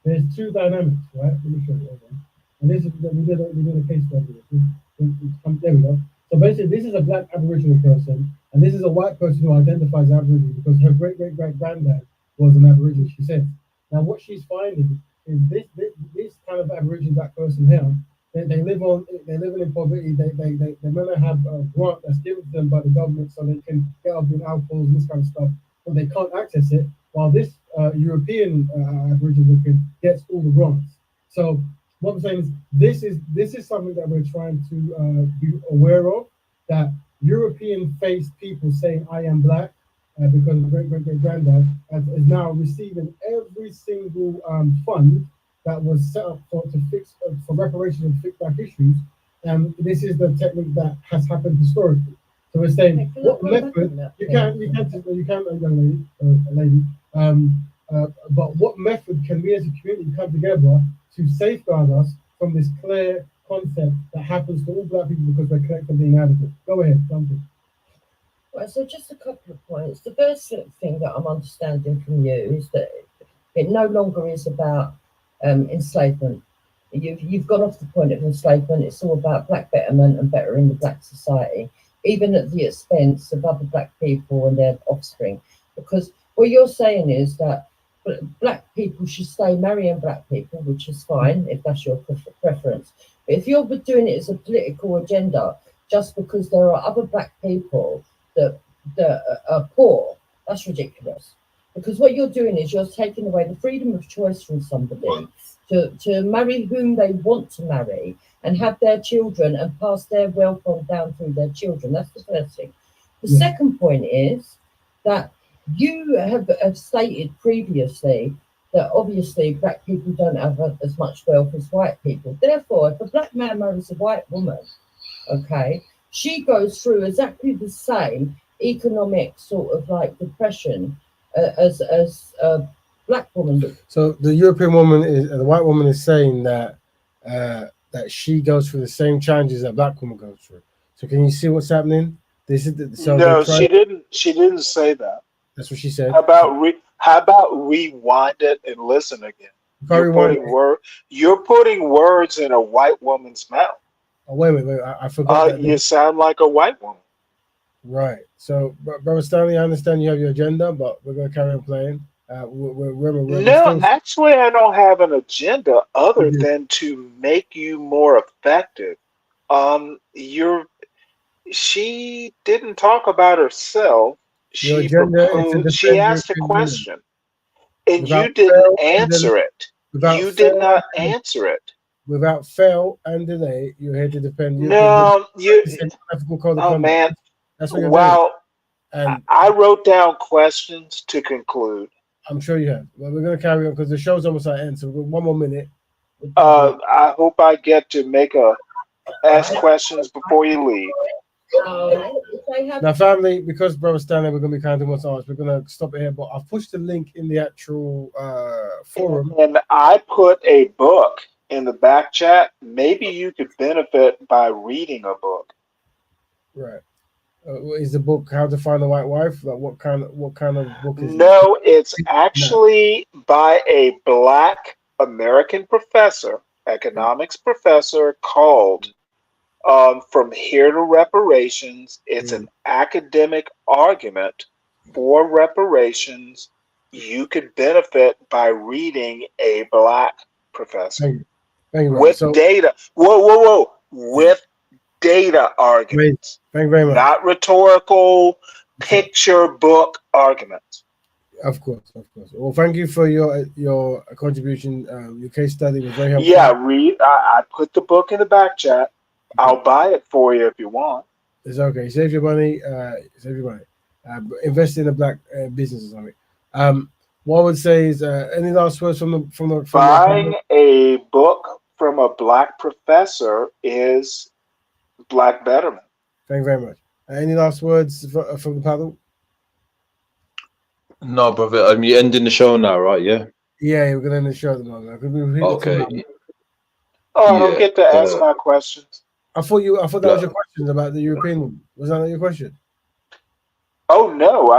There's two dynamics, right? Let me show you. Okay? And this is we did a case study. There we go. So basically, this is a black Aboriginal person, and this is a white person who identifies as Aboriginal because her great-great-great-granddad was an Aboriginal, she says. Now, what she's finding is this kind of Aboriginal black person here, they live in poverty. They may not have a grant that's given to them by the government so they can get up in alcohol and this kind of stuff, but they can't access it, while this European Aboriginal kid gets all the grants. So what I'm saying is this is something that we're trying to be aware of. That European faced people saying I am black because of great great great granddad is now receiving every single fund that was set up to fix for reparations and fix black issues. And this is the technique that has happened historically. So we're saying what method you can young lady, but what method can we as a community come together to safeguard us from this clear concept that happens to all black people because we're collectively inadequate? Go ahead, jump in. Right, so just a couple of points. The first thing that I'm understanding from you is that it no longer is about enslavement. You've gone off the point of enslavement. It's all about black betterment and bettering the black society, even at the expense of other black people and their offspring. Because what you're saying is that black people should stay marrying black people, which is fine if that's your preference. But if you're doing it as a political agenda, just because there are other black people that are poor, that's ridiculous. Because what you're doing is you're taking away the freedom of choice from somebody to marry whom they want to marry and have their children and pass their wealth on down through their children. That's the first thing. The second point is that you have stated previously that obviously black people don't have as much wealth as white people. Therefore, if a black man marries a white woman, okay, she goes through exactly the same economic sort of like depression as a black woman. So the European woman is the white woman is saying that that she goes through the same challenges that black woman goes through. So can you see what's happening? This is No, she didn't. She didn't say that. That's what she said. How about rewind it and listen again? You're putting words in a white woman's mouth. Oh, wait, I forgot. You sound like a white woman. Right. So, Brother Stanley, I understand you have your agenda, but we're going to carry on playing. No, actually, I don't have an agenda other than to make you more effective. She didn't talk about herself. She asked a question, and you didn't answer it. You did not answer it. Without fail and delay, you're here to defend. No, oh man. That's what you're doing. And I wrote down questions to conclude. I'm sure you have. Well, we're going to carry on because the show's almost at end. So we've got 1 more minute. I hope I get to ask questions before you leave. Now, family, because Brother Stanley, we're going to be counting what's ours. We're going to stop it here, but I've pushed the link in the actual forum. And I put a book in the back chat. Maybe you could benefit by reading a book. Right. Is the book How to Find a White Wife? Like what kind of book is it? No, it's actually by a black American professor, economics professor, called From Here to Reparations. It's an academic argument for reparations. You could benefit by reading a black professor. Thank you, with data. Whoa. With data arguments. Thank you very much. Not rhetorical picture book arguments. Of course. Well, thank you for your contribution. Your case study was very helpful. Yeah, I put the book in the back chat. I'll buy it for you if you want. It's okay. Save your money. Invest in a black business or something. What I would say is, any last words from buying a book from a black professor is Black Betterment. Thank you very much. Any last words from the panel? No, brother. You're ending the show now, right? Yeah. Yeah, we're gonna end the show at the moment. Okay. I don't get to ask my questions. I thought that was your question about the European woman. Was that not your question? Oh no,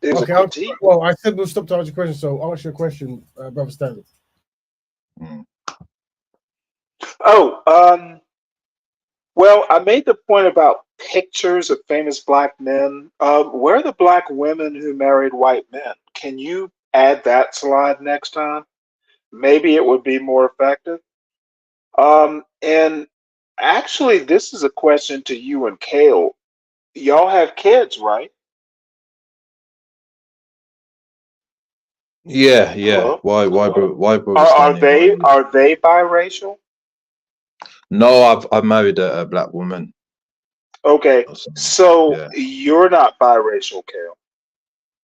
okay. Well, I said we'll stop to answer your question, so I'll answer your question, Brother Stanley. Well, I made the point about pictures of famous black men. Where are the black women who married white men? Can you add that slide next time? Maybe it would be more effective. And actually, this is a question to you and Kale. Y'all have kids, right? Yeah, yeah. Hello? Why, brother Are Stanley? they biracial? No, I've married a black woman. Okay, So, so yeah. you're not biracial, Kale.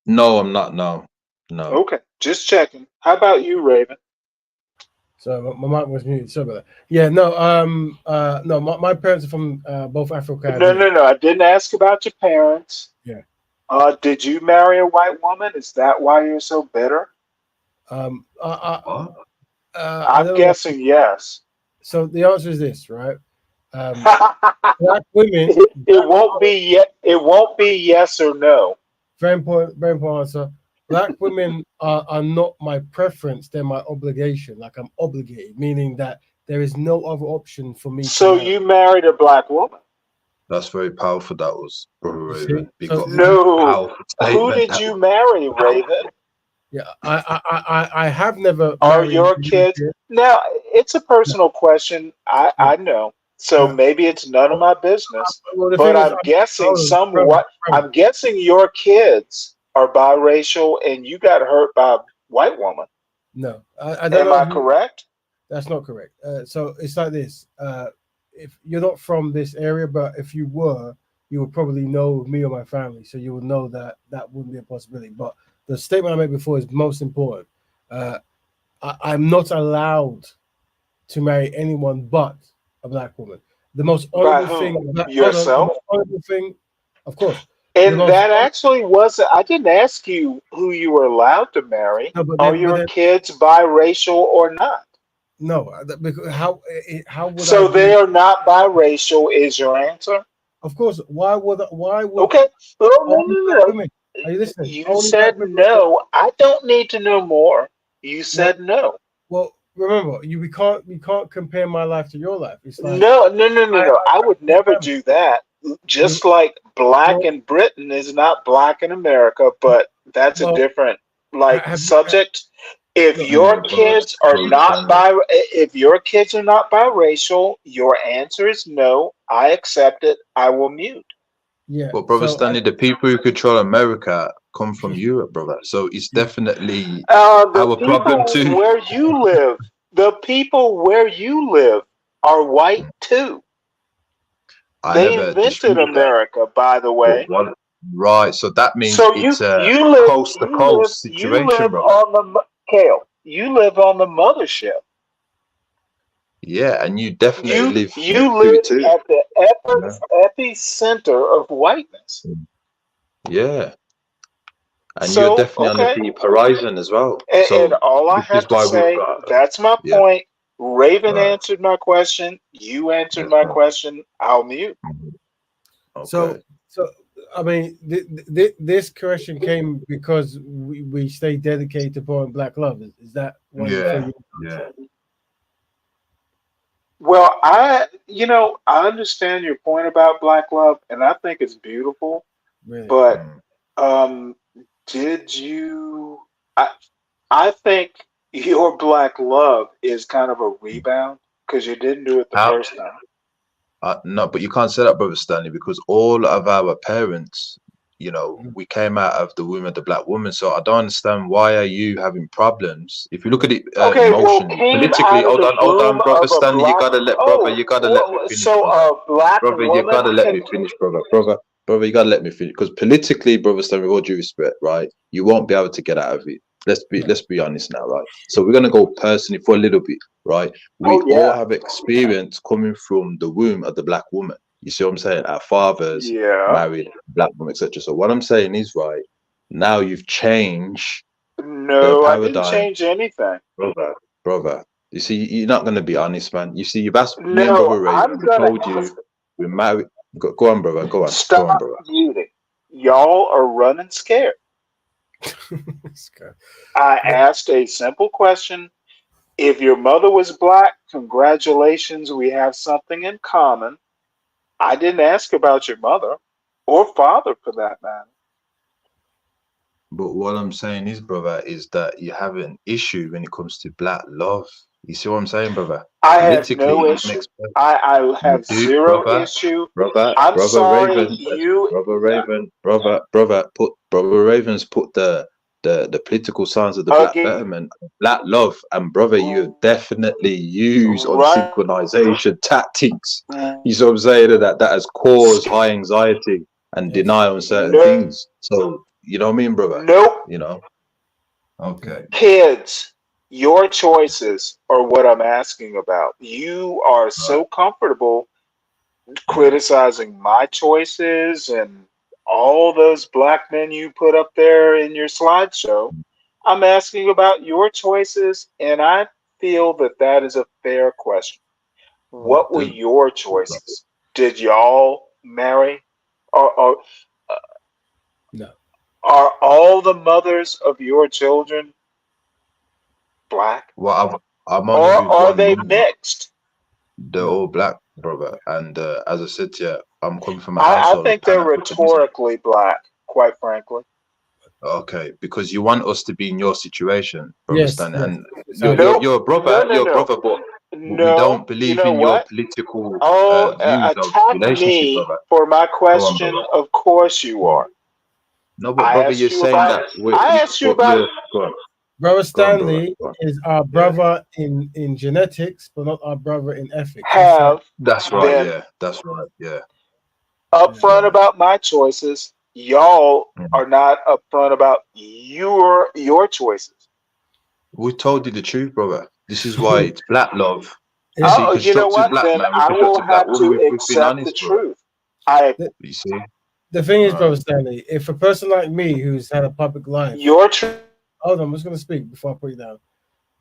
No, I'm not. No, no. Okay, just checking. How about you, Raven? So my mic was muted. Sorry about that. Yeah, no, my parents are from both No, Afro-Caribbean. no, no. I didn't ask about your parents. Yeah. Did you marry a white woman? Is that why you're so bitter? I I'm don't know. guessing yes. So the answer is this, right? Black women. It won't be yet. It won't be yes or no. Very important answer. Black women are not my preference; they're my obligation. Like I'm obligated, meaning that there is no other option for me to So marry. you married a black woman? That's very powerful. That was, brother You see? Raven. Big So up. No. Powerful Who statement. did you marry, Raven? yeah, I have never Are married. your kids now? It's a personal question. I know. So maybe it's none of my business. Well, the But thing is, I'm guessing hold on, brother, I'm guessing your kids are biracial, and you got hurt by a white woman. no, I don't Am know. I correct? That's not correct. So it's like this. If you're not from this area, but if you were, you would probably know me or my family, so you would know that that wouldn't be a possibility. But the statement I made before is most important. I'm not allowed to marry anyone but a black woman. The most By honorable thing, whom? hold on, the Yourself? most honorable thing, of course, the And most. that actually wasn't. I didn't ask you who you were allowed to marry. No, but Are then, your kids biracial or not? no, because how would I So be? they are not biracial. Is your answer? Of course, why would Okay. Oh, no, only no, black no. women? Are you listening? You Only black said women. no. I don't need to know more. You said no. Well, remember, we can't compare my life to your life. It's like No, no, no, no, no. I would never do that. You, Just like black well, in Britain is not black in America, but that's a well, different have you? subject. If Look, your kids are not if your kids are not biracial, your answer is no. I accept it. I will mute. yeah. But brother So Stanley, the people who control America come from Europe, brother. So it's definitely The our people problem too. where you live, the people where you live are white too. I They never invented disputed that. America, by the But way. one, right. So that means So it's a you live coast to coast situation, brother. on the Kale. You live on the mothership. Yeah, and you definitely live You to live it too. at the epicenter of whiteness. Yeah, and you're So definitely on the deep horizon as well. And So all I which is have to why we've say, got that's my point. Raven right. answered my question. You answered my question. I'll mute. So I mean, this question came because we stay dedicated to promoting black love. Is that why you feel? Yeah. Well, I understand your point about black love, and I think it's beautiful. Really? But did you? I think your black love is kind of a rebound because you didn't do it the first time. No, but you can't say that, brother Stanley, because all of our parents, you know, we came out of the womb of the black woman. So I don't understand, why are you having problems? If you look at it emotionally, politically, hold on, brother Stanley, you gotta let me finish, brother. Black Brother, you gotta let me finish, brother, you gotta let me finish, because politically, brother Stanley, with all due respect, right, you won't be able to get out of it. Let's be honest now, right? So we're gonna go personally for a little bit, right? We all have experience coming from the womb of the black woman. You see what I'm saying? Our fathers married black women, etc. So what I'm saying is, right, now you've changed the No, I didn't paradigm, change anything. brother. You see, you're not gonna be honest, man. You see, you've asked me and No, brother Ray, I'm we gonna told you we're married. Go on, brother. Go on, stop brother. muting. Y'all are running scared. I asked a simple question. If your mother was black, congratulations, we have something in common. I didn't ask about your mother or father for that matter. But what I'm saying is, brother, is that you have an issue when it comes to black love. You see what I'm saying, brother? I have no issue. I have zero issue. I'm brother sorry, Raven, brother Raven's put the the political signs of the Black Betterment, Black love, and brother, you definitely use on synchronization tactics. You see what I'm saying? That has caused high anxiety and denial on certain things. So you know what I mean, brother? Nope. You know. Okay. Kids, your choices are what I'm asking about. You are so comfortable criticizing my choices and all those black men you put up there in your slideshow. I'm asking about your choices, and I feel that that is a fair question. What were your choices? Did y'all marry? Or no. Are all the mothers of your children Black? Well, I'm Or only with are one they mum. mixed? They're all Black, brother. And as I said to you, I'm coming from a I household of think they're Pan-Africanism. rhetorically Black, quite frankly. Okay, because you want us to be in your situation, brother Yes, Stan, yes. and Nope. you're a brother, you're a brother, but we don't You believe know in your what? political Oh, views of attack relationship, me brother. for my Go on, question. brother. Of course you are. No, but I brother, asked you're you saying about. that I asked you but about. you're go on. Brother Go on, brother. Stanley Go on. is our brother in genetics, but not our brother in ethics. That's right, Then yeah. That's right, yeah. upfront about my choices. Y'all are not upfront about your choices. We told you the truth, brother. This is why it's Black love. You see, Oh, you know constructive what? Black Then man, I will constructive Black have woman. to We've been accept the honest, bro. truth. You see? The thing is, Right. brother Stanley, if a person like me who's had a public life, hold on, I'm just going to speak before I put you down.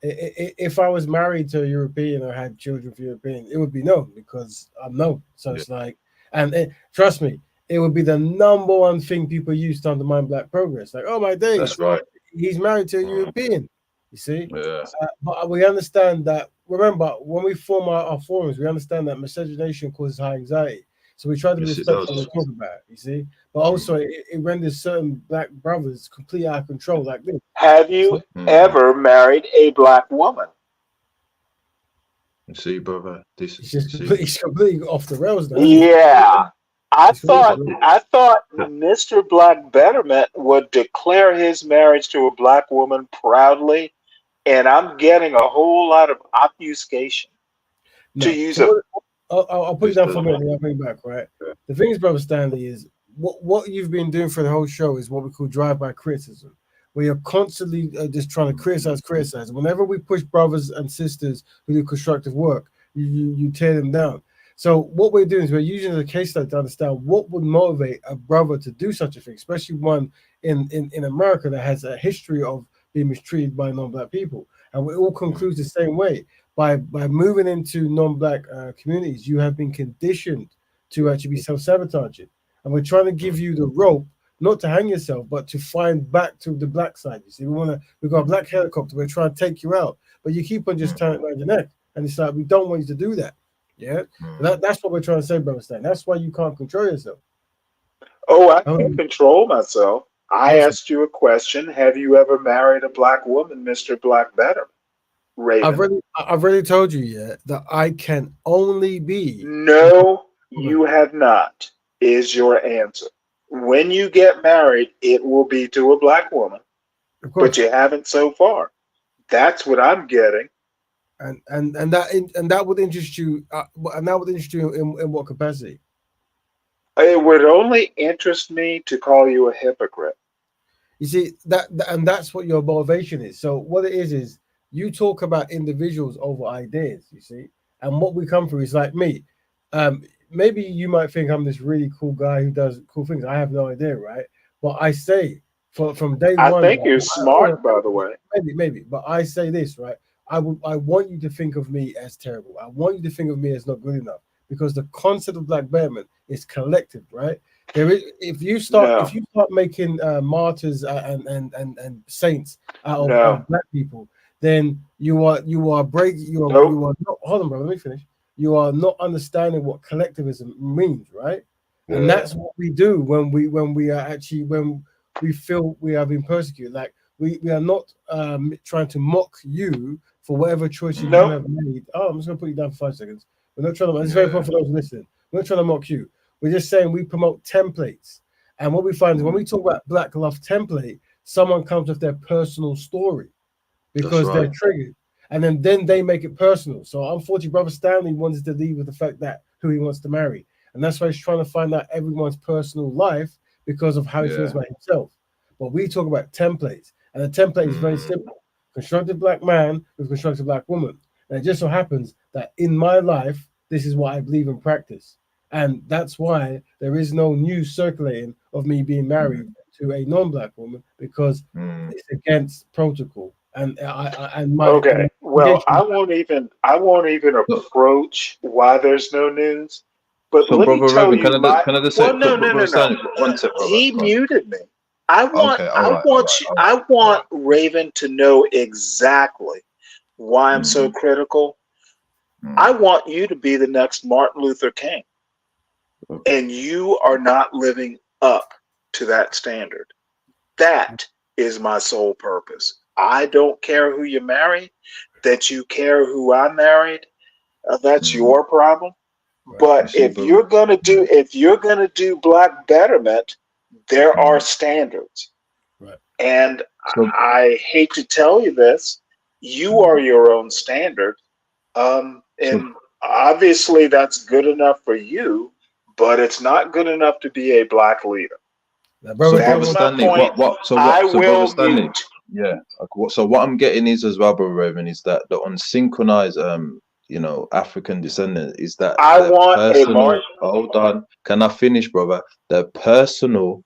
If I was married to a European or had children with European, it would be no, because I'm no. So it's like, and trust me, it would be the number one thing people use to undermine Black progress. Like, oh my days, That's right. he's married to a European. You see, Yeah. but we understand that. Remember, when we form our forums, we understand that miscegenation causes high anxiety. So we try to be Yes, it respectful does. and talk about it. You see, but also it renders certain Black brothers completely out of control, like this. Have you ever married a Black woman? You see, brother. This It's just completely off the rails now. Yeah. I It's crazy. thought Mr. Black Betterment would declare his marriage to a Black woman proudly, and I'm getting a whole lot of obfuscation No. to use So a I'll put you down for a minute and I'll bring you back, right? The thing is, brother Stanley, is what you've been doing for the whole show is what we call drive-by criticism, where you're constantly just trying to criticize. Whenever we push brothers and sisters who do constructive work, you tear them down. So what we're doing is we're using it as a case study to understand what would motivate a brother to do such a thing, especially one in America that has a history of being mistreated by non-Black people. And we all conclude the same way. By moving into non-Black communities, you have been conditioned to actually be self-sabotaging. And we're trying to give you the rope, not to hang yourself, but to find back to the Black side. You see, we've got a Black helicopter, we're trying to take you out, but you keep on just turning around your neck. And it's like, we don't want you to do that. Yeah. That's what we're trying to say, brother Stan. That's why you can't control yourself. Oh, I can control myself. I asked you a question. Have you ever married a Black woman, Mr. Black Betterment? Raven. I've already told you, yeah, that I can only be. No, you have not, is your answer. When you get married, it will be to a Black woman, but you haven't so far. That's what I'm getting. And that would interest you, and that would interest you in what capacity? It would only interest me to call you a hypocrite. You see and that's what your motivation is. So what it is you talk about individuals over ideas. You see, and what we come through is like me. Maybe you might think I'm this really cool guy who does cool things. I have no idea, right? But I say from day one. I think you're smart, by the way. Maybe, but I say this, right? I want you to think of me as terrible. I want you to think of me as not good enough, because the concept of Black Betterment is collective, right? There is, if you start making martyrs and saints out of Black people, then you are not, hold on, bro. Let me finish. You are not understanding what collectivism means, right? Yeah. And that's what we do when we are actually when we feel we are being persecuted. Like we are not trying to mock you for whatever choices you have made. Oh, I'm just gonna put you down for 5 seconds. We're not trying to. It's very important for those listening. We're not trying to mock you. We're just saying we promote templates. And what we find is when we talk about Black love template, someone comes with their personal story because That's right. they're triggered. And then they make it personal. So unfortunately, Brother Stanley wanted to leave with the fact that who he wants to marry. And that's why he's trying to find out everyone's personal life because of how he feels about himself. But we talk about templates. And the template is very simple. Constructed black man with constructed black woman. And it just so happens that in my life, this is what I believe and practice. And that's why there is no news circulating of me being married to a non-black woman, because it's against protocol. And okay. Well, I won't even approach why there's no news. But So, let me brother tell Reverend, you, can I just say, no. Brother Stanley, one sec, brother. He muted me. I want Raven to know exactly why I'm so critical. I want you to be the next Martin Luther King. And you are not living up to that standard. That is my sole purpose. I don't care who you marry. That you care who I married, that's your problem. But if you're gonna do Black Betterment, there are standards. Right. And I hate to tell you this, you are your own standard. And obviously that's good enough for you, but it's not good enough to be a black leader. So, Brother Stanley, Brother Stanley, yeah. So what I'm getting is as well, Brother Raven, is that the unsynchronized, African descendant is that hold on, can I finish, brother? The personal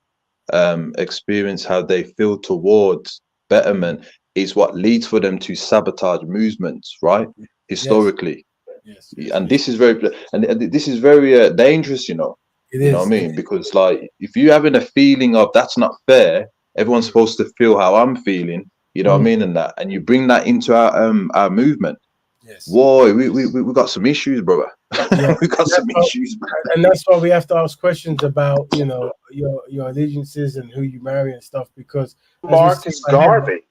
experience, how they feel towards betterment, is what leads for them to sabotage movements, right? Historically. Yes. And this is very dangerous, you know. You know what I mean? Because like, if you're having a feeling of that's not fair, everyone's supposed to feel how I'm feeling, you know what I mean, and you bring that into our movement. Yes. Whoa, we got some issues, brother. We got some issues, bro. And that's why we have to ask questions about, your allegiances and who you marry and stuff, because Marcus Garvey.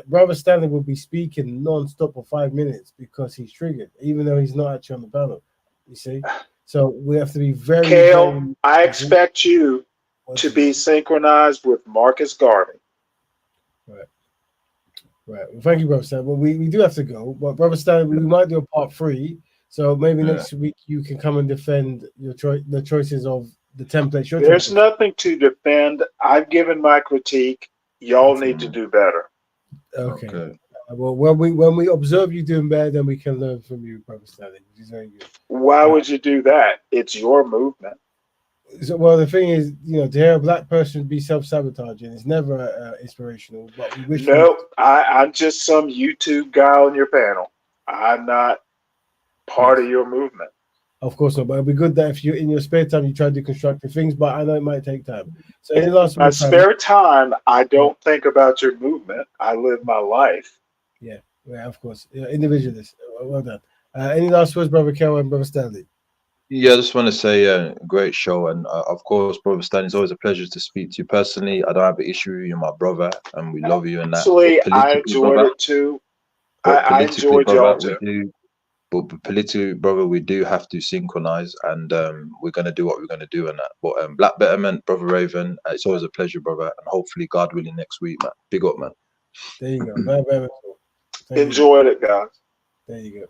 Brother Stanley will be speaking non-stop for 5 minutes because he's triggered, even though he's not actually on the panel. You see? So we have to be very Kale, I expect you to be synchronized with Marcus Garvey. Right. Well, thank you, Brother Stanley. Well, we do have to go, but Brother Stanley, we might do a part 3. So maybe next week you can come and defend the choices of the templates. There's nothing to defend. I've given my critique. Y'all need to do better. Okay. Well, when we observe you doing better, then we can learn from you, Brother Stanley, which is very good. Why would you do that? It's your movement. So, well, the thing is, to hear a black person be self-sabotaging is never inspirational. But we wish. I'm just some YouTube guy on your panel. I'm not part of your movement. Of course not, but it'd be good that if you're in your spare time, you try to do constructive things. But I know it might take time. So, in my spare time, I don't think about your movement. I live my life. Yeah, of course. Individualist. Well done. Any last words, Brother Kel and Brother Stanley? Yeah, I just want to say great show. And of course, Brother Stanley, it's always a pleasure to speak to you personally. I don't have an issue. You're my brother and we love you and that. Actually, I enjoyed it too. I enjoyed y'all too. But politically, brother, we do have to synchronize and we're going to do what we're going to do in that. But Black Betterment, Brother Raven, it's always a pleasure, brother. And hopefully, God willing, next week, man. Big up, man. There you go. Enjoyed it, guys. There you go.